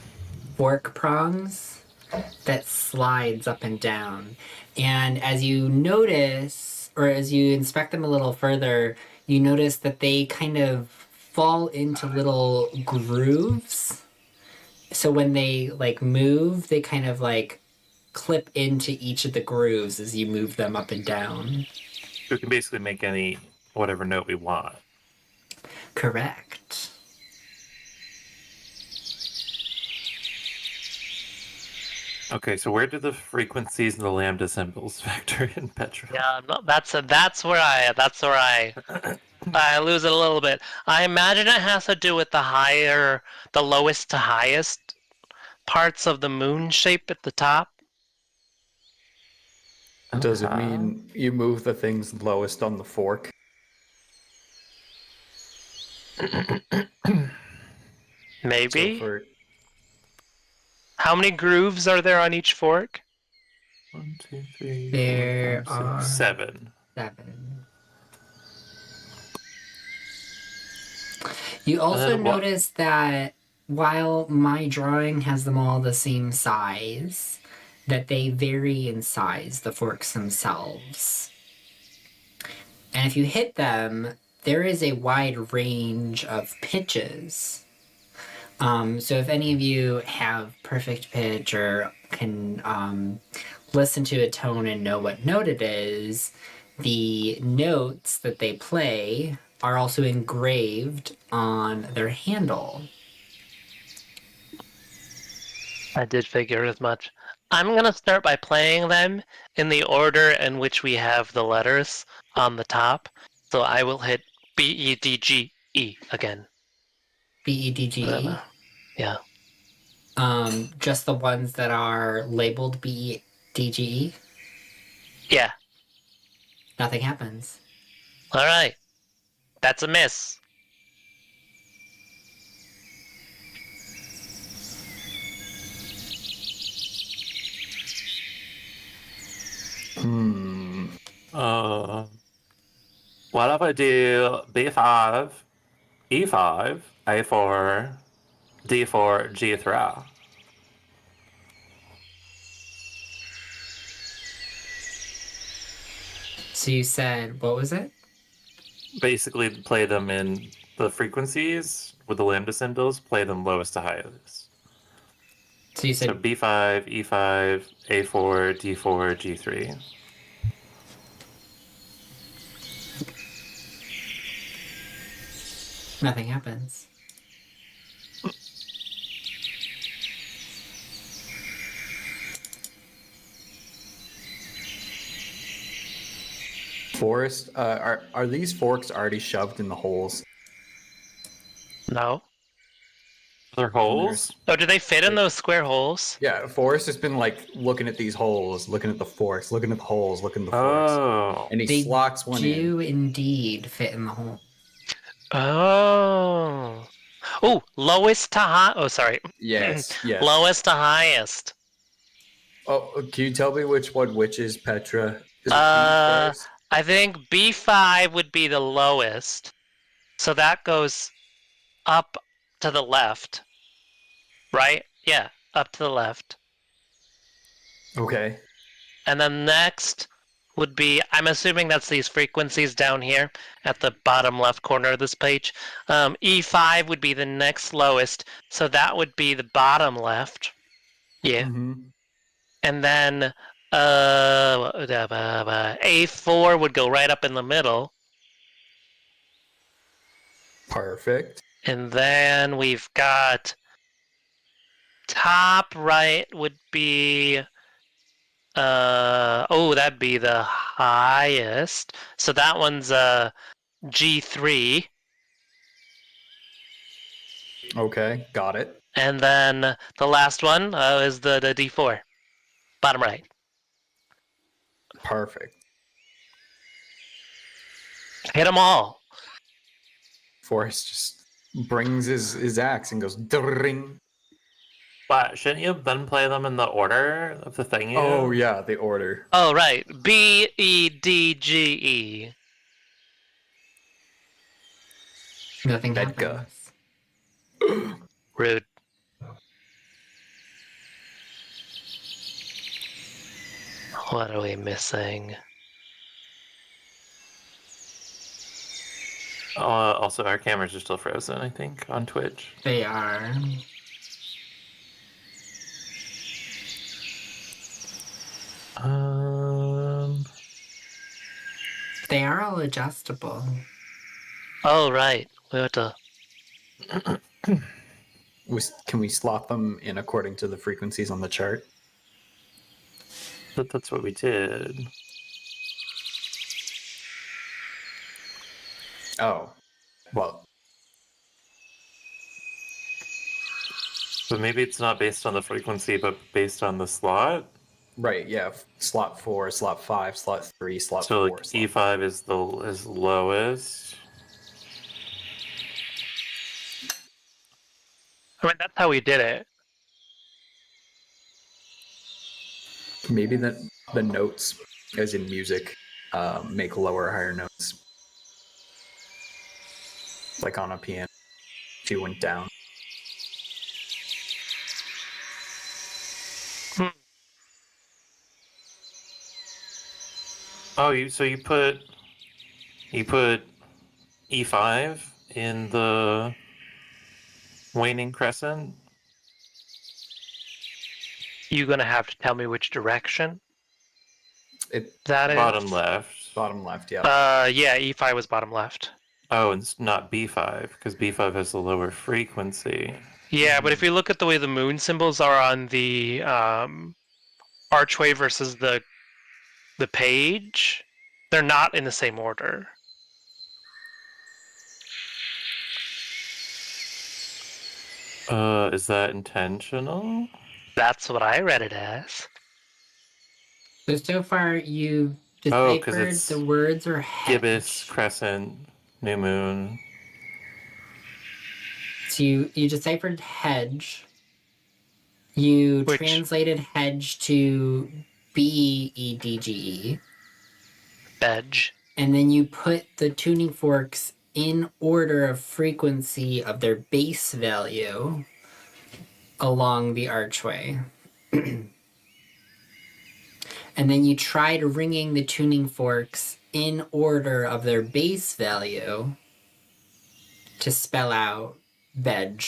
fork prongs that slides up and down. And as you notice, or as you inspect them a little further, you notice that they kind of fall into little grooves. So when they like move, they kind of like clip into each of the grooves as you move them up and down. We can basically make any whatever note we want. Correct. Okay, so where do the frequencies and the lambda symbols factor in, Petra? Yeah, no, that's where I lose it a little bit. I imagine it has to do with the lowest to highest parts of the moon shape at the top. does it mean you move the things lowest on the fork? Maybe. So for How many grooves are there on each fork? 1, 2, 3, There 4, 5, are 6, 7. 7. You also then what- notice that while my drawing has them all the same size, that they vary in size, the forks themselves. And if you hit them, there is a wide range of pitches. So if any of you have perfect pitch or can listen to a tone and know what note it is, the notes that they play are also engraved on their handle. I did figure as much. I'm gonna start by playing them in the order in which we have the letters on the top. So I will hit B E D G E again. B-E-D-G-E. Yeah. Just the ones that are labeled B-E-D-G-E. Yeah. Nothing happens. All right. That's a miss. What if I do B5, E5, A4, D4, G3? So you said, what was it? Basically, play them in the frequencies with the lambda symbols, play them lowest to highest. So you So said B5, E5, A4, D4, G3. nothing happens. Forrest, are these forks already shoved in the holes? No. Their holes? Oh, do they fit in those square holes? Yeah, Forrest has been like looking at these holes, looking at the forks, looking at the holes, looking at the forks, Oh. and he They slots one in. do indeed fit in the hole. Oh. Oh, lowest to high. Oh, sorry. Yes, yes. Lowest to highest. Oh, can you tell me which one which is, Petra? Is it Uh, these guys? I think B5 would be the lowest. So that goes up to the left. Right? Yeah, up to the left. Okay. And then next would be, I'm assuming that's these frequencies down here at the bottom left corner of this page. E5 would be the next lowest, so that would be the bottom left. Yeah. Mm-hmm. And then A4 would go right up in the middle. Perfect. And then we've got top right would be that'd be the highest. So that one's G3. Okay, got it. And then the last one is the D4. Bottom right. Perfect. Hit them all. Forrest just brings his axe and goes dring. But shouldn't you then play them in the order of the thing? Oh yeah, the order. Oh, right. B-E-D-G-E. Nothing Bedka. happens. Rude. What are we missing? Also, our cameras are still frozen, I think, on Twitch. They are. They are all adjustable. Oh, right. We have to... Can we slot them in according to the frequencies on the chart? That's what we did. Oh, well, But maybe it's not based on the frequency, but based on the slot. right, yeah. Slot 4, slot 5, slot 3, slot So 4. like slot E5 is the lowest. I mean, that's how we did it. Maybe the notes, as in music, make lower or higher notes. Like on a piano, if you went down. Oh, you put E5 in the waning crescent. You gonna have to tell me which direction It that is? Bottom left. bottom left, yeah. Yeah, E5 was bottom left. Oh, and it's not B5 because B5 has a lower frequency. Yeah, but if you look at the way the moon symbols are on the archway versus the page, they're not in the same order. Is that intentional? That's what I read it as. So far you've Oh, 'cause deciphered it's the words or hedge. Gibbous, crescent, new moon. So you deciphered hedge. You Which- translated hedge to B-E-D-G-E. Edge. And then you put the tuning forks in order of frequency of their base value along the archway. And then you tried ringing the tuning forks in order of their base value to spell out veg.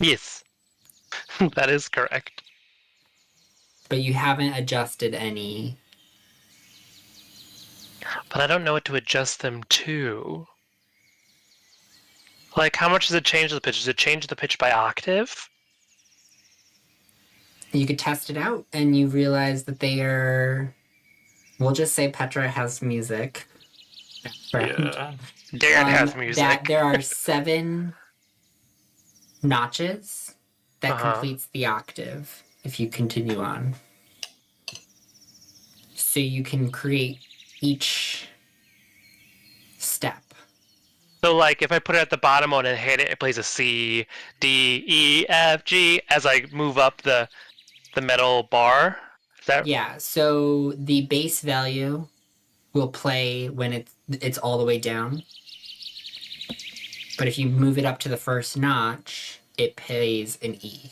Yes. That is correct. But you haven't adjusted any. But I don't know what to adjust them to. Like, how much does it change the pitch? Does it change the pitch by octave? You could test it out and you realize that they are... We'll just say Petra has music. Yeah. Dan has music. That there are 7 notches that Uh-huh. completes the octave if you continue on. So you can create each step. So, like, if I put it at the bottom one and hit it, it plays a C, D, E, F, G as I move up the metal bar. Is that Yeah, so the base value will play when it's all the way down. But if you move it up to the first notch, it plays an E.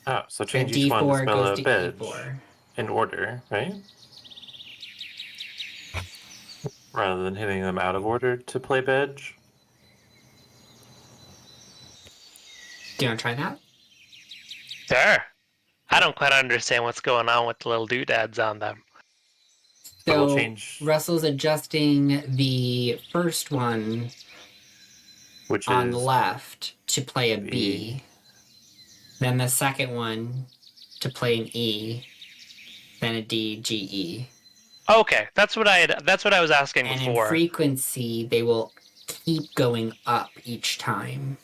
Oh, so So change each one to D4 spell goes out to veg E4. in order, right? Rather than hitting them out of order to play veg. Do you want to try that? Sure. I don't quite understand what's going on with the little doodads on them. But So we'll change. Russell's adjusting the first one which on is the left to play a B. B. Then the second one to play an E. Then a D, G, E. Okay, that's what I was asking And in before. frequency, they will keep going up each time.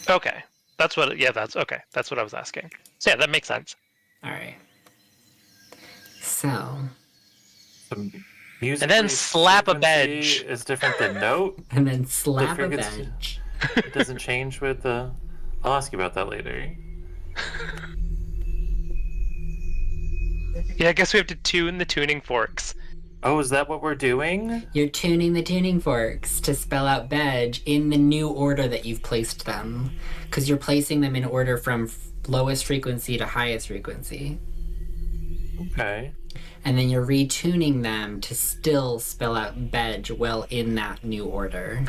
Okay, that's what I was asking. So yeah, that makes sense. All right. So, some music. And then slap a frequency bedge. is different than note. and then slap a frequency- bench. It doesn't change with the. I'll ask you about that later. Yeah, I guess we have to tune the tuning forks. Oh, is that what we're doing? You're tuning the tuning forks to spell out Bedge in the new order that you've placed them. Because you're placing them in order from lowest frequency to highest frequency. Okay. And then you're retuning them to still spell out Bedge well in that new order.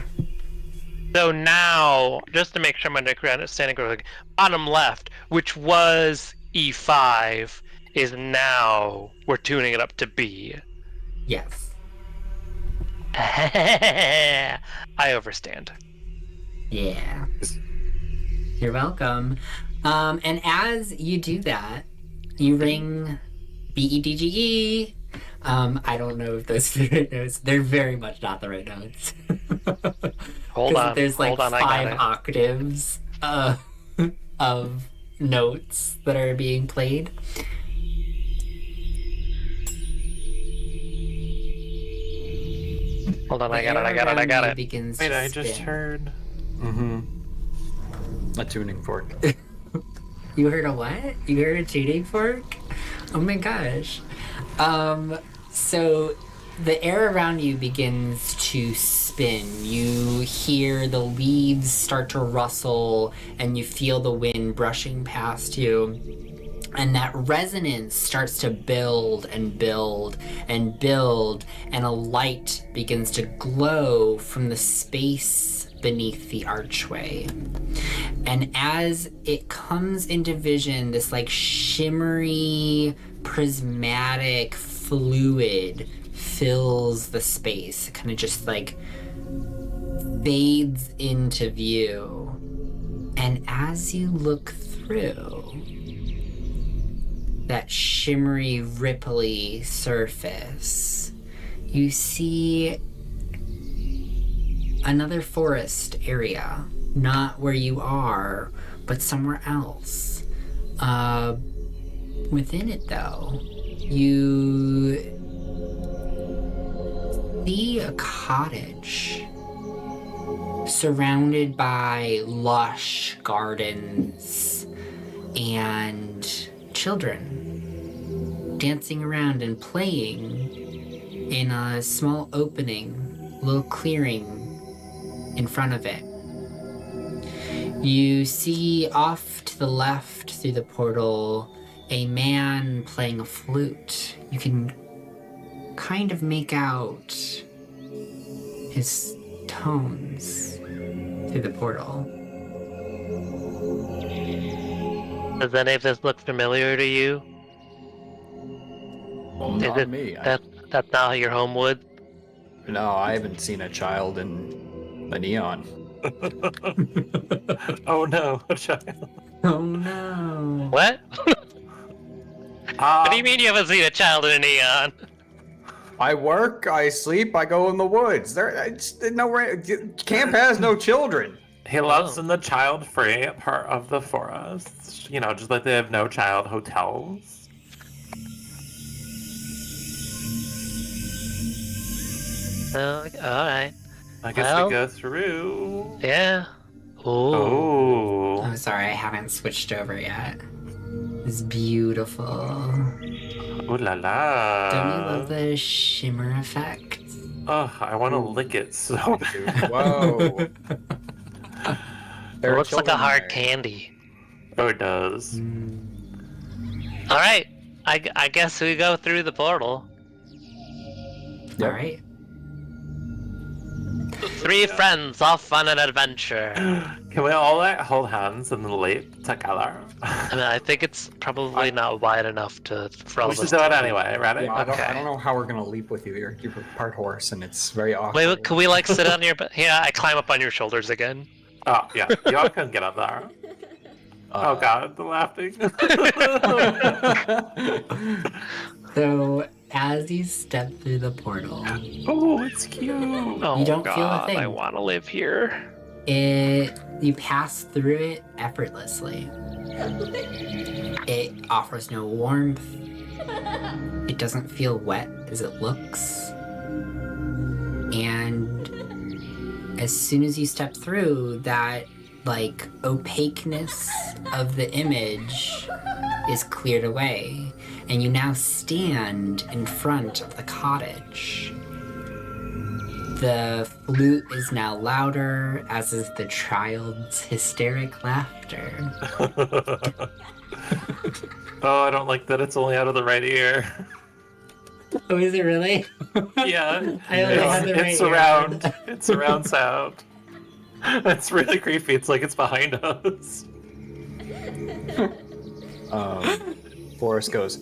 So now, just to make sure I'm understanding correctly, bottom left, which was E5, is now we're tuning it up to B. Yes. I overstand. Yeah. You're welcome. And as you do that, you ring B-E-D-G-E. I don't know if those notes, they're very much not the right notes. Hold on. There's like Hold on, I 5 got it. octaves of notes that are being played. Hold on, The I got air it. around you begins Wait, to I just spin. heard. A tuning fork. You heard a what? You heard a tuning fork? Oh my gosh. So the air around you begins to spin. You hear the leaves start to rustle and you feel the wind brushing past you. And that resonance starts to build and build and build, and a light begins to glow from the space beneath the archway. And as it comes into vision, this like shimmery, prismatic fluid fills the space. It kind of just like fades into view. And as you look through that shimmery, ripply surface, you see another forest area. Not where you are, but somewhere else. Within it, though, you see a cottage surrounded by lush gardens and children dancing around and playing in a small opening, little clearing in front of it. You see off to the left through the portal a man playing a flute. You can kind of make out his tones through the portal. Does any of this look familiar to you? Well, Is not it me. that's not your homewood? No, I haven't seen a child in a neon. Oh no, a child. Oh no. What? What do you mean you haven't seen a child in a neon? I work, I sleep, I go in the woods. Camp has no children. He lives in the child-free part of the forest. You know, just like they have no child hotels. Oh, alright. I guess Well- we go through. Yeah. Ooh. Oh. I'm sorry, I haven't switched over yet. It's beautiful. Ooh la la. Don't you love the shimmer effect? Oh, I want to lick it so bad. Whoa. It There are looks like a children hard there. candy. Oh, it does. Alright. I guess we go through the portal. Yep. Alright. Three friends off on an adventure. Can we all like hold hands in the leap together? I mean, I think it's probably not wide enough for all We of should us do to it do. anyway, ready? Yeah, I Okay. don't know how we're gonna leap with you. You're part horse, and it's very awkward. Wait, can we like sit on your? Yeah, I climb up on your shoulders again. Oh, yeah. You all can get up there. Oh god, the laughing. So as you step through the portal, Oh, it's cute. Oh don't feel a God, thing. I want to live here. you pass through it effortlessly. It offers no warmth. It doesn't feel wet as it looks. And as soon as you step through, that like opaqueness of the image is cleared away, and you now stand in front of the cottage. The flute is now louder, as is the child's hysteric laughter. Oh, I don't like that it's only out of the right ear. Oh, is it really? Yeah. I only have the right it's ear. surround. It's surround sound. It's really creepy. It's like it's behind us. Forrest goes,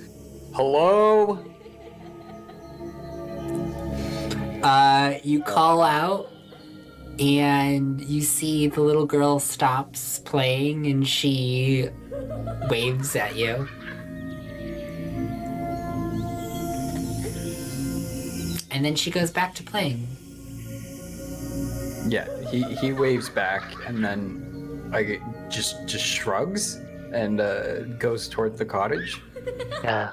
"Hello." You call out, and you see the little girl stops playing, and she waves at you. And then she goes back to playing. Yeah, he waves back, and then I just shrugs and goes toward the cottage. Yeah.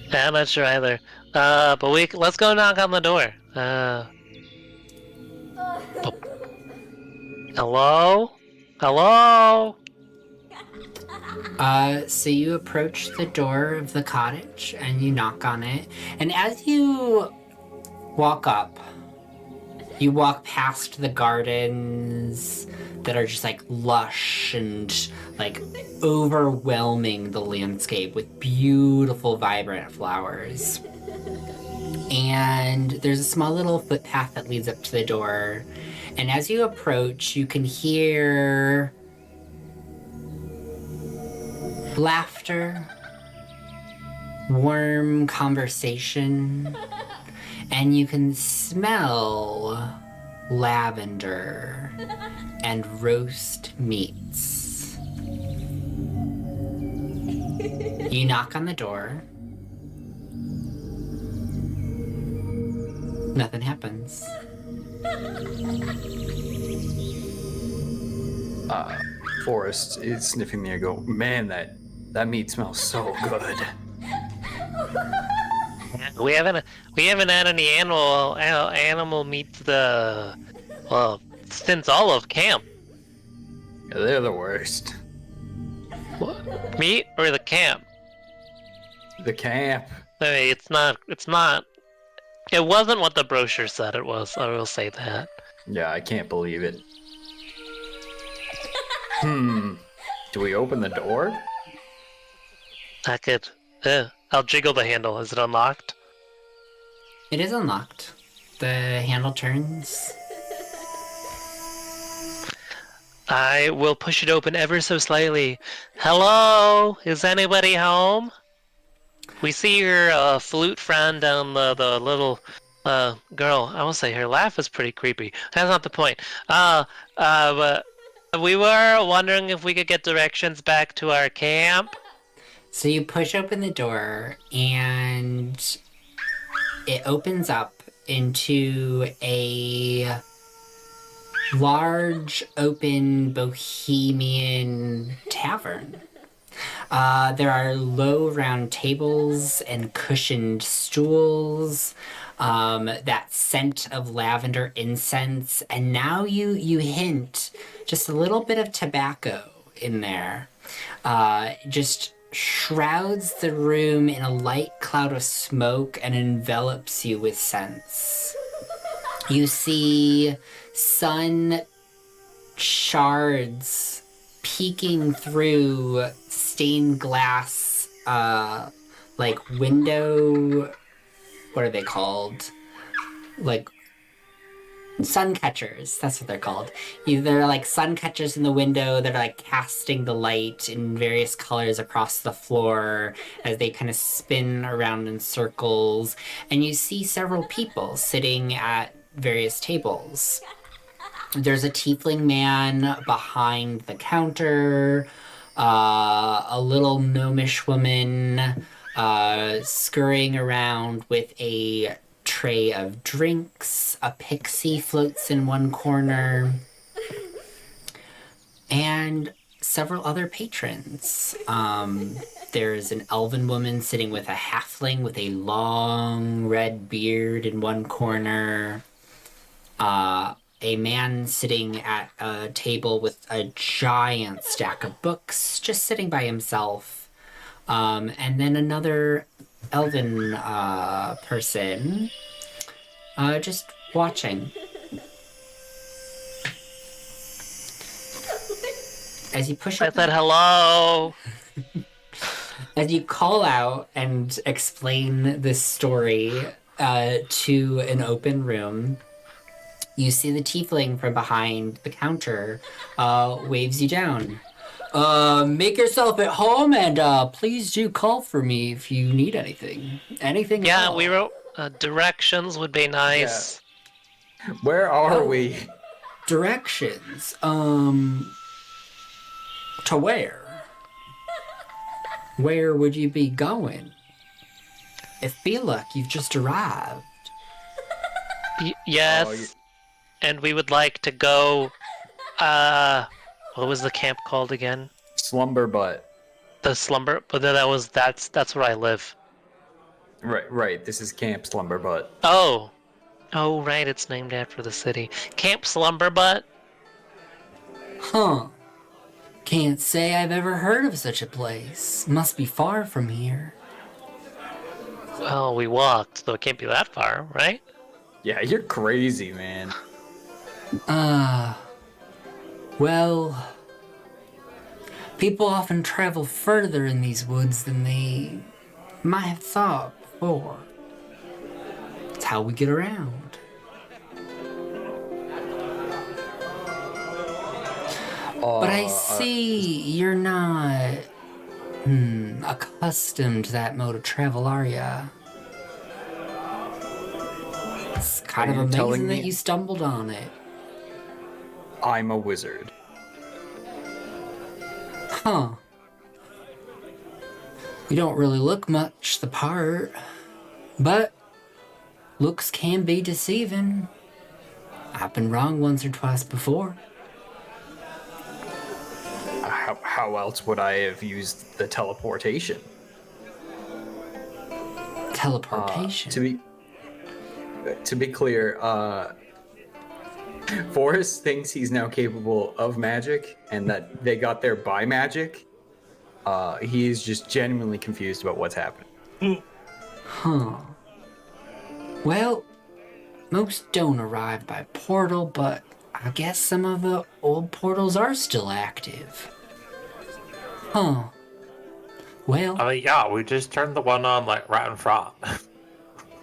Yeah, I'm not sure either. But let's go knock on the door. Hello? Hello? So you approach the door of the cottage and you knock on it. And as you walk up, you walk past the gardens that are just like lush and like overwhelming the landscape with beautiful, vibrant flowers. And there's a small little footpath that leads up to the door. And as you approach, you can hear laughter, warm conversation, and you can smell lavender and roast meats. You knock on the door. Nothing happens. Forrest is sniffing the air. Go, man, that meat smells so good. We haven't had any animal meat since all of camp. Yeah, they're the worst. What? Meat or the camp? The camp. I mean, it's not. It wasn't what the brochure said it was. I will say that. Yeah, I can't believe it. Do we open the door? I could. I'll jiggle the handle. Is it unlocked? It is unlocked. The handle turns. I will push it open ever so slightly. Hello? Is anybody home? We see your flute friend down the little girl. I will say her laugh is pretty creepy. That's not the point. But we were wondering if we could get directions back to our camp. So you push open the door, and it opens up into a large, open, bohemian tavern. There are low round tables and cushioned stools, that scent of lavender incense, and now you hint just a little bit of tobacco in there. Just shrouds the room in a light cloud of smoke and envelops you with scents. You see sun shards peeking through stained glass, like window, what are they called? Like sun catchers. That's what they're called. They're like sun catchers in the window that are like casting the light in various colors across the floor as they kind of spin around in circles. And you see several people sitting at various tables. There's a tiefling man behind the counter, a little gnomish woman scurrying around with a tray of drinks, a pixie floats in one corner, and several other patrons. There's an elven woman sitting with a halfling with a long red beard in one corner. A man sitting at a table with a giant stack of books, just sitting by himself. And then another elven person just watching. As you push I up, said hello. as you call out and explain this story to an open room, you see the tiefling from behind the counter waves you down. Make yourself at home and please do call for me if you need anything. Anything at Yeah, all. we wrote directions would be nice. Where are Oh. we? Directions. To where? Where would you be going? It feel like you've just arrived. Yes. Oh, you- And we would like to go. What was the camp called again? Slumber butt. The slumber. But that's where I live. Right. This is Camp Slumber butt. Oh, right. It's named after the city. Camp Slumberbutt. Huh. Can't say I've ever heard of such a place. Must be far from here. Well, we walked, so it can't be that far, right? Yeah, you're crazy, man. Well, people often travel further in these woods than they might have thought before. It's how we get around. But I see you're not accustomed to that mode of travel, are ya? It's kind Are of you telling amazing that me- you stumbled on it. I'm a wizard. Huh. You don't really look much the part, but looks can be deceiving. I've been wrong once or twice before. How else would I have used the teleportation? Teleportation. To be clear, Forrest thinks he's now capable of magic, and that they got there by magic. He is just genuinely confused about what's happening. Huh. Well, most don't arrive by portal, but I guess some of the old portals are still active. Huh. Well, I mean, yeah, we just turned the one on like right in front.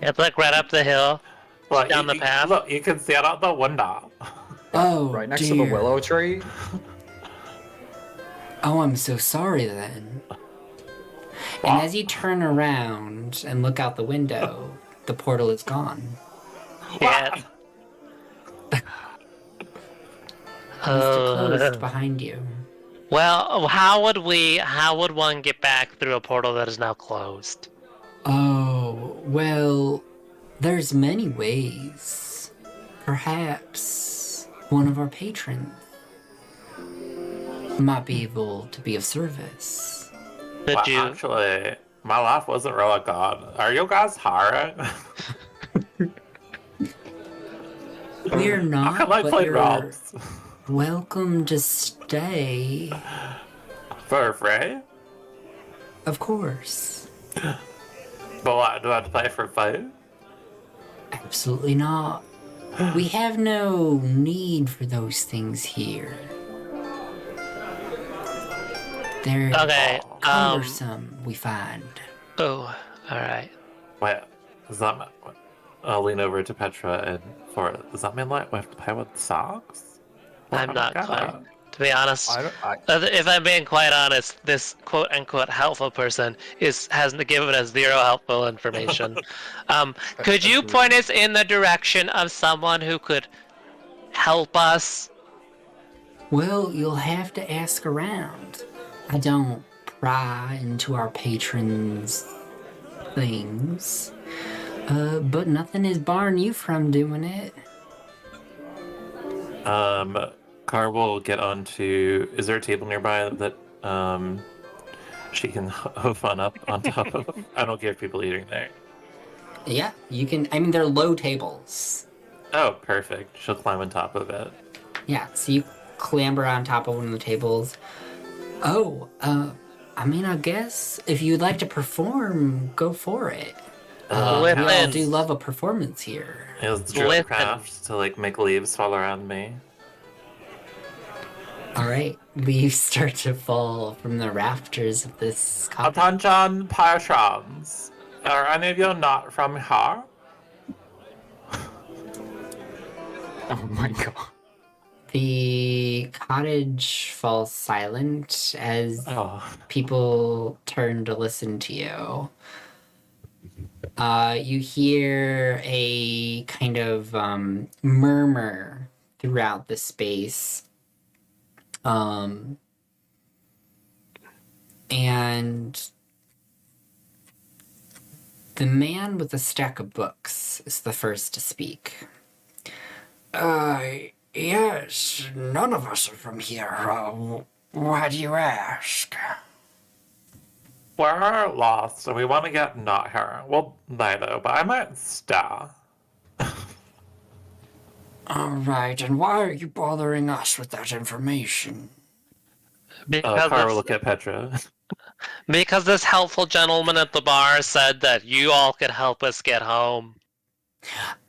It's like right up the hill. Like, Down the path? Look, you can see it out the window. oh Right next dear. to the willow tree. Oh, I'm so sorry then. Wow. And as you turn around and look out the window, the portal is gone. Yeah. Closed behind you. Well, how would one get back through a portal that is now closed? Oh, well, there's many ways. Perhaps one of our patrons might be able to be of service. Could Well, you? actually, my life wasn't really good. Are you guys hiring? We're I not, can like but play you're drums welcome to stay. for free. Of course. But what, do I have to pay for food? Absolutely not. We have no need for those things here. They're Okay. cumbersome, we find. Oh, all right. Wait, is that my... what? I'll lean over to Petra and for does that mean like we have to pay with socks? Well, I'm I don't not get quite. it. To be honest, if I'm being quite honest, this quote-unquote helpful person hasn't given us zero helpful information. Could you Agreed. point us in the direction of someone who could help us? Well, you'll have to ask around. I don't pry into our patrons' things. But nothing is barring you from doing it. Car will get onto. Is there a table nearby that she can hoof up on top of? I don't give people eating there. Yeah, you can. I mean, they're low tables. Oh, perfect. She'll climb on top of it. Yeah, so you clamber on top of one of the tables. Oh, I mean, I guess if you'd like to perform, go for it. We all do love a performance here. It was Druidcraft to like make leaves fall around me. Alright, leaves start to fall from the rafters of this cottage. Attention, patrons. Are any of you not from here? Oh my god. The cottage falls silent as Oh. people turn to listen to you. You hear a kind of murmur throughout the space. And the man with the stack of books is the first to speak. Yes, none of us are from here. Why do you ask? We're lost and we want to get not here. Well, neither, but I might stay. Alright, and why are you bothering us with that information? Car will look at Petra. Because this helpful gentleman at the bar said that you all could help us get home.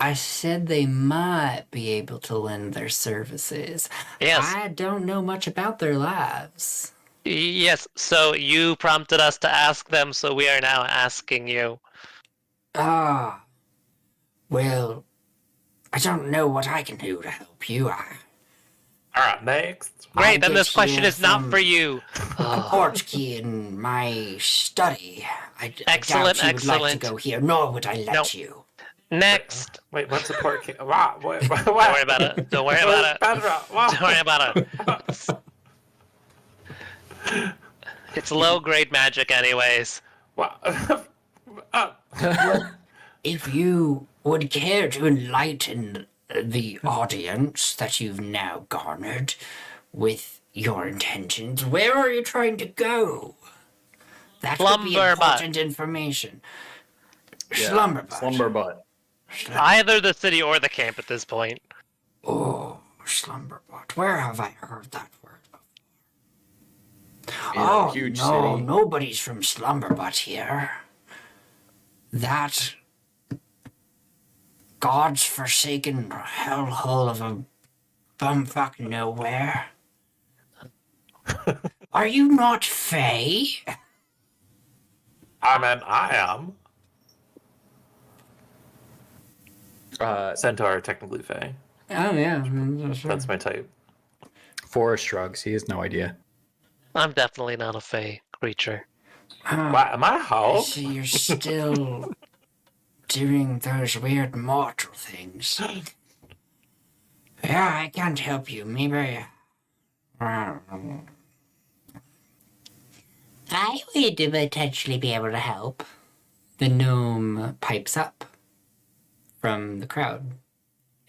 I said they might be able to lend their services. Yes. I don't know much about their lives. Yes, so you prompted us to ask them, so we are now asking you. Ah. Well, I don't know what I can do to help you. Alright, next. Great, then get this question here is not from for you. a portkey in my study. I Excellent, doubt you would like to excellent. go here, nor would I let No. you. Next. Wait, what's a port key? What? Wait, what? Don't worry about it. Don't worry about it. Petra, what? Don't worry about it. It's low-grade magic anyways. What? If you would care to enlighten the audience that you've now garnered with your intentions, where are you trying to go? That would be Slumberbutt. important information. Slumberbutt. Slumberbutt. Either the city or the camp at this point. Oh, Slumberbutt. Where have I heard that word before? In a huge no, city. nobody's from Slumberbutt here. That God's forsaken hellhole of a bumfuck nowhere. Are you not Fae? I mean, I am. Centaur, technically Fae. Oh yeah, That's my type. Forrest shrugs. He has no idea. I'm definitely not a fae creature. What, am I I Hulk? see you're still doing those weird mortal things. Yeah, I can't help you. Maybe. I would potentially be able to help. The gnome pipes up from the crowd.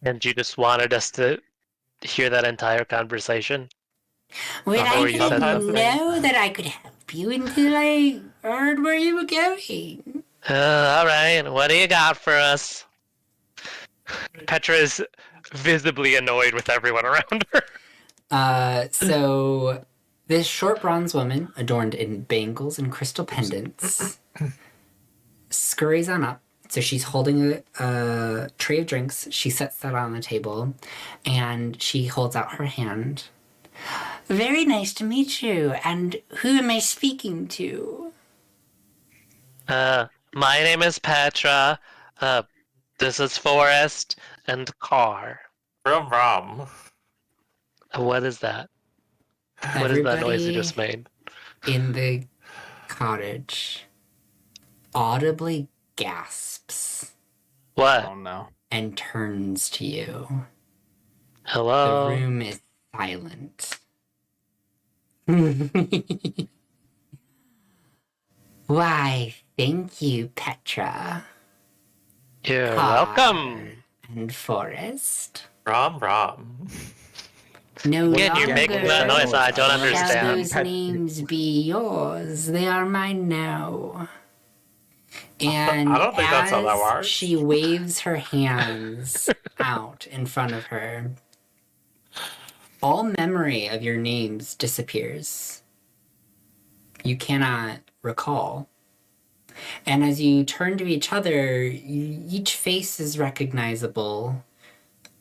And you just wanted us to hear that entire conversation? Well, Before I you said didn't something. know that I could help you until I heard where you were going. Alright, what do you got for us? Petra is visibly annoyed with everyone around her. So this short bronze woman, adorned in bangles and crystal pendants, scurries on up. So she's holding a tray of drinks. She sets that on the table, and she holds out her hand. Very nice to meet you. And who am I speaking to? My name is Petra. This is Forest and Car. Rum. What is that? What is that noise you just made? In the cottage audibly gasps What? Oh no. and turns to you. The Hello? room is silent. Why, thank you, Petra. You're Car welcome. And Forest. Rum. No Again, you're longer making that noise I don't shall understand. those names be yours. They are mine now. And I don't think that's how that as works. she waves her hands out in front of her, all memory of your names disappears. You cannot recall. And as you turn to each other, each face is recognizable.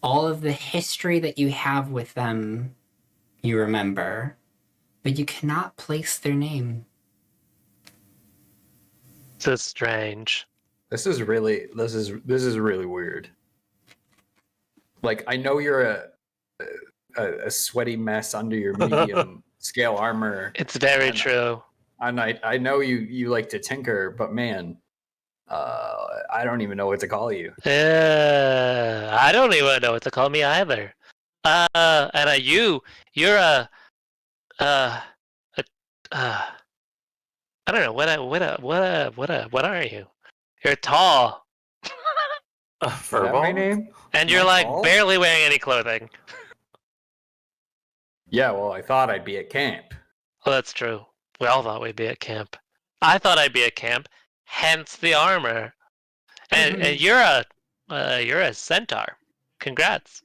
All of the history that you have with them, you remember, but you cannot place their name. This is strange. This is really weird. Like, I know you're a sweaty mess under your medium scale armor, It's very true. and I know you like to tinker, but man, I don't even know what to call you. I don't even know what to call me either. And you're a I don't know what are you? You're tall, Is that Verbal? my name? and Am you're I like tall? barely wearing any clothing. Yeah, well, I thought I'd be at camp. Well, that's true. We all thought we'd be at camp. I thought I'd be at camp, hence the armor. And you're a centaur. Congrats.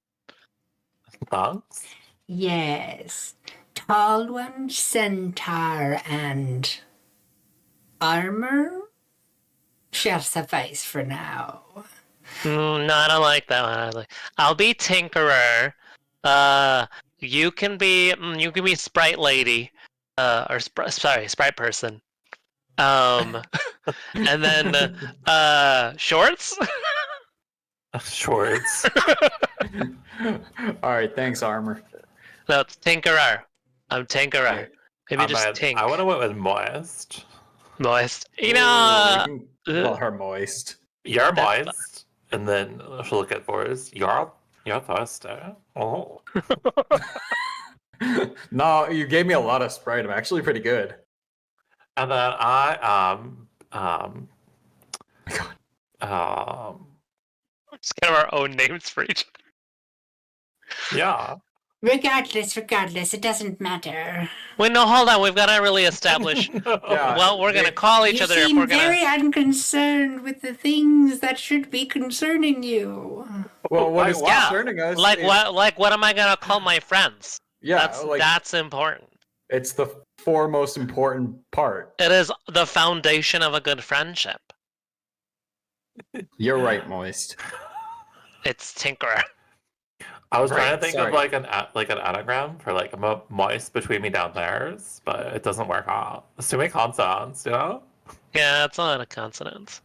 Thanks. Yes. Tall one, centaur, and armor shall suffice for now. No, I don't like that one. I'll be Tinkerer. You can be Sprite Lady, Sprite Person. And then Shorts. Shorts. All right, thanks, armor. No, it's Tinkerer. I'm Tinkerer. Alright. Maybe just Tink. I would have went with moist. Moist. You Ooh, know. we can call her moist. You're That's moist. And then she'll look at Forrest. You're thirsty. Oh. No, you gave me a lot of Sprite. I'm actually pretty good. And then I Just kind of our own names for each other. yeah. Regardless, it doesn't matter. Wait, no, hold on. We've got to really establish Yeah. what we're going to call each You other if seem we're going very to. unconcerned with the things that should be concerning you. Well, what is Yeah, concerning us? Like is- what am I going to call my friends? Yeah, That's important. it's the foremost important part. It is the foundation of a good friendship. You're right, moist. It's Tinkerer. I was Right, trying to think sorry. of like an anagram for like moist between me down theirs, but it doesn't work out. It's too many consonants, you know? Yeah, it's a lot of consonants.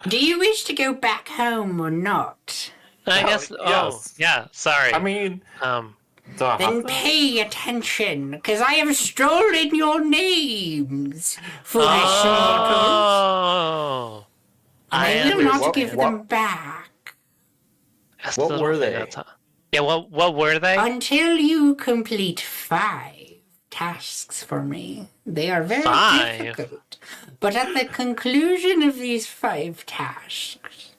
Do you wish to go back home or not? I Oh, guess. Oh, yes. yeah. Sorry. I mean, do I Then have to? pay attention, because I have stolen your names, foolish mortals. Oh. I will Wait, not what- give what- them back I What still don't were think they? that's Yeah. What were they? until you complete 5 tasks for me. They are very 5? difficult. But at the conclusion of these 5 tasks,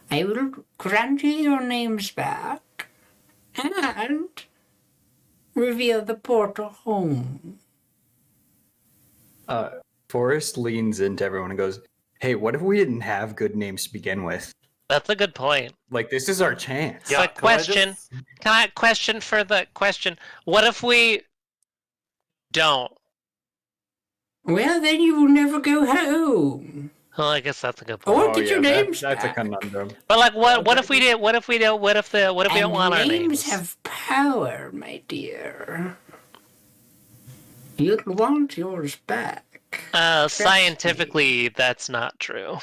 I will grant you your names back and reveal the portal home. Forrest leans into everyone and goes, "Hey, what if we didn't have good names to begin with? That's a good point. Like, this is our chance." Yeah. But can I question. just- Can I question for the question? What if we don't? Well, then you will never go home. Well, I guess that's a good point. Or get your names That's a back. conundrum. But like, what if we did? What if we don't? What if we don't And want our names names? have power, my dear. You'll want yours back. Scientifically, that's not true.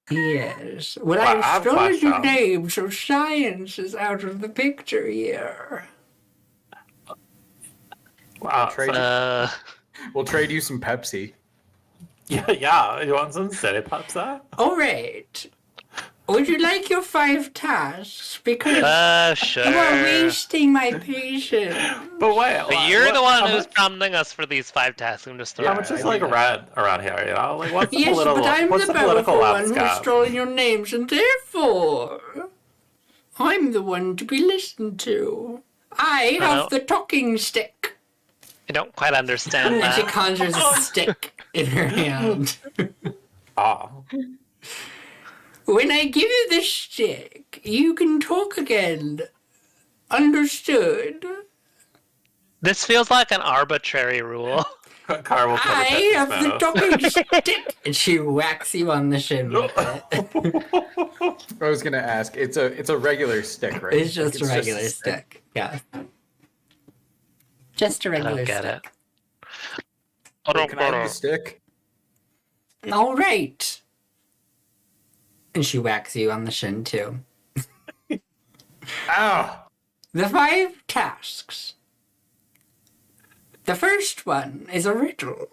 Yes. Well, Well, I I've have a stolen your question. name, so science is out of the picture here. Trade Uh, We'll trade you some Pepsi. Yeah. You want some City Pepsi? All right. Would you like your 5 tasks? Because you are sure. wasting my patience. But wait, But you're the one how who's much, prompting us for these 5 tasks. I'm just how throwing much it is out like there. red around here? You know, like what's the Yes, political? but I'm What's the the political powerful one who's landscape? stolen your names, and therefore, I'm the one to be listened to. I I have don't- the talking stick. I don't quite understand And she that. conjures a stick in her hand. Oh, When I give you the stick, you can talk again. Understood? This feels like an arbitrary rule. Car will cover I have the Spanish. talking stick. And she whacks you on the shin with it. I was gonna ask. It's a regular stick, right? It's just a Like, regular stick. Yeah. Just a I regular don't get stick. it. I Wait, can I have the stick? All right. And she whacks you on the shin too. Ow! The 5 tasks. The first one is a riddle.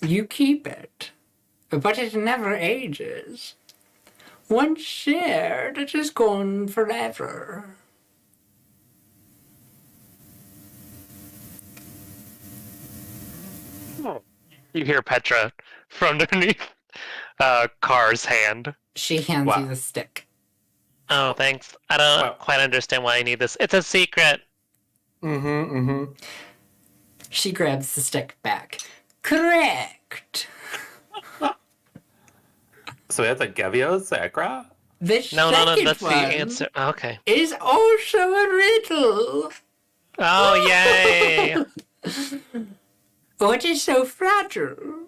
You keep it, but it never ages. Once shared, it is gone forever. You hear Petra from underneath Car's hand. She hands Wow. you the stick. Oh, thanks. I don't Wow. quite understand why I need this. It's a secret. She grabs the stick back. Correct. So we have to give you a secret? The No, second that's the one answer. Okay. is also a riddle. Oh, yay! What is so fragile?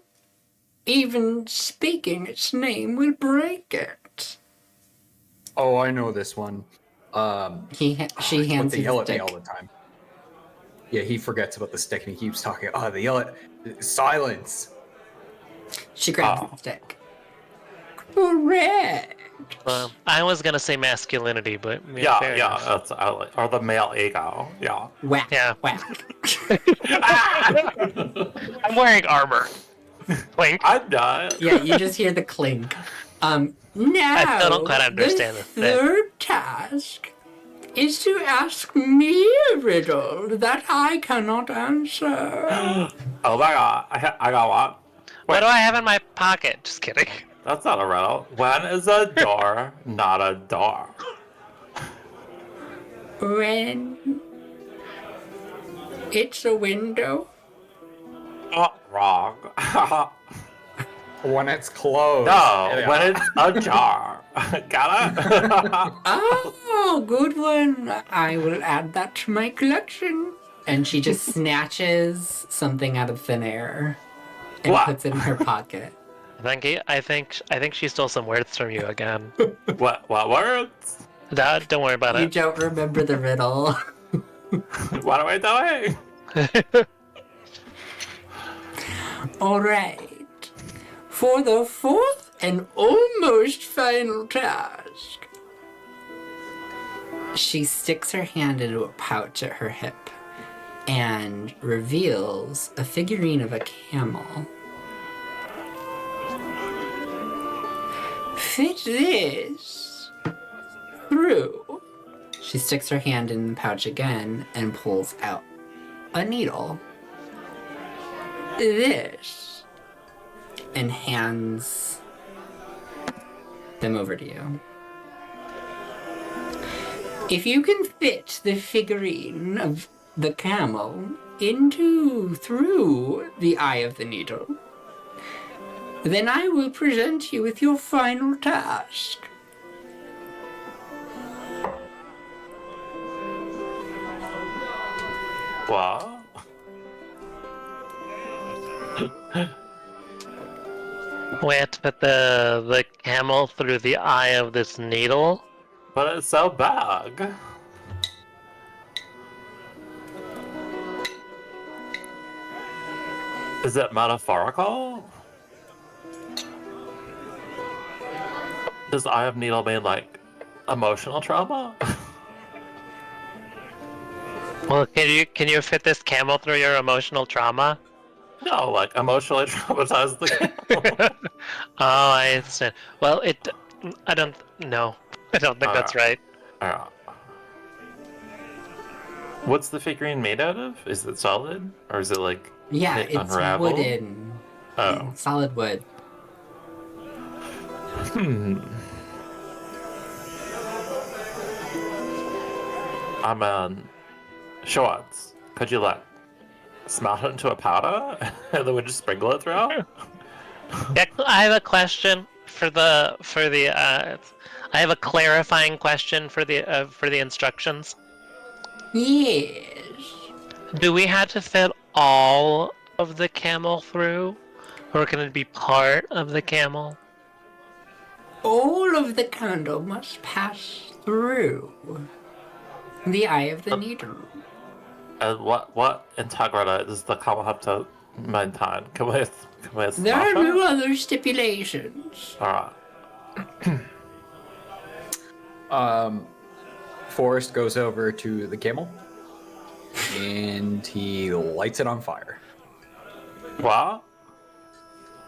Even speaking its name will break it. Oh, I know this one. She What hands they you yell the at me stick. all the time. Yeah, he forgets about the stick and he keeps talking. Oh, they yell at silence. She grabs Oh. the stick. Correct. I was gonna say masculinity, but Yeah, fair yeah. enough. That's or the male ego. Yeah. Whack, Yeah. whack. I'm wearing armor. Clink. I'm not. Yeah, you just hear the clink. Now, I still don't quite understand the this bit. third task is to ask me a riddle that I cannot answer. Oh my god, I got one. What do I have in my pocket? Just kidding. That's not a riddle. When is a door not a door? When it's a window. Oh, wrong. When it's closed. No, Yeah. when it's a jar. Got it? Oh, good one. I will add that to my collection. And she just snatches something out of thin air and What? puts it in her pocket. I think she stole some words from you again. What words? Don't worry about You it. don't remember the riddle. What am I doing? All right. For the 4th and almost final task, she sticks her hand into a pouch at her hip and reveals a figurine of a camel. Fit this through. She sticks her hand in the pouch again and pulls out a needle. This. And hands them over to you. If you can fit the figurine of the camel through the eye of the needle, then I will present you with your final task. What? We have to put the camel through the eye of this needle. But it's so big. Is it metaphorical? Does Eye of Needle mean like emotional trauma? Well, can you fit this camel through your emotional trauma? No, like emotionally traumatized the camel. Oh, I understand. Well, I don't know. I don't think that's right. Uh, what's the figurine made out of? Is it solid? Or is it like Yeah, it it's unravel? wooden. Oh. Solid wood. Shorts. Could you like smelt it into a powder and then we just sprinkle it throughout? Yeah, I have a question for the I have a clarifying question for the instructions. Yes. Do we have to fit all of the camel through, or can it be part of the camel? All of the candle must pass through the eye of the needle. And what integrity does the camel have to maintain? Can we There are smash no it? other stipulations. Alright. Forrest goes over to the camel and he lights it on fire. What?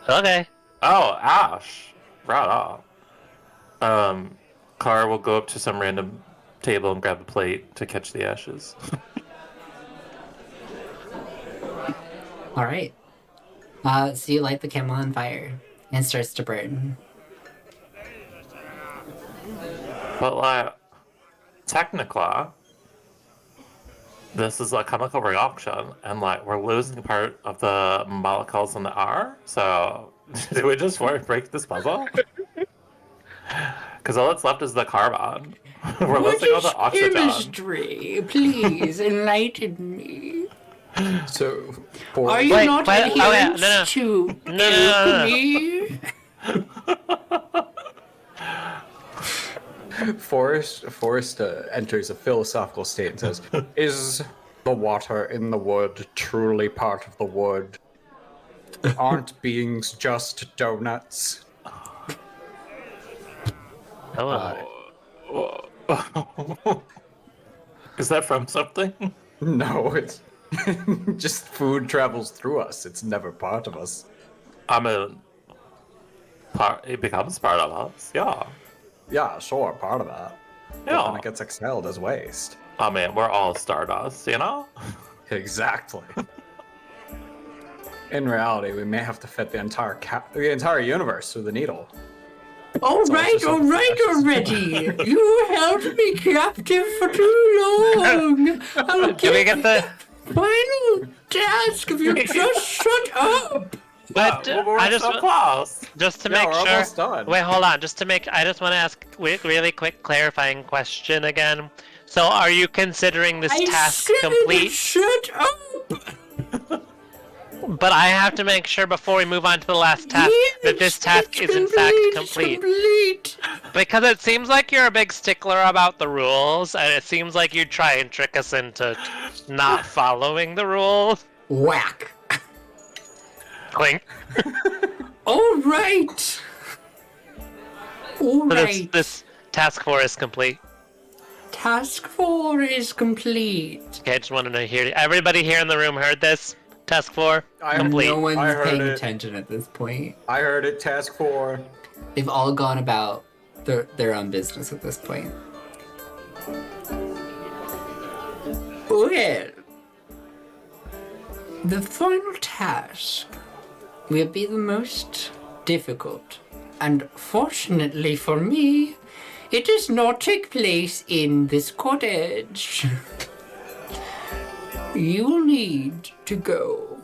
Okay. Oh, ash. Right on. Car will go up to some random table and grab a plate to catch the ashes. All right. So you light the camel on fire and it starts to burn. But like, technically, this is a chemical reaction, and like we're losing part of the molecules in the R. So, do we just want to break this puzzle? Because all that's left is the carbon. We're What losing all is the oxygen. chemistry? Please enlighten me. So Are Forrest, you Wait, not wait, oh, yeah, adherent no. to No. alchemy? Forrest enters a philosophical state and says, "Is the water in the wood truly part of the wood? Aren't beings just donuts?" Oh. Is that from something? No, it's just food travels through us. It's never part of us. I mean, it becomes part of us. Yeah. Yeah, sure, part of that. But then Yeah. it gets expelled as waste. I mean, we're all stardust, you know? Exactly. In reality, we may have to fit the entire universe through the needle. All So it's right just something already. You held me captive for too long. I'll Do we get the? final task if you just shut up. But We're I so close. just to Yeah, make we're sure. almost done. Wait, hold on. I just want to ask really quick clarifying question again. So, are you considering this I task said complete? shut up. But I have to make sure before we move on to the last task that this task is in fact complete. Complete. Because it seems like you're a big stickler about the rules, and it seems like you try and trick us into not following the rules. Whack. Clink. All right. All So right. this task 4 is complete. Task 4 is complete. Okay, I just wanted to hear. Everybody here in the room heard this? Task 4 I- complete. No one's I heard paying it. attention at this point. I heard it, task 4. They've all gone about their own business at this point. Well, the final task will be the most difficult, and fortunately for me, it does not take place in this cottage. You will need to go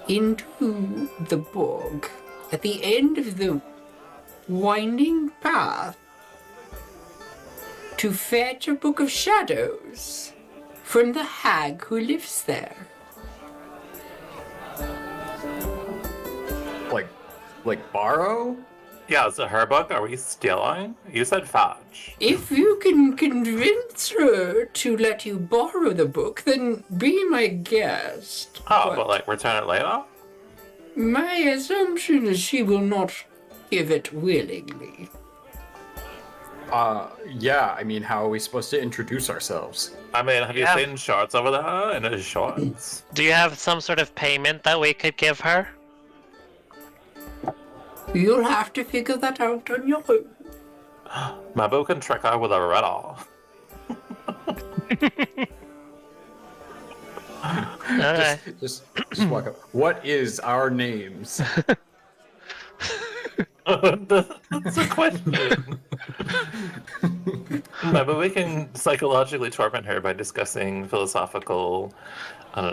into the bog at the end of the winding path to fetch a book of shadows from the hag who lives there. Like borrow? Yeah, is it her book? Are we stealing? You said fetch. If you can convince her to let you borrow the book, then be my guest. Oh, but like return it later? My assumption is she will not give it willingly. Yeah, I mean, how are we supposed to introduce ourselves? I mean, have you Yeah. seen shorts over there? In his shorts. Do you have some sort of payment that we could give her? You'll have to figure that out on your own. Maybe we can trick her with a riddle. Okay. Just walk up. What is our names? That's a question. Maybe we can psychologically torment her by discussing philosophical,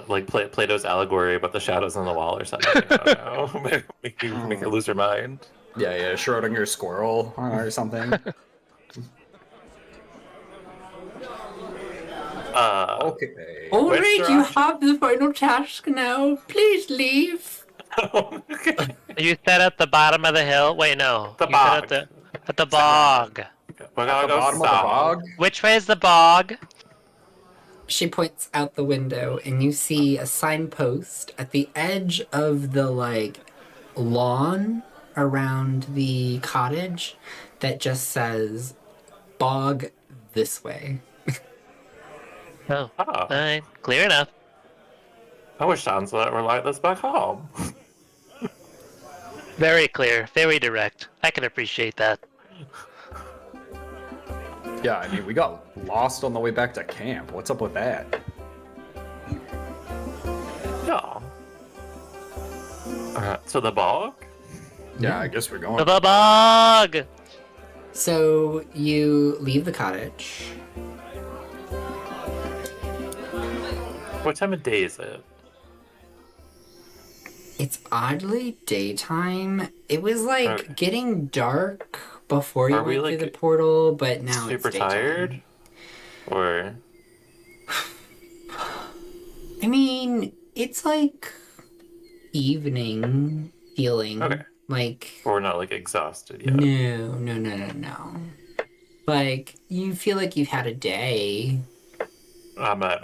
like Plato's allegory about the shadows on the wall or something. I don't know. Make her lose her mind. Yeah, Schrodinger's squirrel or something. Okay. Alright, Where's you your have the final task now. Please leave. okay. You said at the bottom of the hill. Wait, no. The You bog. said at the bog. We're At gonna the go bottom of the south. bog? Which way is the bog? She points out the window, and you see a signpost at the edge of the, lawn around the cottage that just says, bog this way. Oh, Oh, alright. Clear enough. I wish towns were like this back home. Very clear. Very direct. I can appreciate that. Yeah, I mean, we got lost on the way back to camp. What's up with that? Yeah. So the bog? Yeah, I guess we're To going. the bog! So you leave the cottage. What time of day is it? It's oddly daytime. It was Okay. getting dark before you Are we, went through the portal, but now Super it's daytime. tired? Or I mean, it's evening feeling. Okay. Oh. we're not exhausted yet? No. You feel like you've had a day, I'm at.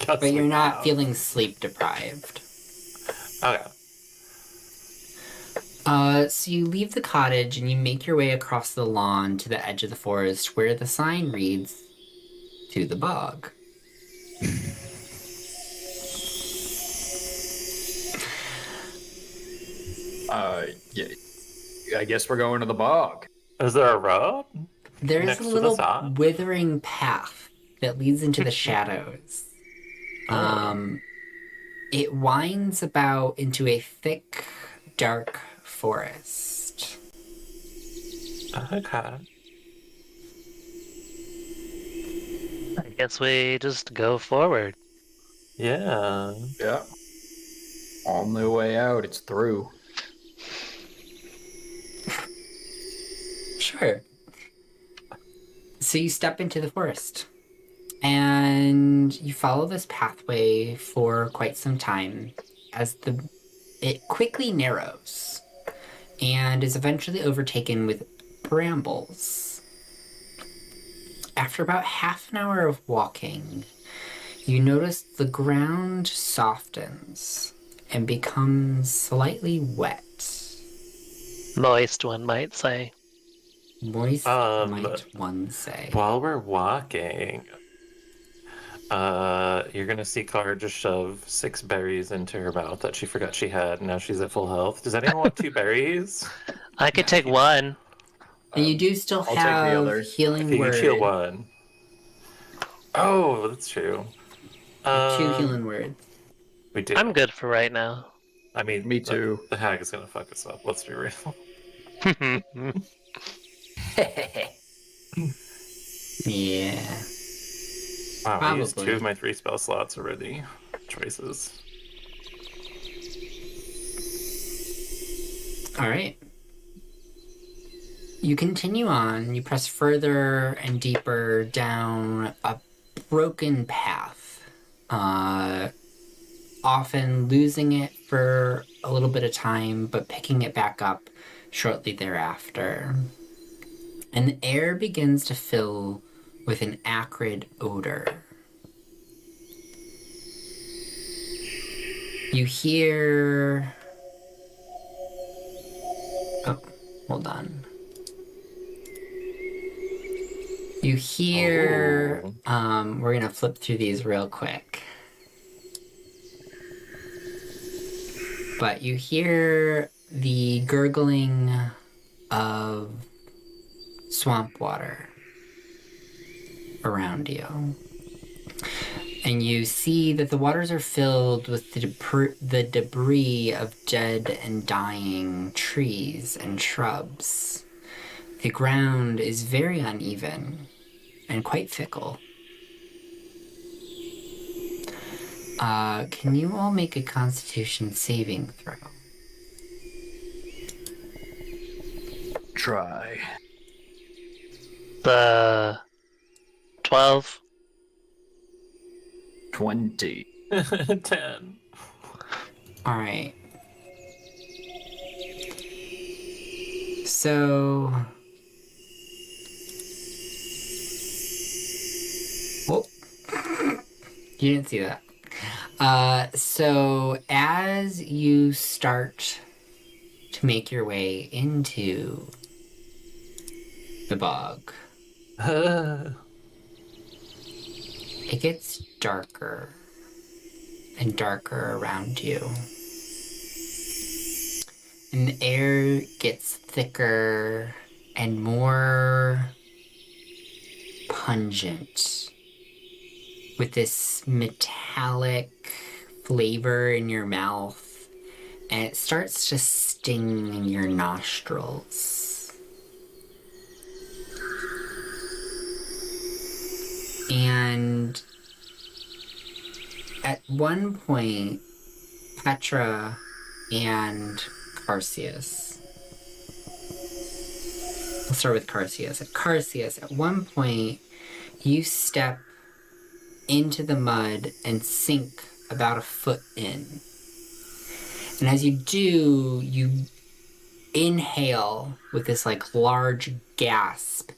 but you're not feeling sleep deprived. Okay. So you leave the cottage and you make your way across the lawn to the edge of the forest where the sign reads, "To the bog." Yeah, I guess we're going to the bog. Is there a road? There's Next a to the little sign? withering path that leads into the shadows. It winds about into a thick, dark forest. Okay. I guess we just go forward. Yeah. Yeah. On the way out, it's through. Sure. So you step into the forest. And you follow this pathway for quite some time as it quickly narrows and is eventually overtaken with brambles. After about half an hour of walking, you notice the ground softens and becomes slightly wet. Moist, one might say. Moist, might one say. While we're walking, you're gonna see Car just shove 6 berries into her mouth that she forgot she had, and now she's at full health. Does anyone want 2 berries? I could take one. And you do still I'll take the have other. healing Okay, you word. heal 1. Oh, that's true. 2 healing words. We do. I'm good for right now. I mean, Me too. The hag is gonna fuck us up. Let's be real. Yeah. Wow, I used Probably. 2 of my 3 spell slots already. Choices. All right. You continue on. You press further and deeper down a broken path, often losing it for a little bit of time, but picking it back up shortly thereafter. And the air begins to fill with an acrid odor. You hear... Oh, hold on. You hear, Oh. we're gonna flip through these real quick. But you hear the gurgling of swamp water around you. And you see that the waters are filled with the debris of dead and dying trees and shrubs. The ground is very uneven and quite fickle. Can you all make a Constitution saving throw? Try. The 12. 20. 10. All right. So... Whoop. You didn't see that. So as you start to make your way into the bog, it gets darker and darker around you. And the air gets thicker and more pungent with this metallic flavor in your mouth, and it starts to sting in your nostrils. And at one point, Petra and Carsius. We'll start with Carsius. Carsius, at one point, you step into the mud and sink about a foot in. And as you do, you inhale with this like large gasp,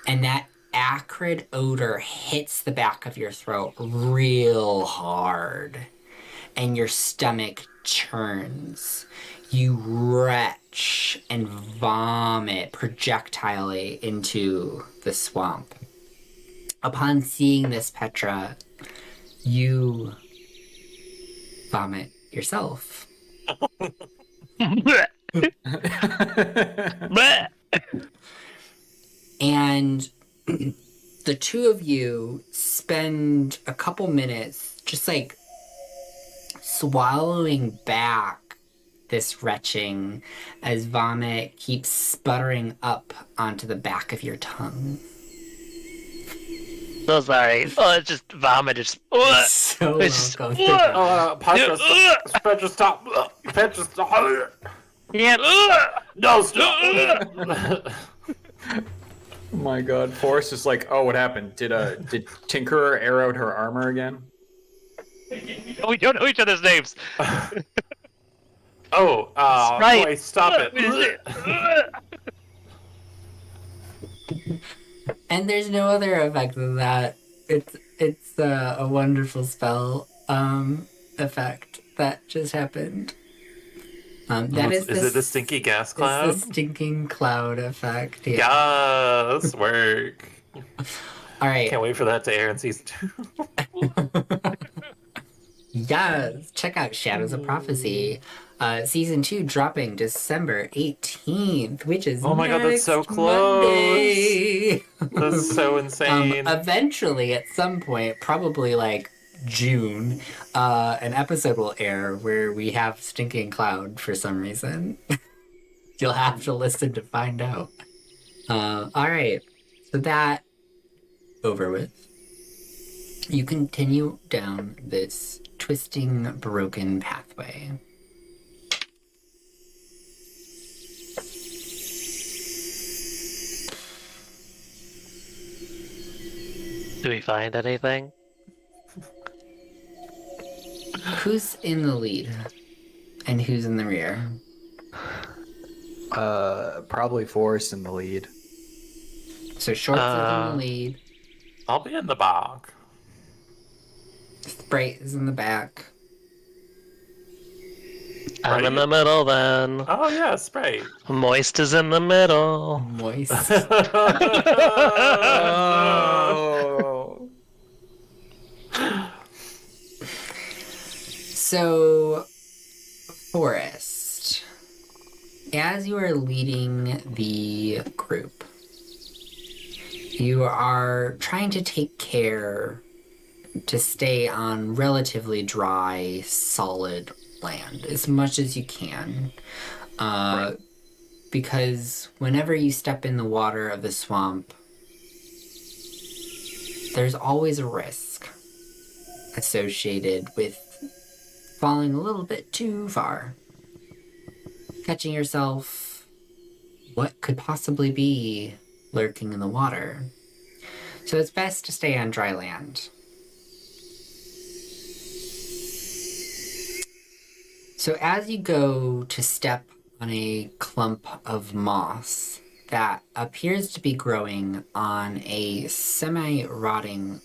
and that acrid odor hits the back of your throat real hard, and your stomach churns. You retch and vomit projectilely into the swamp. Upon seeing this, Petra, you vomit yourself. And the two of you spend a couple minutes just like swallowing back this retching as vomit keeps sputtering up onto the back of your tongue. So sorry. Oh, it's just vomit. Just So it's welcome. Petra, Petra, stop! Petra, stop! yeah. No, stop! Oh my god, Forrest is like, oh, what happened? Did Tinkerer air out her armor again? We don't know each other's names. Oh, Right. boy, stop it! And there's no other effect than that. It's a wonderful spell effect that just happened. That is it the stinky gas cloud? It's the stinking cloud effect. Yeah. Yes, work. All right. Can't wait for that to air in season 2. Yes. Check out Shadows of Prophecy. Season 2 dropping December 18th, which is Oh my god, that's so close. Monday. That's so insane. Eventually, at some point, probably like June, an episode will air where we have Stinking Cloud for some reason. You'll have to listen to find out. All right, so that over with. You continue down this twisting, broken pathway. Do we find anything? Who's in the lead? And who's in the rear? Probably Forrest in the lead. So Shorts is in the lead. I'll be in the bog. Sprite is in the back. I'm in the middle then. Oh yeah, Sprite. Moist is in the middle. Moist. Oh. So, Forrest, as you are leading the group, you are trying to take care to stay on relatively dry, solid land as much as you can. Because whenever you step in the water of the swamp, there's always a risk associated with falling a little bit too far, catching yourself what could possibly be lurking in the water. So it's best to stay on dry land. So as you go to step on a clump of moss that appears to be growing on a semi-rotting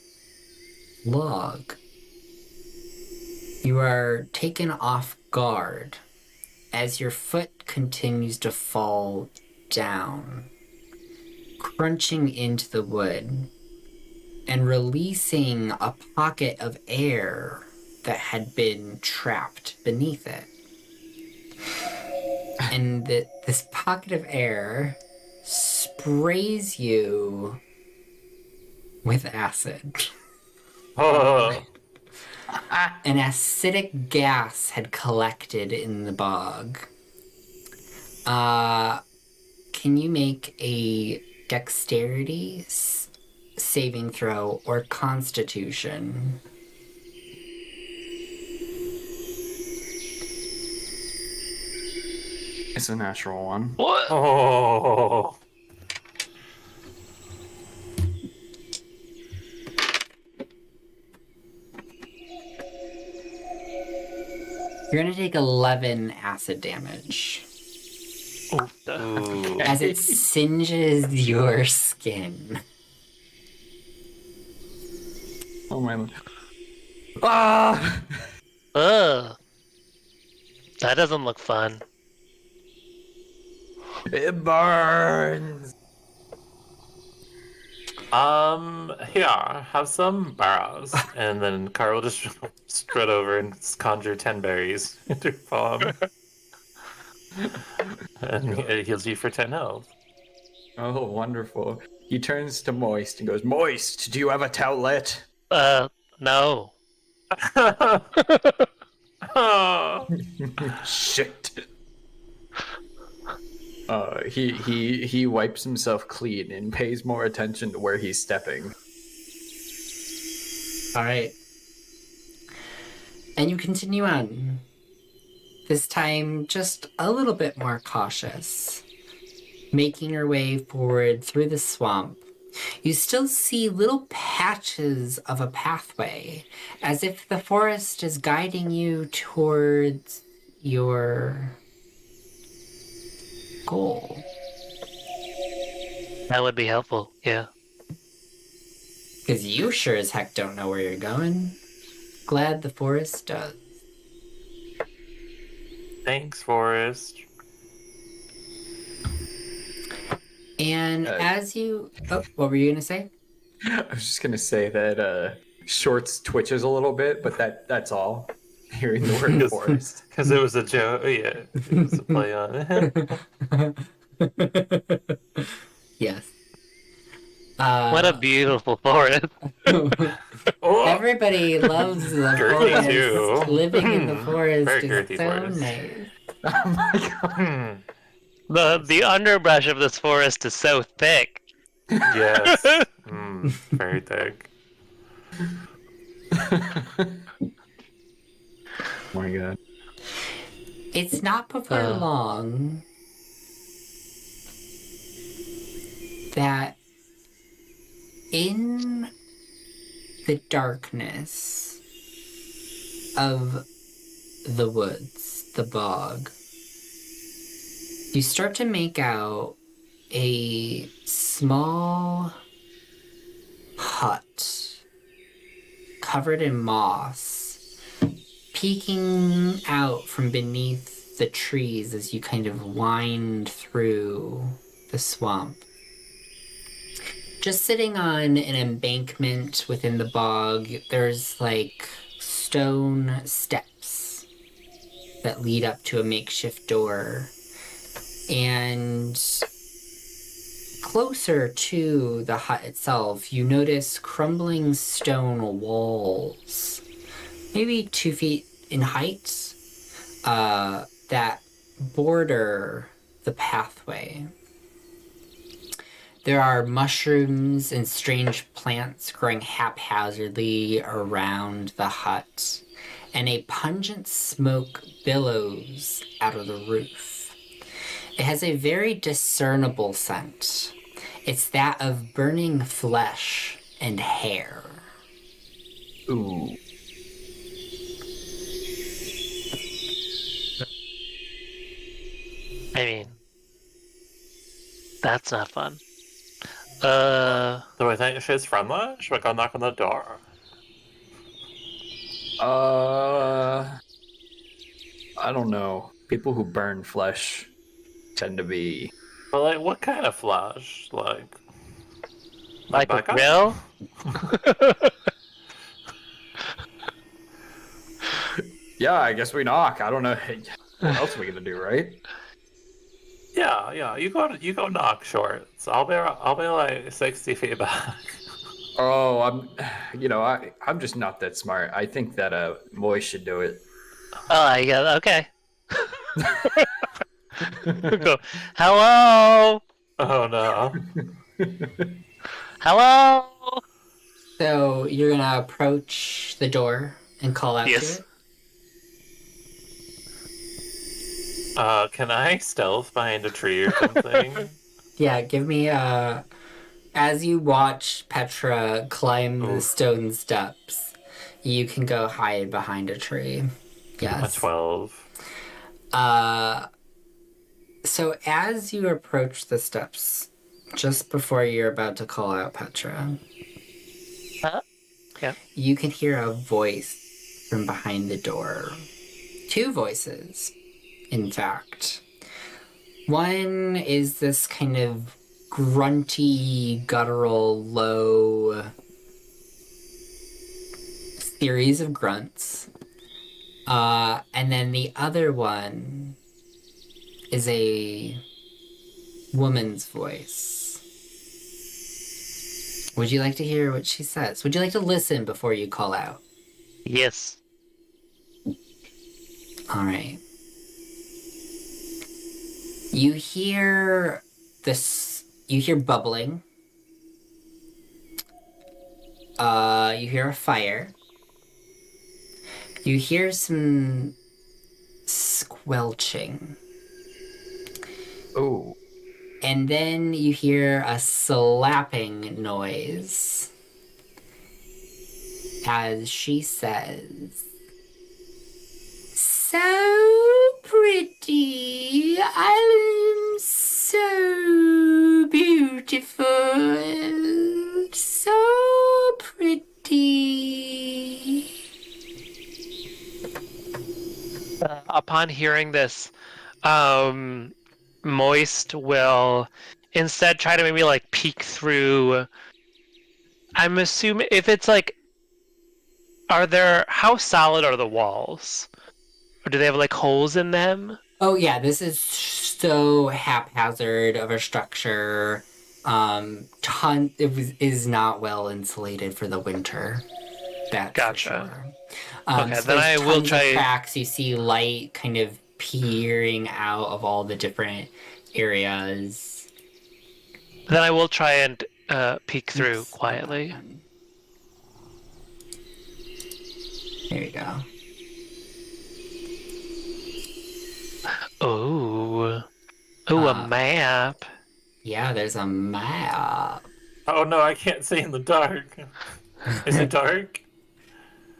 log, you are taken off guard as your foot continues to fall down, crunching into the wood and releasing a pocket of air that had been trapped beneath it. And this pocket of air sprays you with acid. Oh. An acidic gas had collected in the bog. Can you make a dexterity saving throw or constitution? It's a natural one. What? Oh. You're gonna take 11 acid damage Ooh. as it singes your skin. Oh my. Ah! Ugh. That doesn't look fun. It burns. Yeah, have some barrows. And then Carl will just strut over and conjure 10 berries into your palm. And it heals you for 10 health. Oh, wonderful. He turns to Moist and goes, Moist, do you have a towelette? No. Oh. Shit. He wipes himself clean and pays more attention to where he's stepping. All right. And you continue on. This time, just a little bit more cautious. Making your way forward through the swamp, you still see little patches of a pathway, as if the forest is guiding you towards your goal. That would be helpful, yeah. Because you sure as heck don't know where you're going. Glad the forest does. Thanks, Forrest. And as you... Oh, what were you going to say? I was just gonna say that Shorts twitches a little bit, but that's all. Hearing the word forest. Because it was a joke. Yeah, it was a play on it. Yes. What a beautiful forest. Oh, Everybody loves the Girthy forest. too. Living in the forest Very is girthy so forest. nice. Oh my god. The underbrush of this forest is so thick. Yes. Very thick. Oh my god. It's not before long that in the darkness of the woods, the bog, you start to make out a small hut covered in moss, peeking out from beneath the trees as you kind of wind through the swamp. Just sitting on an embankment within the bog, there's like stone steps that lead up to a makeshift door. And closer to the hut itself, you notice crumbling stone walls, maybe 2 feet in height, that border the pathway. There are mushrooms and strange plants growing haphazardly around the hut, and a pungent smoke billows out of the roof. It has a very discernible scent. It's that of burning flesh and hair. Ooh. I mean, that's not fun. Do I think she's friendly? Should we go knock on the door? I don't know. People who burn flesh tend to be. But like, what kind of flesh? Like Like a backup? grill? Yeah, I guess we knock. I don't know. What else are we gonna do, right? Yeah. You go knock shorts. I'll be like 60 feet back. Oh, I'm just not that smart. I think that Moy should do it. Oh, yeah, okay. Go, hello? Oh no. Hello? So you're gonna approach the door and call out Yes. to it? Can I stealth behind a tree or something? Yeah, give me as you watch Petra climb the Oof. stone steps, you can go hide behind a tree. A Yes. 12. So as you approach the steps, just before you're about to call out Petra, Yeah. you can hear a voice from behind the door. 2 voices, in fact. One is this kind of grunty, guttural, low series of grunts. And then the other one is a woman's voice. Would you like to hear what she says? Would you like to listen before you call out? Yes. All right. You hear this. You hear bubbling. You hear a fire. You hear some squelching. Ooh. And then you hear a slapping noise as she says, "So pretty, I'm so beautiful, so pretty." Upon hearing this, Moist will instead try to maybe like peek through. I'm assuming if it's like, how solid are the walls? Or do they have like holes in them? Oh yeah, this is so haphazard of a structure. Is not well insulated for the winter. That's Gotcha. for sure. Okay, So then there's I will tons of try- cracks. You see light kind of peering out of all the different areas. Then I will try and peek through quietly. There you go. Ooh, a map. Yeah, there's a map. Oh no, I can't see in the dark. Is it dark?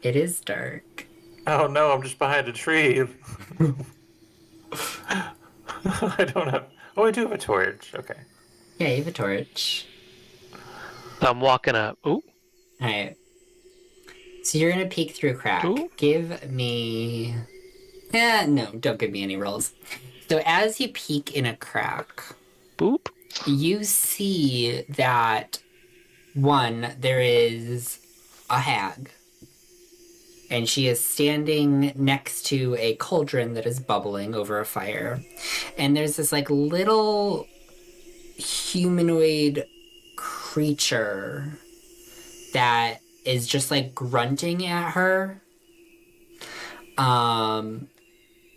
It is dark. Oh no, I'm just behind a tree. I don't have. Oh, I do have a torch. Okay. Yeah, you have a torch. I'm walking up. Ooh, Alright. So you're gonna peek through a crack. Ooh. Give me No, don't give me any rolls. So as you peek in a crack, Boop. you see that, one, there is a hag. And she is standing next to a cauldron that is bubbling over a fire. And there's this like little humanoid creature that is just like grunting at her.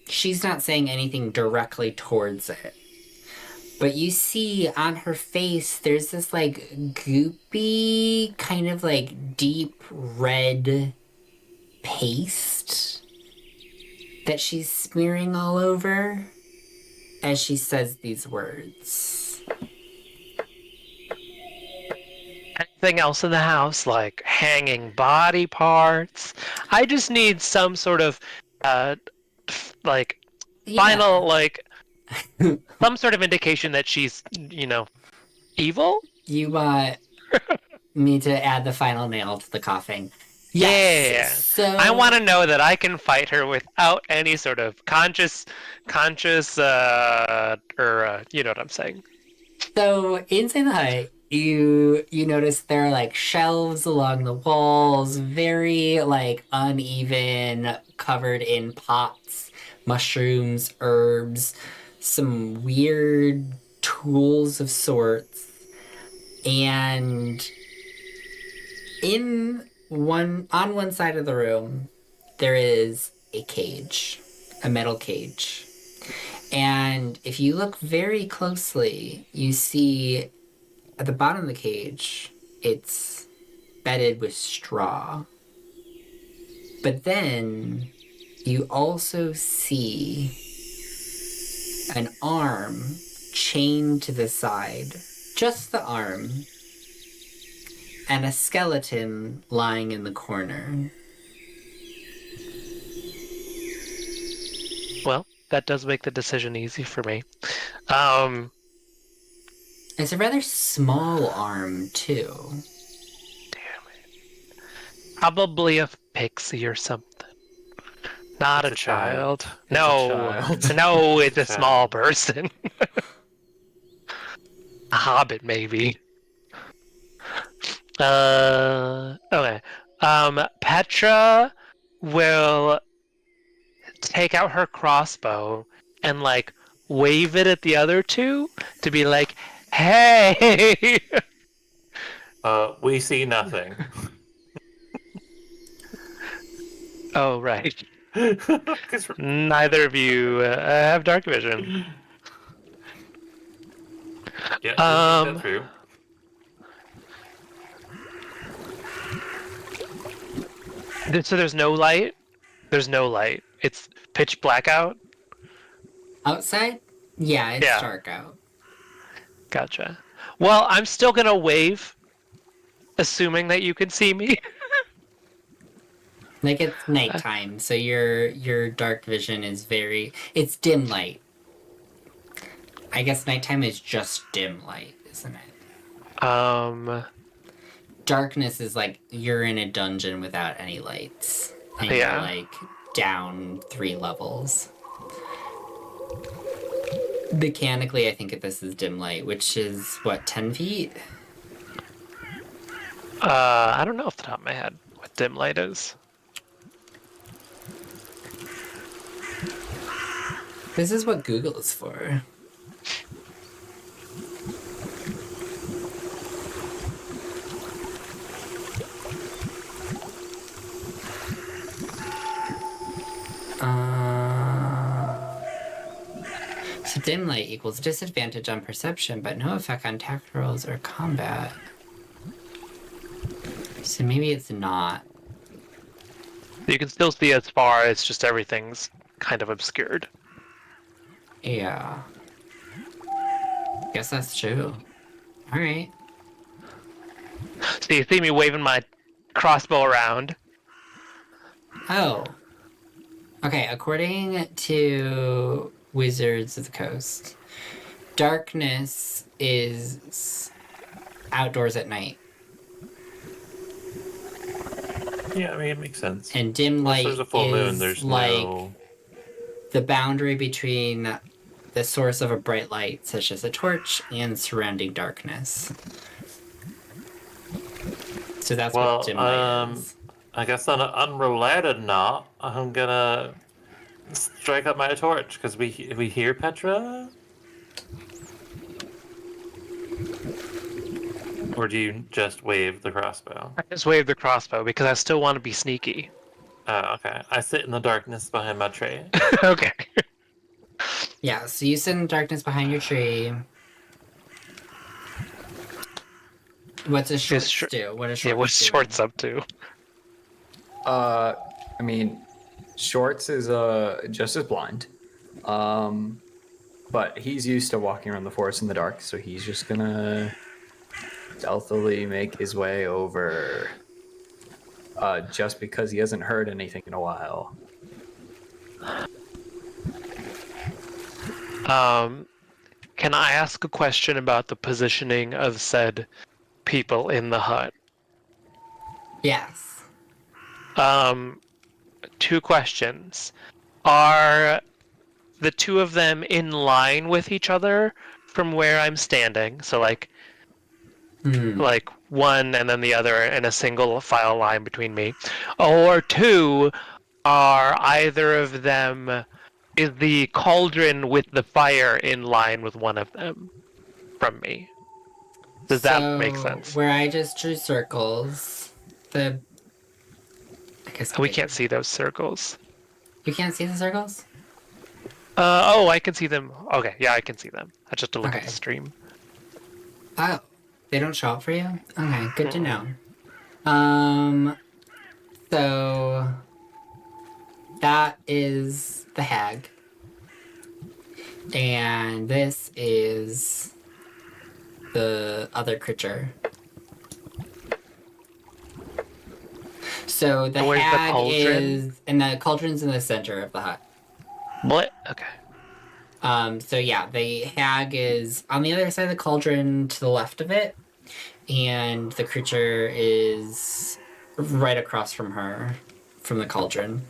She's not saying anything directly towards it. But you see on her face, there's this like goopy, kind of like deep red paste that she's smearing all over as she says these words. Anything else in the house, like hanging body parts? I just need some sort of, like, Yeah. final, like, some sort of indication that she's, evil? You want me to add the final nail to the coffin? Yes. Yeah. So I want to know that I can fight her without any sort of conscious, you know what I'm saying. So inside the hut, you notice there are like shelves along the walls, very like uneven, covered in pots, mushrooms, herbs, some weird tools of sorts, and on one side of the room there is a cage, a metal cage. And if you look very closely, you see at the bottom of the cage, it's bedded with straw. But then you also see an arm chained to the side, just the arm, and a skeleton lying in the corner. Well, that does make the decision easy for me. It's a rather small arm, too. Damn it. Probably a pixie or something. Not It's a a child. child. It's a No, child. no, it's a It's a small child. person. A hobbit, maybe. Okay. Petra will take out her crossbow and like wave it at the other two to be like, "Hey!" We see nothing. Oh, right. 'Cause Neither of you have dark vision. yeah, Um, that's true. So there's no light? There's no light. It's pitch black out? Outside? Yeah, it's Yeah. dark out. Gotcha. Well, I'm still gonna wave, assuming that you can see me. Like it's nighttime, so your dark vision is it's dim light. I guess nighttime is just dim light, isn't it? Darkness is like you're in a dungeon without any lights. And Yeah. you're like down 3 levels. Mechanically, I think this is dim light, which is what, 10 feet? I don't know off the top of my head what dim light is. This is what Google is for. So dim light equals disadvantage on perception, but no effect on tactical rolls or combat. So maybe it's not. You can still see as far as just everything's kind of obscured. Yeah. Guess that's true. Alright. So you see me waving my crossbow around. Oh. Okay, according to Wizards of the Coast, darkness is outdoors at night, Yeah, I mean, it makes sense. and dim Unless light there's a full moon, is there's like no... the boundary between the source of a bright light, such as a torch, and surrounding darkness. So that's what dim light is. I guess on an unrelated note, I'm gonna strike up my torch because we hear Petra. Or do you just wave the crossbow? I just wave the crossbow because I still want to be sneaky. Oh, okay. I sit in the darkness behind my tree. Okay. Yeah, so you sit in darkness behind your tree. What's a short do? What is Yeah, short? what's Shorts up to? I mean, Shorts is just as blind, but he's used to walking around the forest in the dark, so he's just gonna stealthily make his way over. Just because he hasn't heard anything in a while. Can I ask a question about the positioning of said people in the hut? Yes. 2 questions. Are the 2 of them in line with each other from where I'm standing? So like one and then the other in a single file line between me. Or 2, are either of them, is the cauldron with the fire in line with one of them from me? Does that make sense? Where I just drew circles, I guess We can't see those circles. You can't see the circles? Oh, I can see them. Okay, yeah, I can see them. I just have to look at the stream. Oh, they don't show up for you? Okay, good to know. So that is the hag. And this is the other creature. So the where's the hag cauldron? is, and the cauldron's in the center of the hut. What? Okay. So yeah, the hag is on the other side of the cauldron to the left of it, and the creature is right across from her, from the cauldron.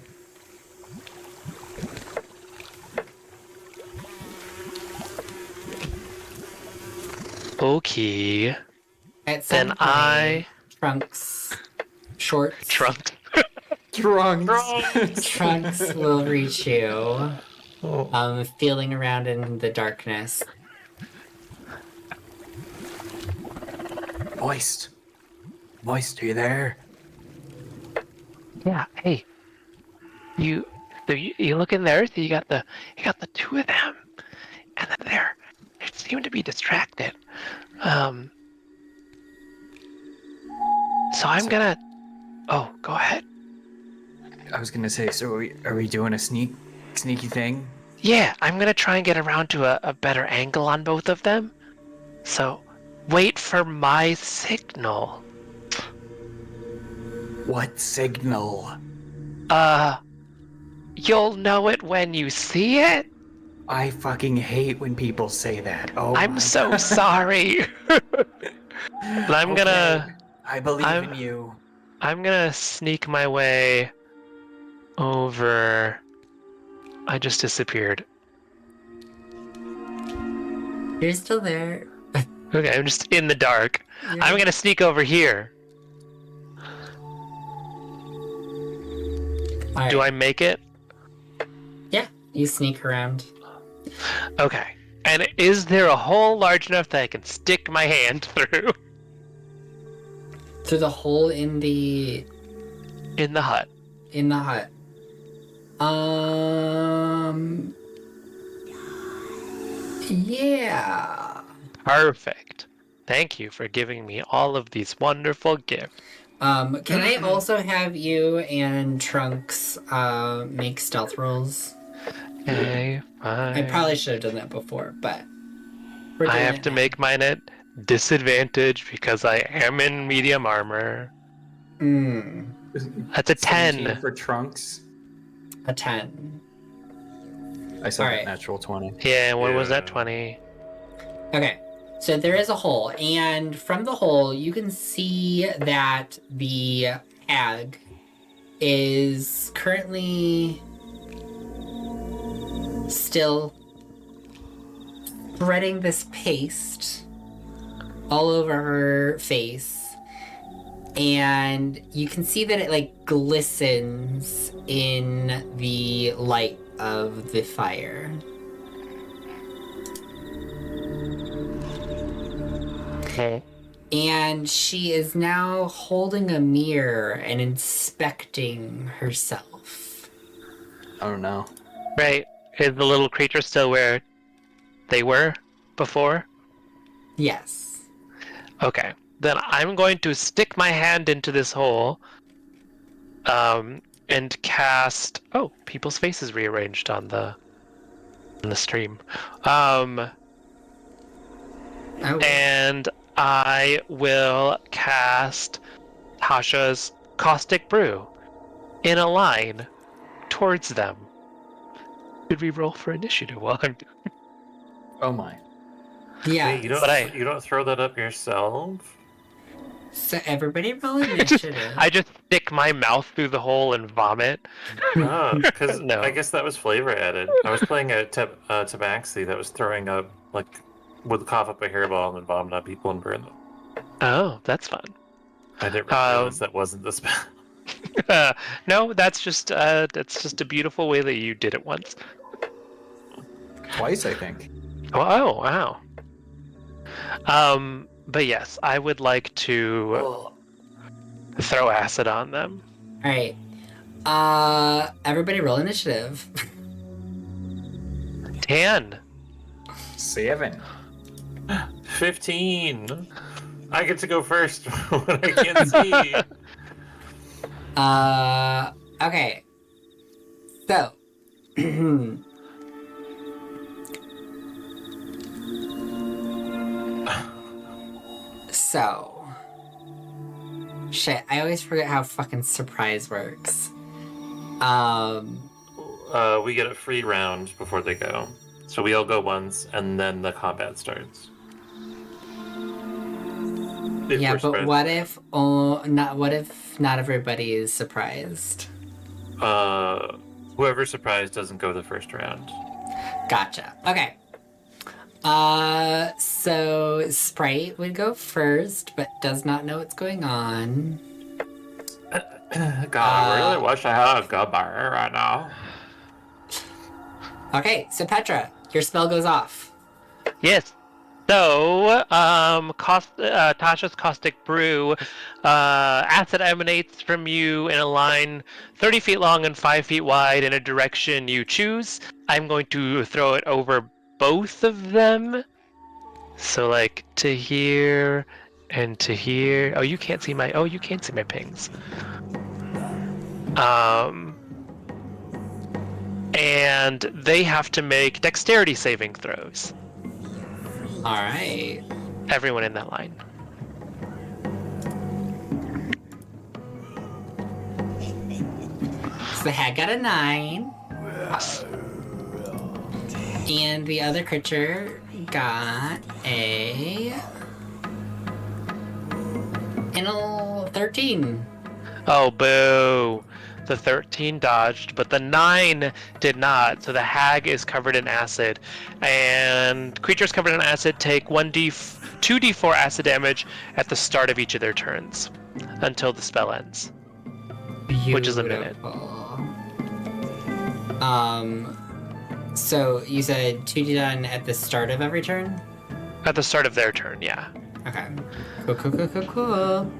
Okay. At some point, Trunks will reach you, feeling around in the darkness. Moist, are you there? Yeah. Hey. You look in there. So you got the 2 of them, and then they seem to be distracted. So I'm gonna. Oh, go ahead. I was gonna say, so are we doing a sneaky thing? Yeah, I'm gonna try and get around to a better angle on both of them. So, wait for my signal. What signal? You'll know it when you see it. I fucking hate when people say that. Oh, I'm so sorry. But I'm gonna. I believe in you. I'm gonna sneak my way over. I just disappeared. You're still there. Okay, I'm just in the dark. Yeah. I'm gonna sneak over here. All Do right. I make it? Yeah, you sneak around. Okay. And is there a hole large enough that I can stick my hand through? Through the hole in the hut. hut. Yeah. Perfect. Thank you for giving me all of these wonderful gifts. Can I also have you and Trunks make stealth rolls? Okay, fine. I probably should have done that before, but we're I doing have it to now. make mine at disadvantage because I am in medium armor. That's a 17 10. for Trunks. A 10. I saw Alright. that natural 20. Yeah, what was that? Yeah. 20. Okay, so there is a hole, and from the hole you can see that the hag is currently still spreading this paste all over her face. And you can see that it like glistens in the light of the fire. Okay. And she is now holding a mirror and inspecting herself. Oh no. Right. Is the little creature still where they were before? Yes. Okay. Then I'm going to stick my hand into this hole and cast... Oh, people's faces rearranged on the stream. Oh. And I will cast Tasha's Caustic Brew in a line towards them. Should we roll for initiative while I'm doing it? Oh my. Yeah. Wait, you don't throw that up yourself? So everybody roll initiative. I just stick my mouth through the hole and vomit. Because No. I guess that was flavor added. I was playing a tabaxi that was throwing up, like, would cough up a hairball and then vomit on people and burn them. Oh, that's fun. I didn't realize that wasn't the spell. No, that's just a beautiful way that you did it once. Twice, I think. Oh, wow. But yes, I would like to throw acid on them. Alright. Everybody roll initiative. 10. 7. 15. I get to go first when I can't see. Okay. So. So. Shit, I always forget how fucking surprise works. We get a free round before they go. So we all go once, and then the combat starts. If Yeah, we're but spread- what if not everybody is surprised? Whoever's surprised doesn't go the first round. Gotcha. Okay. So Sprite would go first, but does not know what's going on. God, I really wish I had a good bar right now. Okay, so Petra, your spell goes off. Yes. So, Tasha's Caustic Brew, acid emanates from you in a line 30 feet long and 5 feet wide in a direction you choose. I'm going to throw it over both of them. So, like, to here and to here. Oh, you can't see my pings. And they have to make dexterity saving throws. Alright. Everyone in that line. So the hag got a 9. And the other creature got an 13. Oh, boo. The 13 dodged, but the 9 did not. So the hag is covered in acid. And creatures covered in acid take 2d4 acid damage at the start of each of their turns until the spell ends. Beautiful. Which is a minute. So you said 2d done at the start of every turn? At the start of their turn, yeah. Okay. Cool.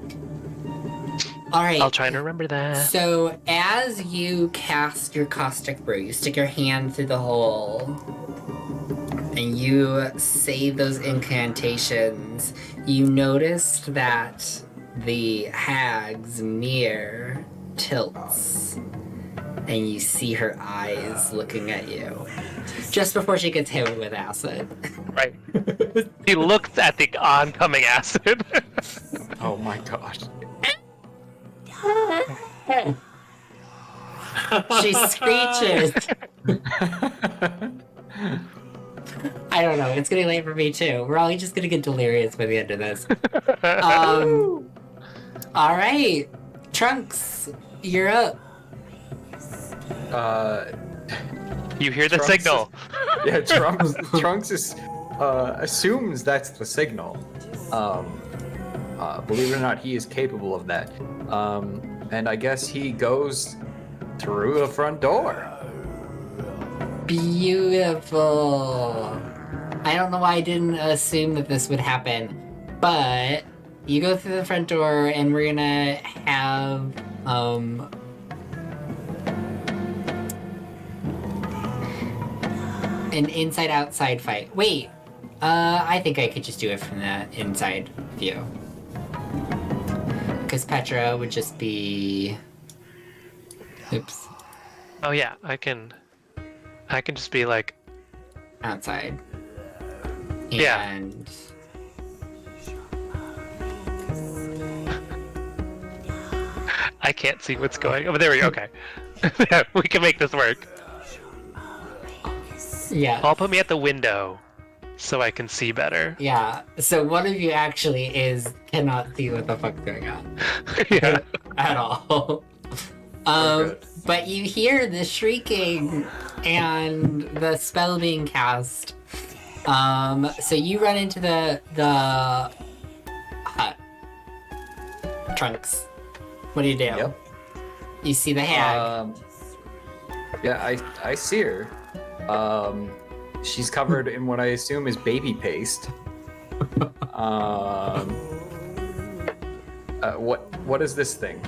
Alright. I'll try to remember that. So as you cast your Caustic Brew, you stick your hand through the hole and you say those incantations. You noticed that the hag's mirror tilts and you see her eyes looking at you just before she gets hit with acid. Right. He looks at the oncoming acid. Oh my gosh. She screeches. I don't know. It's getting late for me too. We're all just gonna get delirious by the end of this. All right, Trunks, you're up. You hear the Trunks signal. Yeah, Trunks is, assumes that's the signal. Believe it or not, he is capable of that. And I guess he goes through the front door. Beautiful. I don't know why I didn't assume that this would happen, but you go through the front door, and we're gonna have an inside-outside fight. Wait, I think I could just do it from the inside view. Because Petra would just be... Oops. Oh yeah, I can just be like, Outside. Yeah. And... I can't see what's going. Oh, there we go. Okay. Yeah, we can make this work. Yeah. I'll put me at the window so I can see better. Yeah. So one of you actually cannot see what the fuck's going on. Yeah. At all. Good. But you hear the shrieking and the spell being cast. So you run into the hut. Trunks. What do you do? Yep. You see the hag. Yeah, I see her. She's covered in what I assume is baby paste. What is this thing?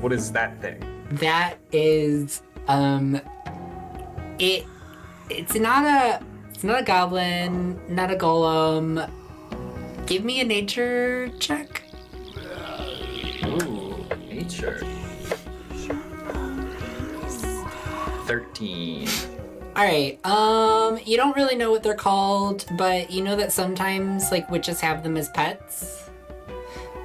What is that thing? That is it's not a goblin, not a golem. Give me a nature check. Ooh, nature. 13. Alright, you don't really know what they're called, but you know that sometimes, like, witches have them as pets.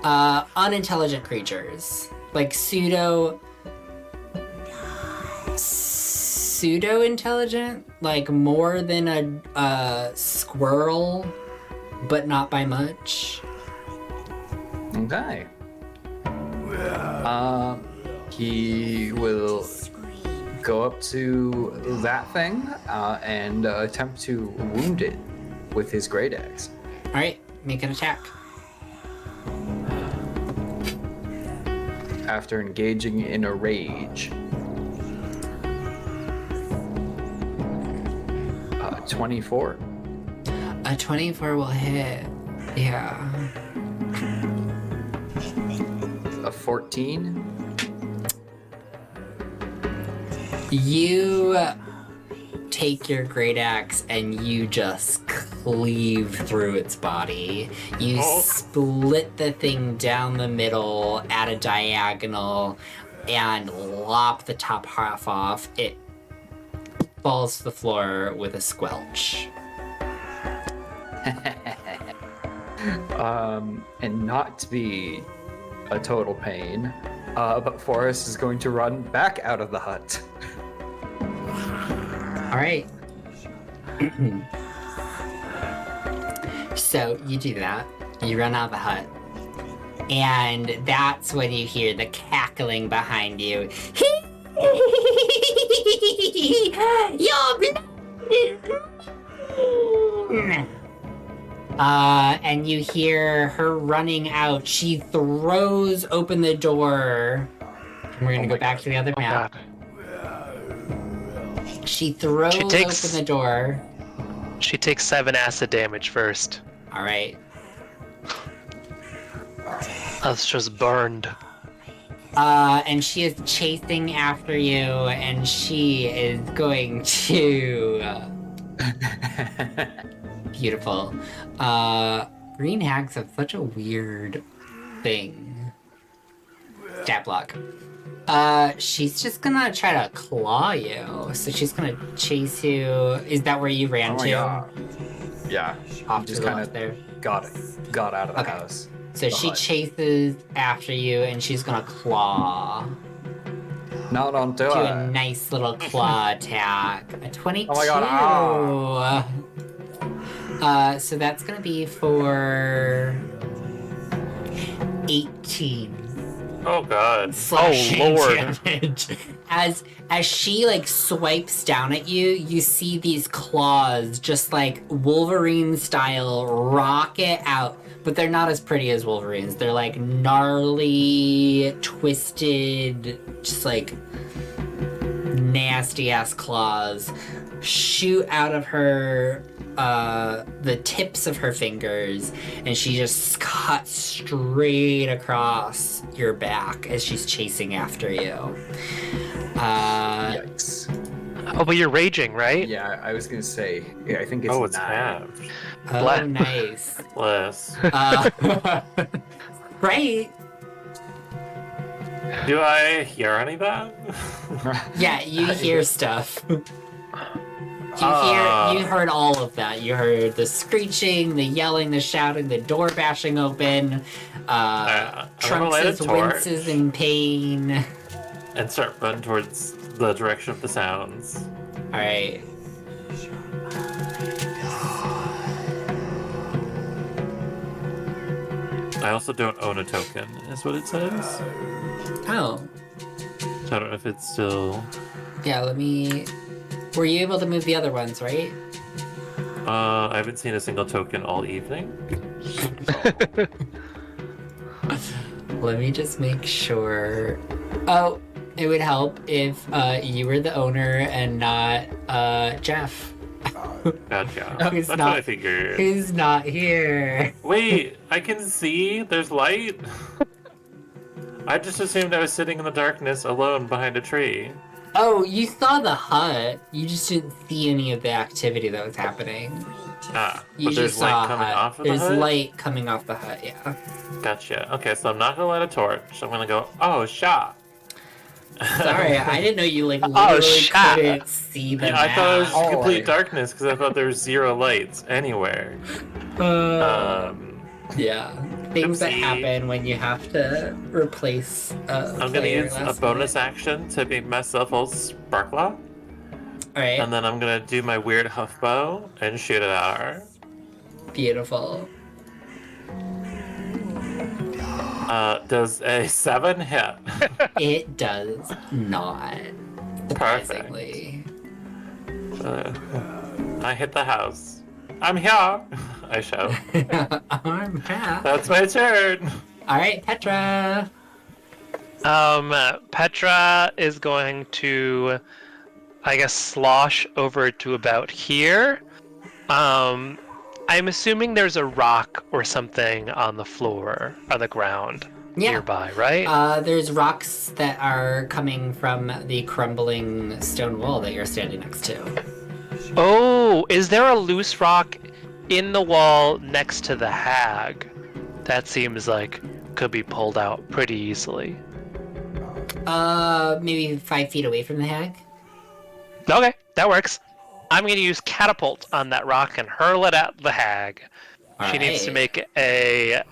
Unintelligent creatures. Like, pseudo-intelligent? Like, more than a squirrel, but not by much. Okay. He will go up to that thing and attempt to wound it with his great axe. Alright, make an attack. After engaging in a rage. 24. A 24 will hit. Yeah. A 14. You take your great axe and you just cleave through its body. You split the thing down the middle at a diagonal and lop the top half off. It falls to the floor with a squelch. And not to be a total pain, but Forrest is going to run back out of the hut. All right. So you do that. You run out of the hut. And that's when you hear the cackling behind you. You're blind! And you hear her running out. She throws open the door. And we're gonna go back to the other map. She throws open the door. She takes 7 acid damage first. All right. That's just burned. And she is chasing after you, and she is going to... Beautiful. Green hags have such a weird thing. Stat block. She's just gonna try to claw you. So she's gonna chase you. Is that where you ran to? God. Yeah. Off Just to the kind left of there. got out of the Okay. house. So the she hut. chases after you, and she's gonna claw. Not on Do a door. nice little claw attack. A 22. Oh my God, So that's gonna be for 18 Oh god. slashing Lord. damage as she like swipes down at you, you see these claws just like Wolverine style rocket out, but they're not as pretty as Wolverine's. They're like gnarly, twisted, just like nasty ass claws shoot out of her the tips of her fingers, and she just cuts straight across your back as she's chasing after you. Yikes. Oh, but you're raging, right? Yeah, I was gonna say. Yeah, I think it's Oh, it's 9. halved. Oh, Bless. nice. Bless. Right. Do I hear any of that? Yeah, you hear stuff. You heard all of that. You heard the screeching, the yelling, the shouting, the door bashing open. I'm gonna light a Trunks' torch winces in pain. and start running towards the direction of the sounds. All right. I also don't own a token, is what it says. Oh, So I don't know if it's still. yeah. Let me. Were you able to move the other ones, right? I haven't seen a single token all evening. Let me just make sure. Oh, it would help if you were the owner and not Jeff, Gotcha. Who's That's not- what I figured. who's not here. Wait, I can see. There's light. I just assumed I was sitting in the darkness alone behind a tree. Oh, you saw the hut. You just didn't see any of the activity that was happening. Ah, You but there's just saw light a coming hut. off of the There's hut? light coming off the hut. Yeah. Gotcha. Okay, so I'm not gonna light a torch. I'm gonna go, oh, shot. Sorry, I didn't know you like Oh, literally shot. couldn't see the Yeah, I thought it was map. just Oh, complete I- darkness because I thought there was 0 lights anywhere. Yeah, things that Oopsie. happen when you have to replace. I'm gonna use a bonus action to make myself all sparkler, All right, and then I'm gonna do my weird huff bow and shoot it at her. beautiful. Does a 7 hit? It does not. Surprisingly. I hit the house. I'm here. I shout. I'm half. That's my turn. All right, Petra. Petra is going to, I guess, slosh over to about here. I'm assuming there's a rock or something on the floor, on the ground Yeah. nearby, right? There's rocks that are coming from the crumbling stone wall that you're standing next to. Oh, is there a loose rock in the wall next to the hag? That seems like could be pulled out pretty easily. Maybe 5 feet away from the hag. Okay, that works. I'm going to use catapult on that rock and hurl it at the hag. She needs to Alright. make a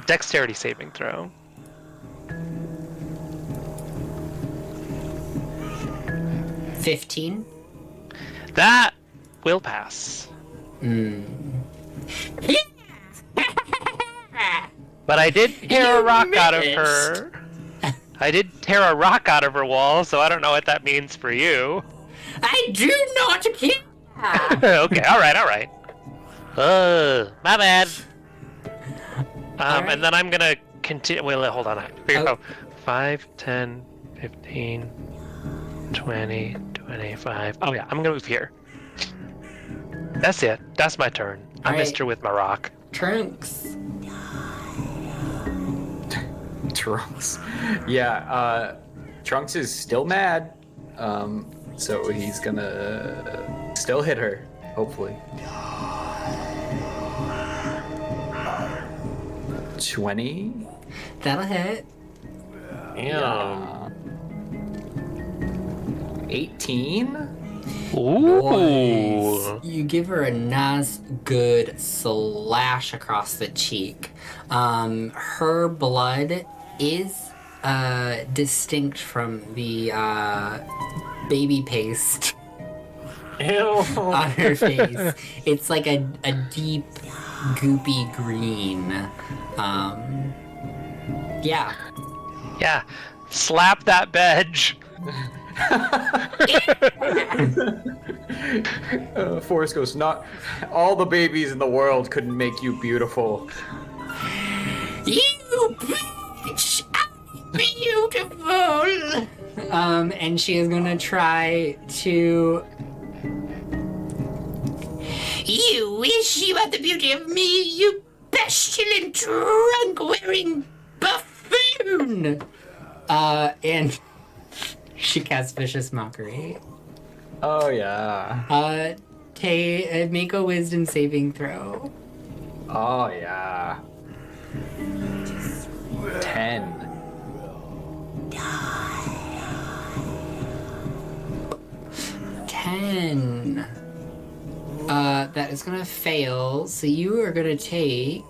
dexterity saving throw. – 15. That will pass. But I did tear a rock out of her. I did tear a rock out of her wall, so I don't know what that means for you. I do not care. Okay, alright. My bad. Alright. And then I'm gonna continue. Wait, hold on. Oh. 5, 10, 15, 20, 25. Oh, yeah, I'm gonna move here. That's it. That's my turn. I Alright. missed her with my rock. Trunks. Trunks. Yeah, Trunks is still mad. So he's gonna still hit her, hopefully. 20? That'll hit. Damn. 18? Ooh. Nice. You give her a nice, good slash across the cheek. Her blood is distinct from the baby paste Ew. on her face. It's like a deep, goopy green. Yeah. Yeah. Slap that bench. Forrest goes, not all the babies in the world couldn't make you beautiful. You bitch! I'm beautiful! And she is gonna try to... You wish you had the beauty of me, you pestilent, trunk-wearing buffoon! And she casts Vicious Mockery. Oh yeah. Make a wisdom saving throw. Oh yeah. 10. 10. That is gonna fail, so you are gonna take...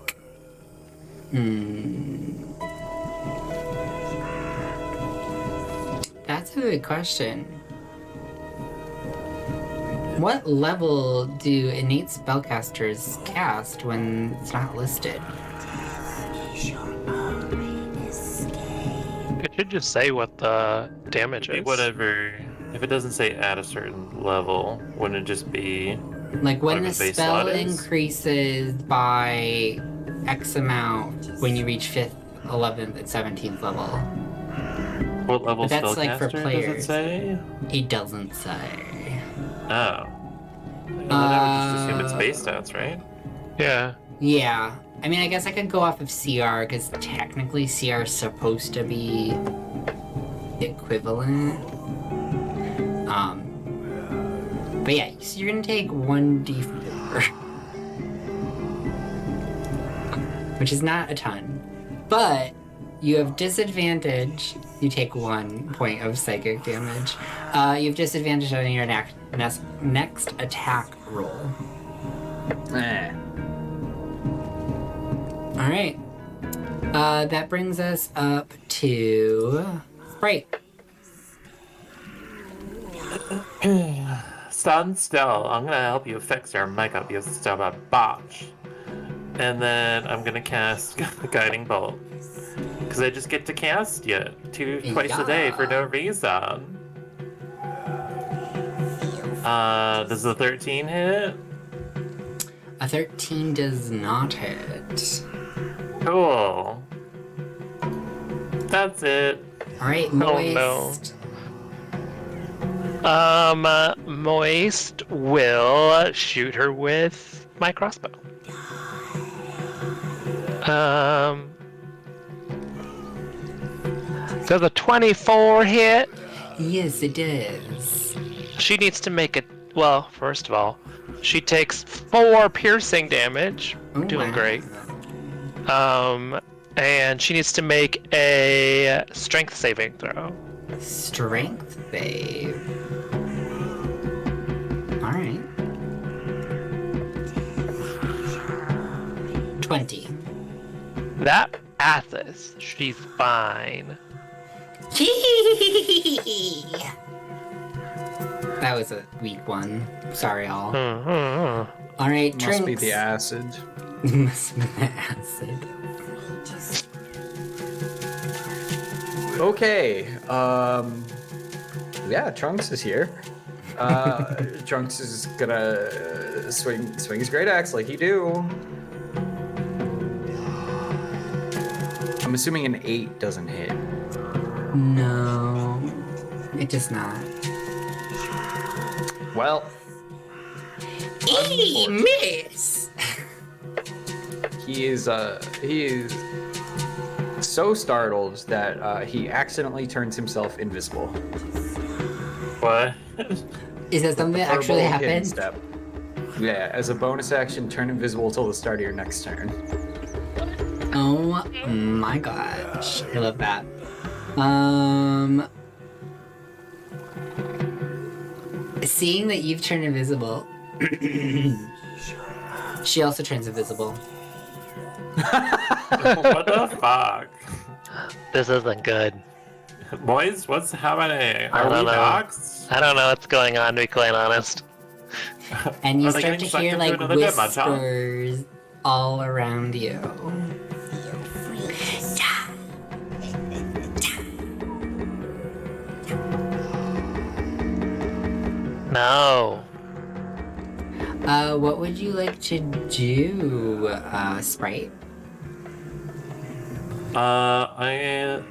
That's a good question. What level do innate spellcasters cast when it's not listed? It should just say what the damage is. Whatever. If it doesn't say at a certain level, wouldn't it just be Like when the whatever base spell slot is? increases by X amount when you reach 5th, 11th, and 17th level. What level But that's, like, for spellcaster does it players. say? It doesn't say. Oh. Well, then I would just assume it's base stats, right? Yeah. Yeah. I mean, I guess I could go off of CR, because technically CR is supposed to be equivalent. But yeah, so you're gonna take 1d4. Which is not a ton. But you have disadvantage. You take 1 point of psychic damage. You have disadvantage on your next attack roll. Alright. That brings us up to Sprite. Stand still. I'm gonna help you fix your makeup, you stubborn botch. And then I'm gonna cast Guiding Bolt. Because I just get to cast it twice a day for no reason. Does the 13 hit? A 13 does not hit. Cool. That's it. Alright, Oh, Moist. no. Moist will shoot her with my crossbow. Does a 24 hit? Yes, it does. She needs to make it. Well, first of all, she takes 4 piercing damage. Oh, Doing wow. great. And she needs to make a strength saving throw. Strength save. Alright. 20. That passes. She's fine. That was a weak one. Sorry, all. Mhm. Alright, Must be Trinks. the acid. Must be the acid. Okay. Yeah, Trunks is here. Trunks is gonna swing his great axe like he do. I'm assuming an 8 doesn't hit. No. It does not. Well, Eee, miss! he is so startled that he accidentally turns himself invisible. What? Is that something that actually Verbal hidden happened? Step. Yeah, as a bonus action, turn invisible till the start of your next turn. Oh my gosh. I love that. Seeing that you've turned invisible, she also turns invisible. What the fuck? This isn't good. Boys, what's happening? I Are we don't know. dogs? I don't know what's going on, to be quite honest. And you Are they start to getting sucked hear into like another dead match, huh? whispers all around you. No. What would you like to do, Sprite? I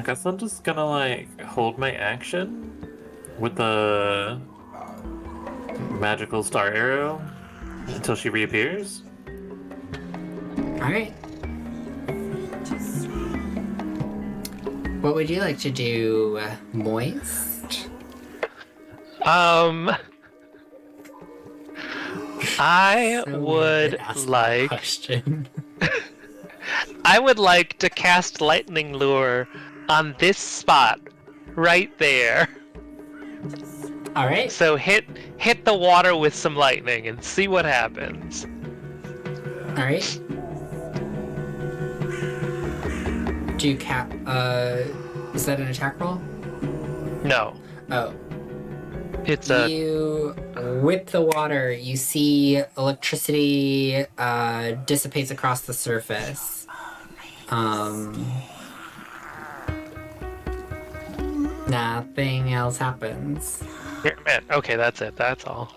guess I'm just gonna like hold my action with the magical star arrow until she reappears. Alright. What would you like to do, Moist? I So would ask that like question. I would like to cast lightning lure on this spot right there. Alright. So hit the water with some lightning and see what happens. Alright. Do you is that an attack roll? No. Oh. It's You whip the water, you see electricity dissipates across the surface. Nothing else happens. man, okay, that's it. That's all.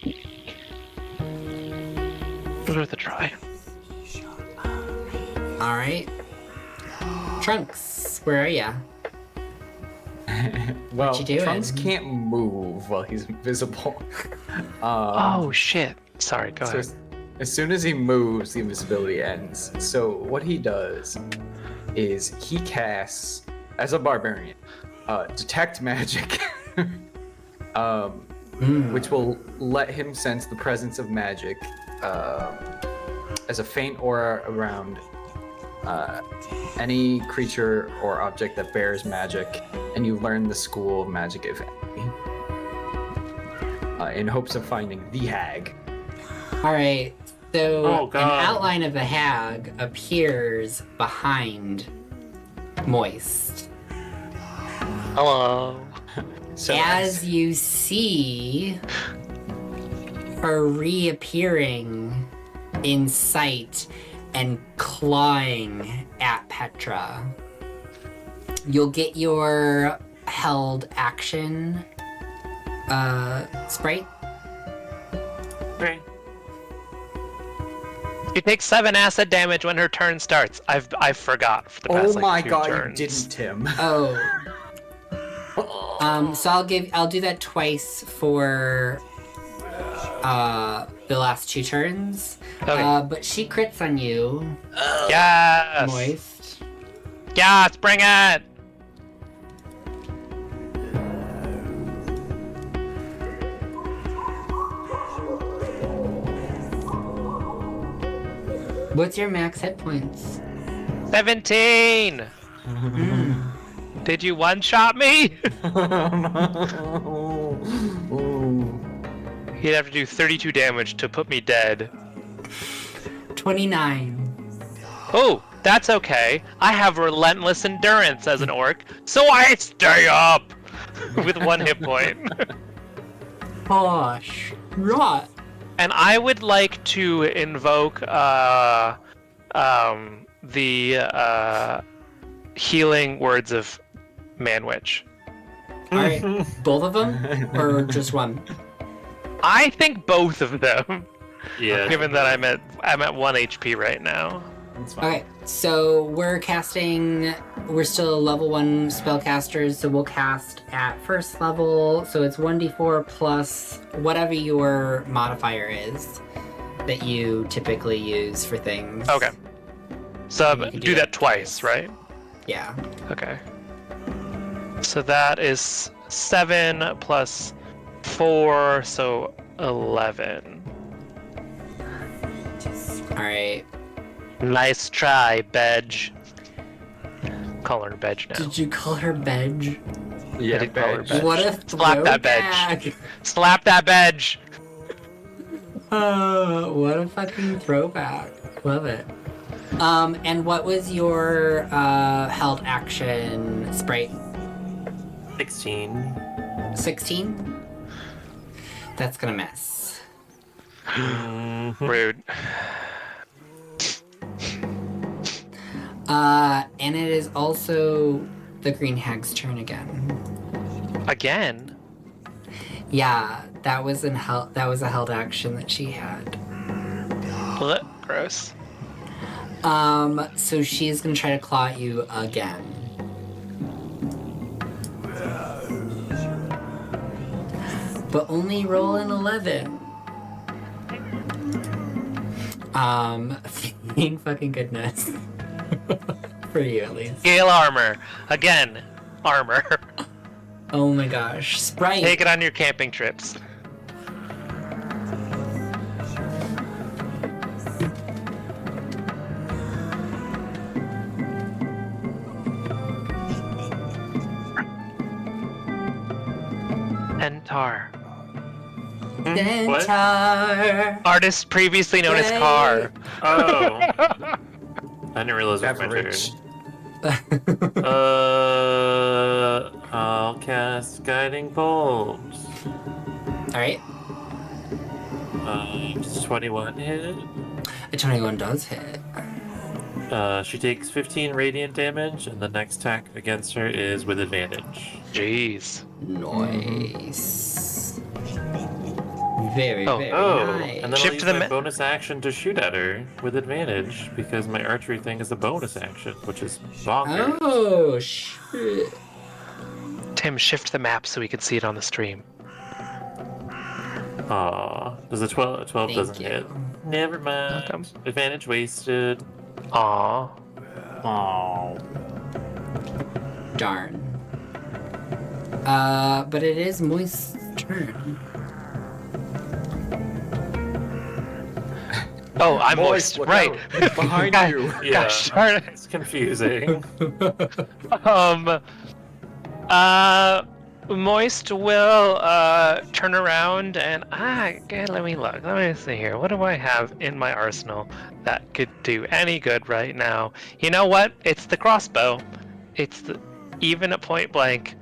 It was worth a try. Alright. Trunks, where are ya? Well, you doing? Trunks can't move while he's invisible. Oh shit. Sorry, go So ahead. as soon as he moves, the invisibility ends. So what he does is he casts, as a barbarian, detect magic, which will let him sense the presence of magic as a faint aura around any creature or object that bears magic, and you learn the school of magic, if any, in hopes of finding the hag. Alright, so Oh, an God. outline of the hag appears behind Moist. Hello. So As you see her reappearing in sight and clawing at Petra. You'll get your held action, Sprite. Okay. She takes 7 acid damage when her turn starts. I forgot for the past oh my like 2 god, turns. you didn't, Tim. Oh. So I'll do that twice for the last 2 turns. Okay. But she crits on you, Yes. Moist. Yes, bring it. What's your max hit points? 17. Did you one-shot me? You'd have to do 32 damage to put me dead. 29. Oh, that's okay. I have relentless endurance as an orc, so I stay up with 1 hit point. Gosh. Right. And I would like to invoke the healing words of Manwich. Alright, both of them? Or just one? I think both of them. Yeah. Given that I'm at 1 HP right now. That's fine. Okay, so we're still level 1 spellcasters, so we'll cast at first level, so it's 1d4 plus whatever your modifier is that you typically use for things. Okay. So You can do that twice, right? Yeah. Okay. So that is 7 plus 4, so 11. Alright. Nice try, Bedge. Call her Bedge now. Did you call her Bedge? Yeah, I did call her Bedge. What a Slap that throwback! Bedge. Slap that Bedge! What a fucking throwback. Love it. And what was your held action, Sprite? 16. 16? That's gonna miss. Rude. And it is also the Green Hag's turn again. Again? Yeah, that was a held action that she had. Blech, gross. So she's gonna try to claw at you again. But only roll an 11. Thank fucking goodness. For you, at least. Scale armor. Again, armor. Oh my gosh. Sprite! Take it on your camping trips. Centaur. What? Centaur! Artist previously known as Car. Oh. I didn't realize it was my turn. Average. I'll cast Guiding Bolt. Alright. Does 21 hit? A 21 does hit. She takes 15 radiant damage, and the next attack against her is with advantage. Jeez. Nice. Very, Oh. very Oh, nice. and then I'll Shift use the my ma- bonus action to shoot at her with advantage, because my archery thing is a bonus action, which is bonkers. Oh, shit. Tim, shift the map so we can see it on the stream. Aw, does a 12 Thank doesn't you. hit. Never mind. Welcome. Advantage wasted. Aw. Oh. Darn. But it is Moist's turn. Oh, I'm moist. look Right. out. It's behind God- you. Yeah, Gosh darn it. it's confusing. Moist will turn around and okay, let me look. Let me see here. What do I have in my arsenal that could do any good right now? You know what? It's the crossbow. It's even at point blank.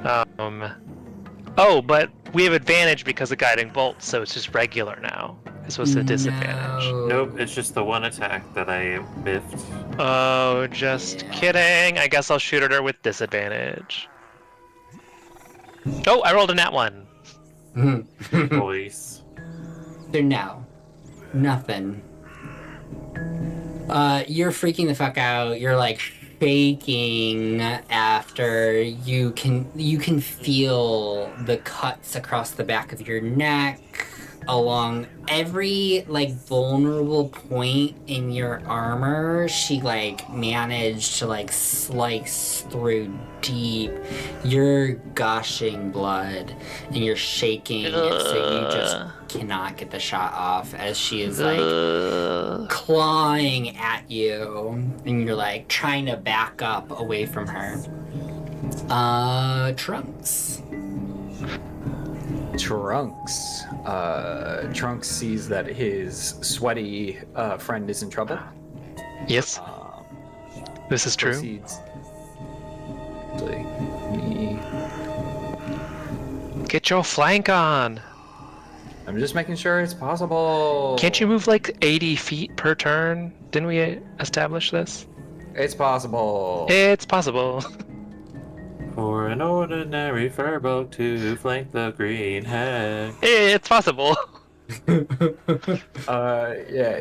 Oh, but we have advantage because of guiding bolt, so it's just regular now. This was a disadvantage. No. Nope, it's just the one attack that I biffed. Oh, just Yeah. kidding. I guess I'll shoot at her with disadvantage. Oh, I rolled a nat 1. Voice. So no. Nothing. You're freaking the fuck out. You're like shaking after you can feel the cuts across the back of your neck, along every like vulnerable point in your armor. She like managed to like slice through deep. You're gushing blood and you're shaking, so you just cannot get the shot off as she is like clawing at you, and you're like trying to back up away from her. Trunks. Trunks sees that his sweaty friend is in trouble. Yes, this is true. Proceeds. Actually, me- Get your flank on. I'm just making sure it's possible. Can't you move like 80 feet per turn? Didn't we establish this? It's possible. It's possible. For an ordinary furbolg to flank the green hag. It's possible. Yeah,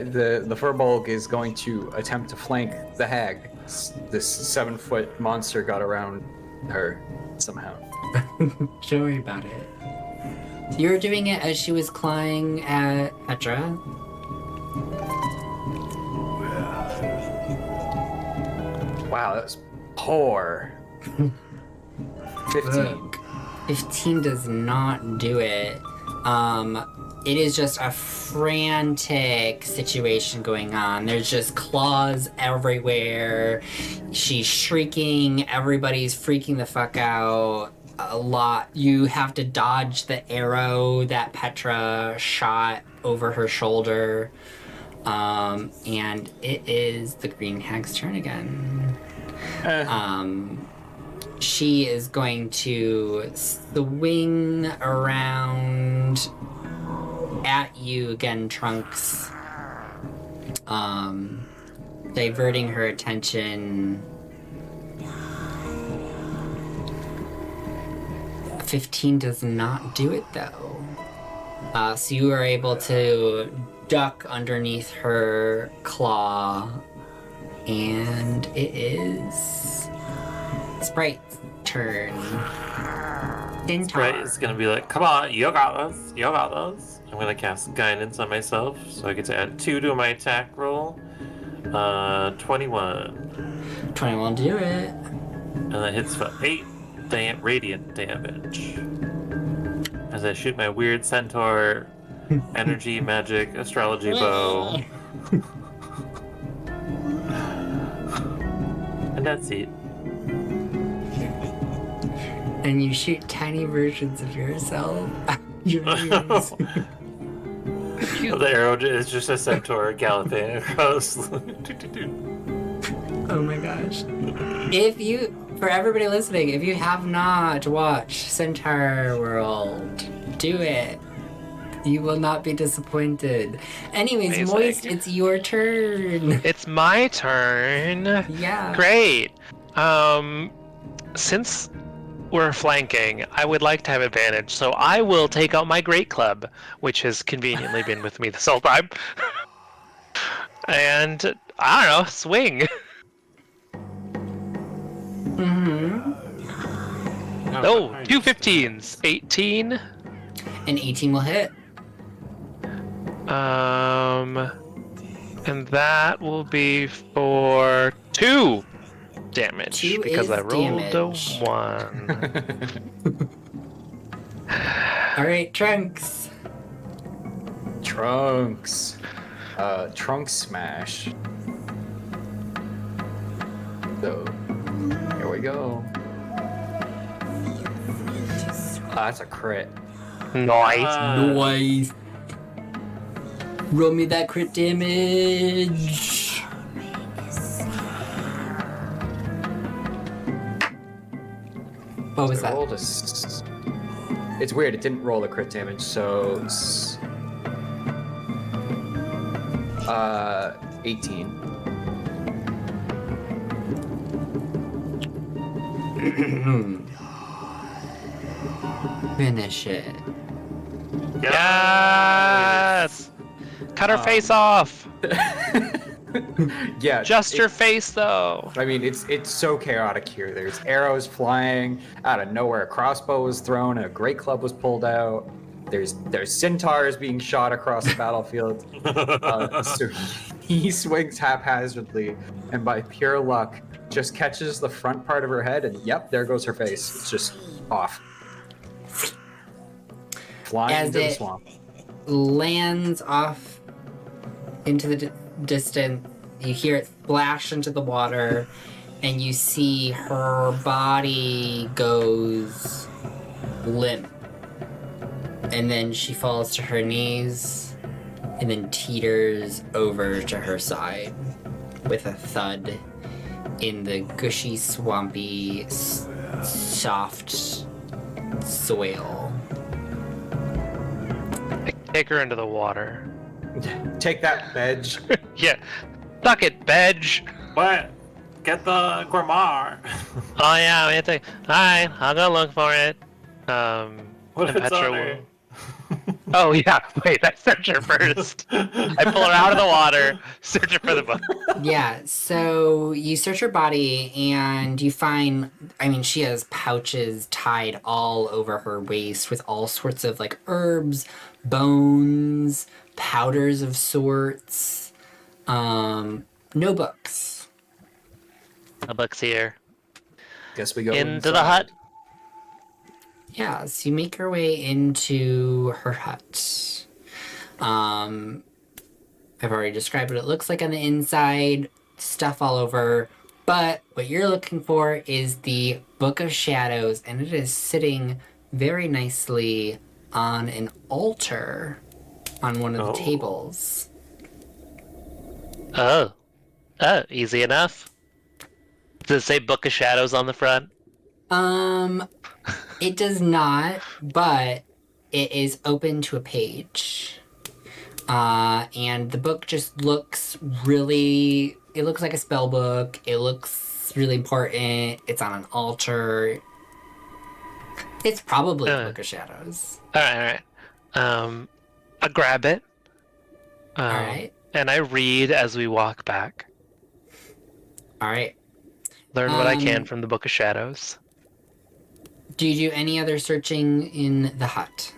the Furbolg is going to attempt to flank the hag. This 7-foot monster got around her somehow. Don't worry about it. You were doing it as she was clawing at Petra. Wow, that was poor. 15. Look, 15 does not do it. It is just a frantic situation going on. There's just claws everywhere. She's shrieking. Everybody's freaking the fuck out. A lot. You have to dodge the arrow that Petra shot over her shoulder. And it is the Green Hag's turn again. She is going to swing around at you again, Trunks. Diverting her attention 15 does not do it though. So you are able to duck underneath her claw, and it is Sprite's turn. Sprite is gonna be like, come on, you got this, you got this. I'm gonna cast guidance on myself, so I get to add 2 to my attack roll. 21. 21 do it. And that hits for 8 radiant damage. As I shoot my weird centaur energy magic astrology bow. And that's it. And you shoot tiny versions of yourself out your ears. The arrow is just a centaur galloping across. Oh my gosh. For everybody listening, if you have not watched Centaur World, do it. You will not be disappointed. Anyways, Amazing. Moist, it's your turn. It's my turn. Yeah. Great. Since we're flanking, I would like to have advantage, so I will take out my great club, which has conveniently been with me this whole time. And, I don't know, swing. Mm-hmm. Oh, 2 15s. 18. And 18 will hit. And that will be for 2 damage 2 because is I rolled damage. a 1. Alright, Trunks. Trunks. Trunk smash. So, here we go. That's a crit. Nice. Nice. Roll me that crit damage. What was I that? rolled It's weird, it didn't roll the crit damage, so 18. Finish it. Yes! Cut her face off! Yeah. Just her face, though! I mean, it's so chaotic here. There's arrows flying out of nowhere. A crossbow was thrown. A great club was pulled out. There's centaurs being shot across the battlefield. So he swings haphazardly, and by pure luck, just catches the front part of her head, and yep, there goes her face. It's just off, flying As into the it swamp. lands off into the distance, you hear it splash into the water, and you see her body goes limp. And then she falls to her knees, and then teeters over to her side with a thud in the gushy, swampy, soft soil. I take her into the water. Take that, Bedge. Yeah. Suck it, Bedge! What? Get the Grimoire. Oh, yeah, we have to. Alright, I'll go look for it. What if it's Petra on will- her? Oh, yeah, wait, I search her first. I pull her out of the water, search her for the book. Yeah, so you search her body and you find, she has pouches tied all over her waist with all sorts of like herbs, bones, powders of sorts. No books. The book's here. Guess we go Into the inside. hut. Yeah, so you make your way into her hut. I've already described what it looks like on the inside, stuff all over, but what you're looking for is the Book of Shadows, and it is sitting very nicely on an altar on one of the tables. Oh, easy enough. Does it say Book of Shadows on the front? It does not, but it is open to a page. And the book just looks it looks like a spell book. It looks really important. It's on an altar. It's probably the Uh. Book of Shadows. All right, all right. I grab it. All right. And I read as we walk back. All right. Learn what I can from the Book of Shadows. Do you do any other searching in the hut?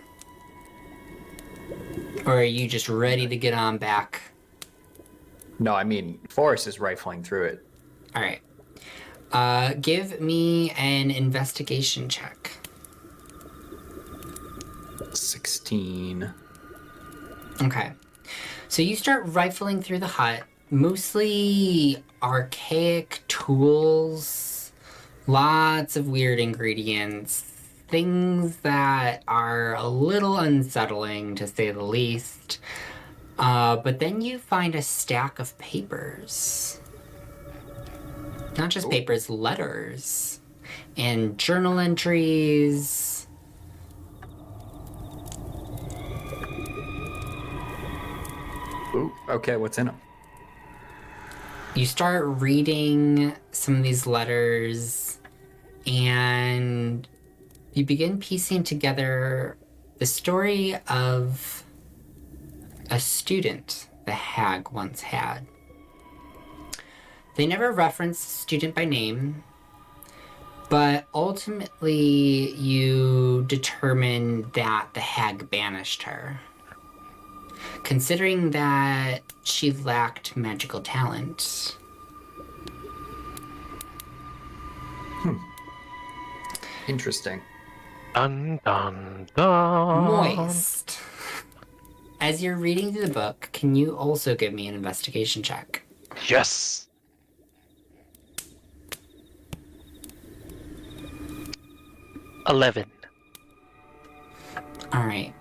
Or are you just ready to get on back? No, I mean, Forrest is rifling through it. All right. Give me an investigation check. 16. Okay. So you start rifling through the hut, mostly archaic tools, lots of weird ingredients, things that are a little unsettling to say the least. But then you find a stack of papers. Not just papers, letters and journal entries. Ooh, okay, what's in them? You start reading some of these letters and you begin piecing together the story of a student the hag once had. They never reference the student by name, but ultimately you determine that the hag banished her. Considering that she lacked magical talent. Interesting. Dun, dun, dun. Moist. As you're reading through the book, can you also give me an investigation check? Yes. $11. All right.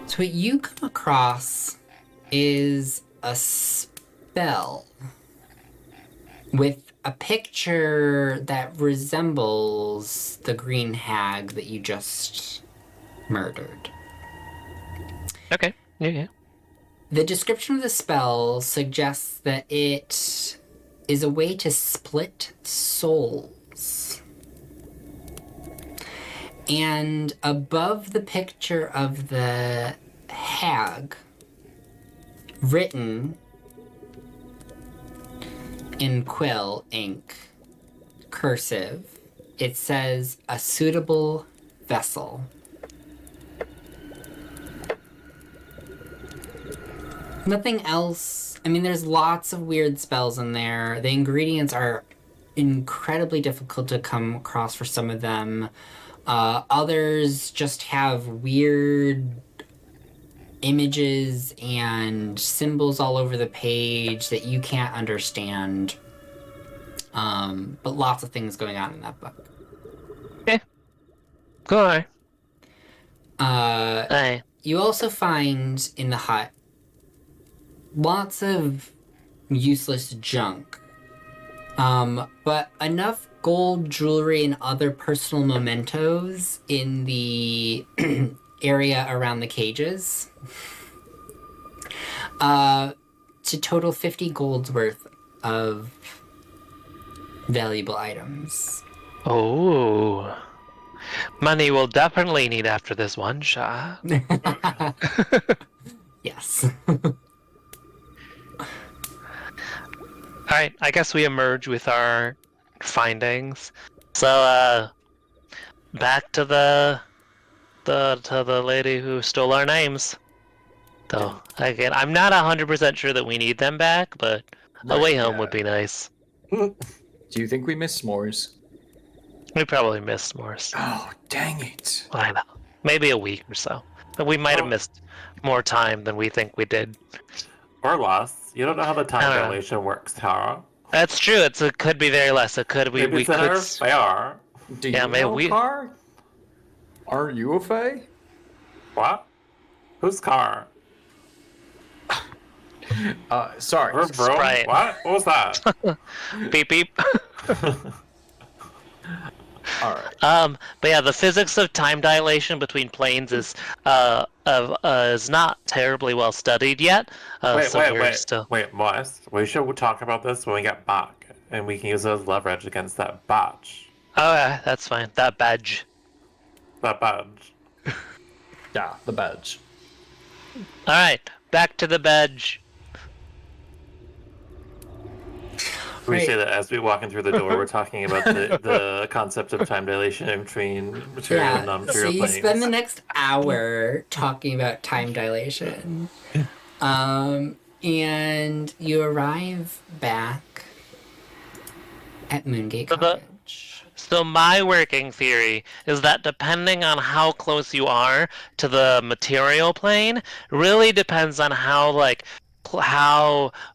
So what you come across is a spell with a picture that resembles the green hag that you just murdered. Okay. Yeah. The description of the spell suggests that it is a way to split souls. And above the picture of the hag, written in quill ink, cursive, it says, "A suitable vessel." Nothing else. I mean, there's lots of weird spells in there. The ingredients are incredibly difficult to come across for some of them. Others just have weird images and symbols all over the page that you can't understand. But lots of things going on in that book. Okay. Go on. Uh, Aye. You also find in the hut lots of useless junk. But enough gold jewelry and other personal mementos in the area around the cages to total 50 gold's worth of valuable items. Oh. Money we'll definitely need after this one shot. Yes. Alright, I guess we emerge with our findings. So, back to the lady who stole our names. Though, again, I'm not 100% sure that we need them back, but a way home would be nice. Do you think we missed s'mores? We probably missed more. Oh, dang it. I know. Maybe a week or so. But we might have missed more time than we think we did. Or lost. You don't know how the time I don't know. dilation works, Tara. That's true. It could be very less. It could Maybe we it's in could our fair. Do Yeah, you maybe know we- Car? Are you a fae? What? Whose car? Sorry. Or bro? Sprite. What? What was that? beep beep. All right. But yeah, the physics of time dilation between planes is not terribly well studied yet. So we're still. Wait, Moist. We should talk about this when we get back, and we can use it as leverage against that batch. Oh, yeah, that's fine. That badge. That badge. Yeah, the badge. All right, back to the badge. We Right. say that as we walk in through the door, we're talking about the concept of time dilation between material and Yeah, so non-material you planes. spend the next hour talking about time dilation. And you arrive back at Moongate So the- Cottage. So my working theory is that depending on how close you are to the material plane, really depends on how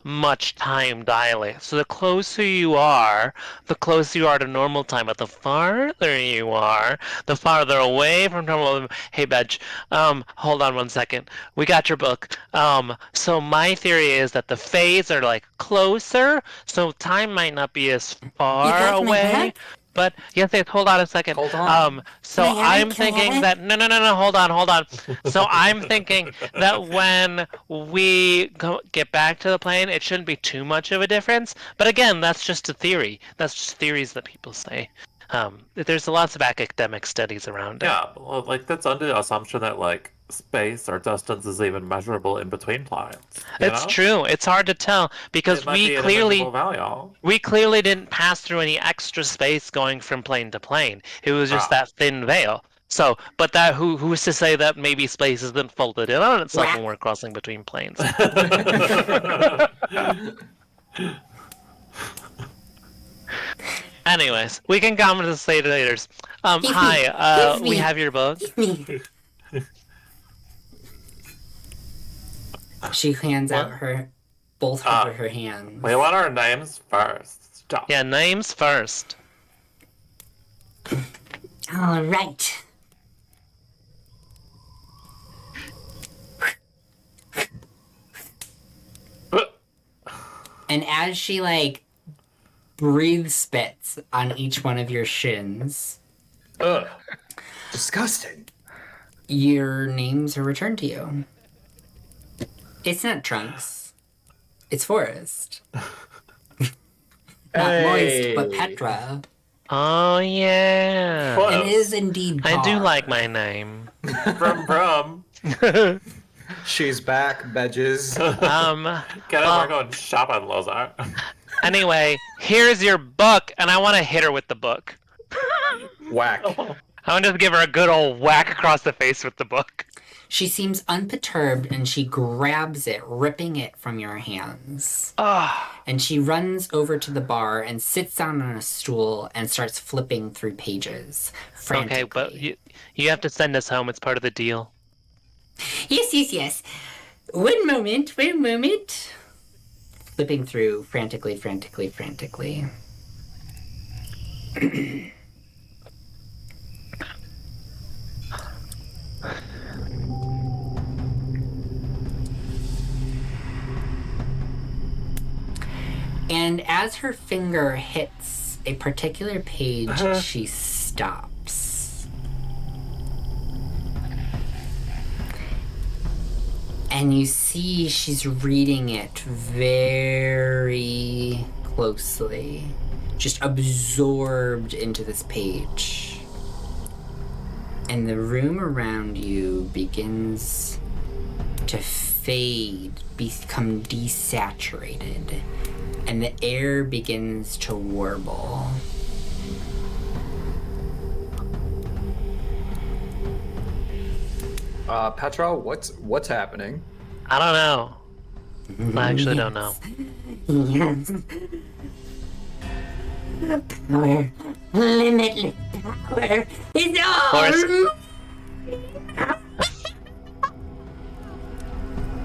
much time dilates. So the closer you are to normal time. But the farther you are, the farther away from normal. Hey, Bedge, hold on 1 second. We got your book. So my theory is that the phase are like closer, so time might not be as You far got my away. book? But yes, hold on a second. Hold on. So Can I have it? I'm Can I have thinking it? that no, hold on. So I'm thinking that when we get back to the plane, it shouldn't be too much of a difference. But again, that's just a theory. That's just theories that people say. There's lots of academic studies around it. Yeah, well, like that's under the assumption that like space or distance is even measurable in between planes. You It's know? true. It's hard to tell because It might be an immeasurable value. we clearly didn't pass through any extra space going from plane to plane. It was just Ah. that thin veil. So, but that who's to say that maybe space isn't folded in on itself when we're crossing between planes? Anyways, we can comment this later. Hi, we me. have your book. She hands out What? both of her hands. We want our names first. Stop. Yeah, names first. All right. And as she breathes spits on each one of your shins, Ugh. Disgusting. your names are returned to you. It's not Trunks. It's Forest. Not Moist, but Petra. Oh yeah. What? And it is indeed I do Tar. like my name. Brum. She's back, Bedges. Get it? We're going shopping, Lozar. Anyway, here's your book, and I want to hit her with the book. Whack. I want to just give her a good old whack across the face with the book. She seems unperturbed and she grabs it, ripping it from your hands. Ah, And she runs over to the bar and sits down on a stool and starts flipping through pages frantically. okay, but you have to send us home. It's part of the deal. Yes. One moment. Flipping through frantically. And as her finger hits a particular page, she stops. And you see she's reading it very closely, just absorbed into this page. And the room around you begins to fade, become desaturated, and the air begins to warble. Petra, what's happening? I don't know. I actually don't know. Yes. Power, limitless power is all.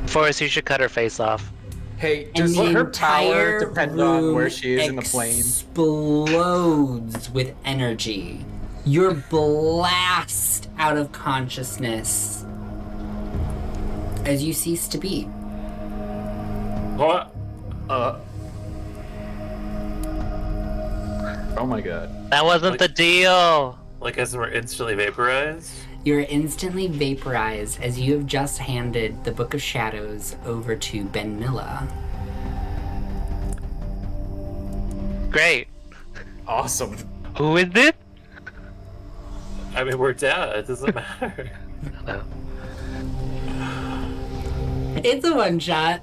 Forrest, you should cut her face off. Hey, And does the her entire power depend on where she is in the room plane? explodes with energy. You're blast out of consciousness as you cease to be. What? Oh my god. That wasn't the deal. Like as we're instantly vaporized? You're instantly vaporized as you have just handed the Book of Shadows over to Ben Milla. Great. Awesome. Who is it? I mean, we're dead. It doesn't matter. It's a one shot.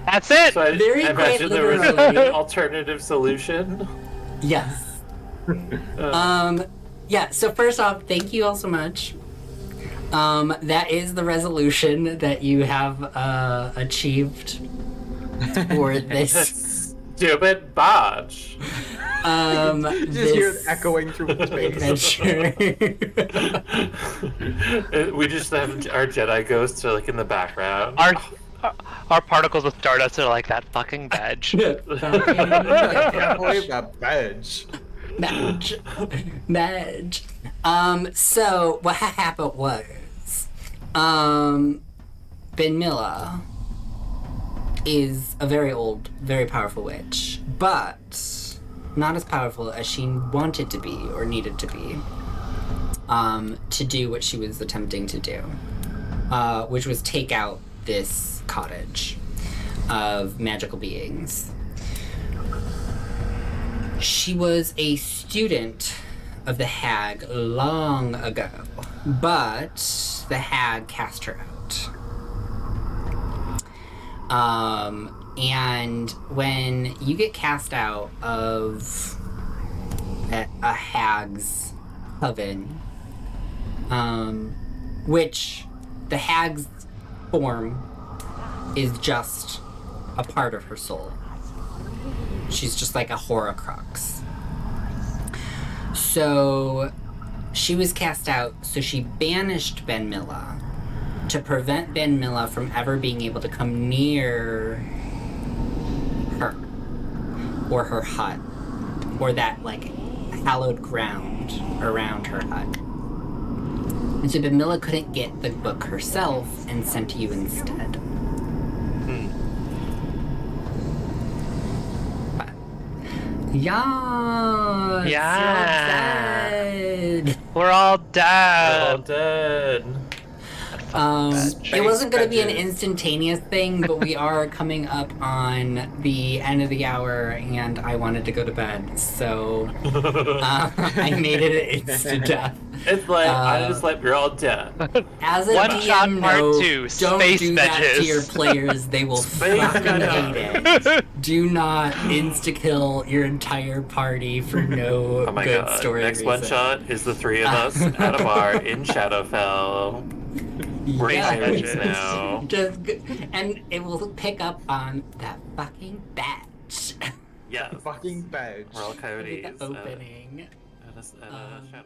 That's it. So I Very imagine quite there was literally. an alternative solution. Yes. Yeah, so first off, thank you all so much. That is the resolution that you have achieved for this. Stupid botch. Just hear it echoing through space. adventure. We just have our Jedi ghosts are like in the background. Our particles of stardust are like that fucking badge. I can't believe that badge. Badge. So what happened was, Benmilla is a very old, very powerful witch, but not as powerful as she wanted to be or needed to be, to do what she was attempting to do, which was take out this cottage of magical beings. She was a student of the hag long ago, but the hag cast her out. And when you get cast out of a hag's coven, which the hag's form is just a part of her soul. She's just like a Horcrux. So she was cast out, so she banished Benmilla to prevent Benmilla from ever being able to come near her or her hut or that like hallowed ground around her hut. And so Benmilla couldn't get the book herself and sent you instead. Yeah. Yeah. Dead. We're all We're dead. all dead. It wasn't going to be an instantaneous thing, but we are coming up on the end of the hour, and I wanted to go to bed, so I made it an instant death. It's like I just like we're all dead. As a One DM shot part note, two, don't space do that to veggies. your players. They will Space fucking veggies. hate it. Do not insta-kill your entire party for no Oh my good god! story Next reason. one shot is the three of us at a bar in Shadowfell. We're Yeah. pirates now. And it will pick up on that fucking badge. Yes. Fucking badge. We're all The coyotes. opening. At a Shadowfell.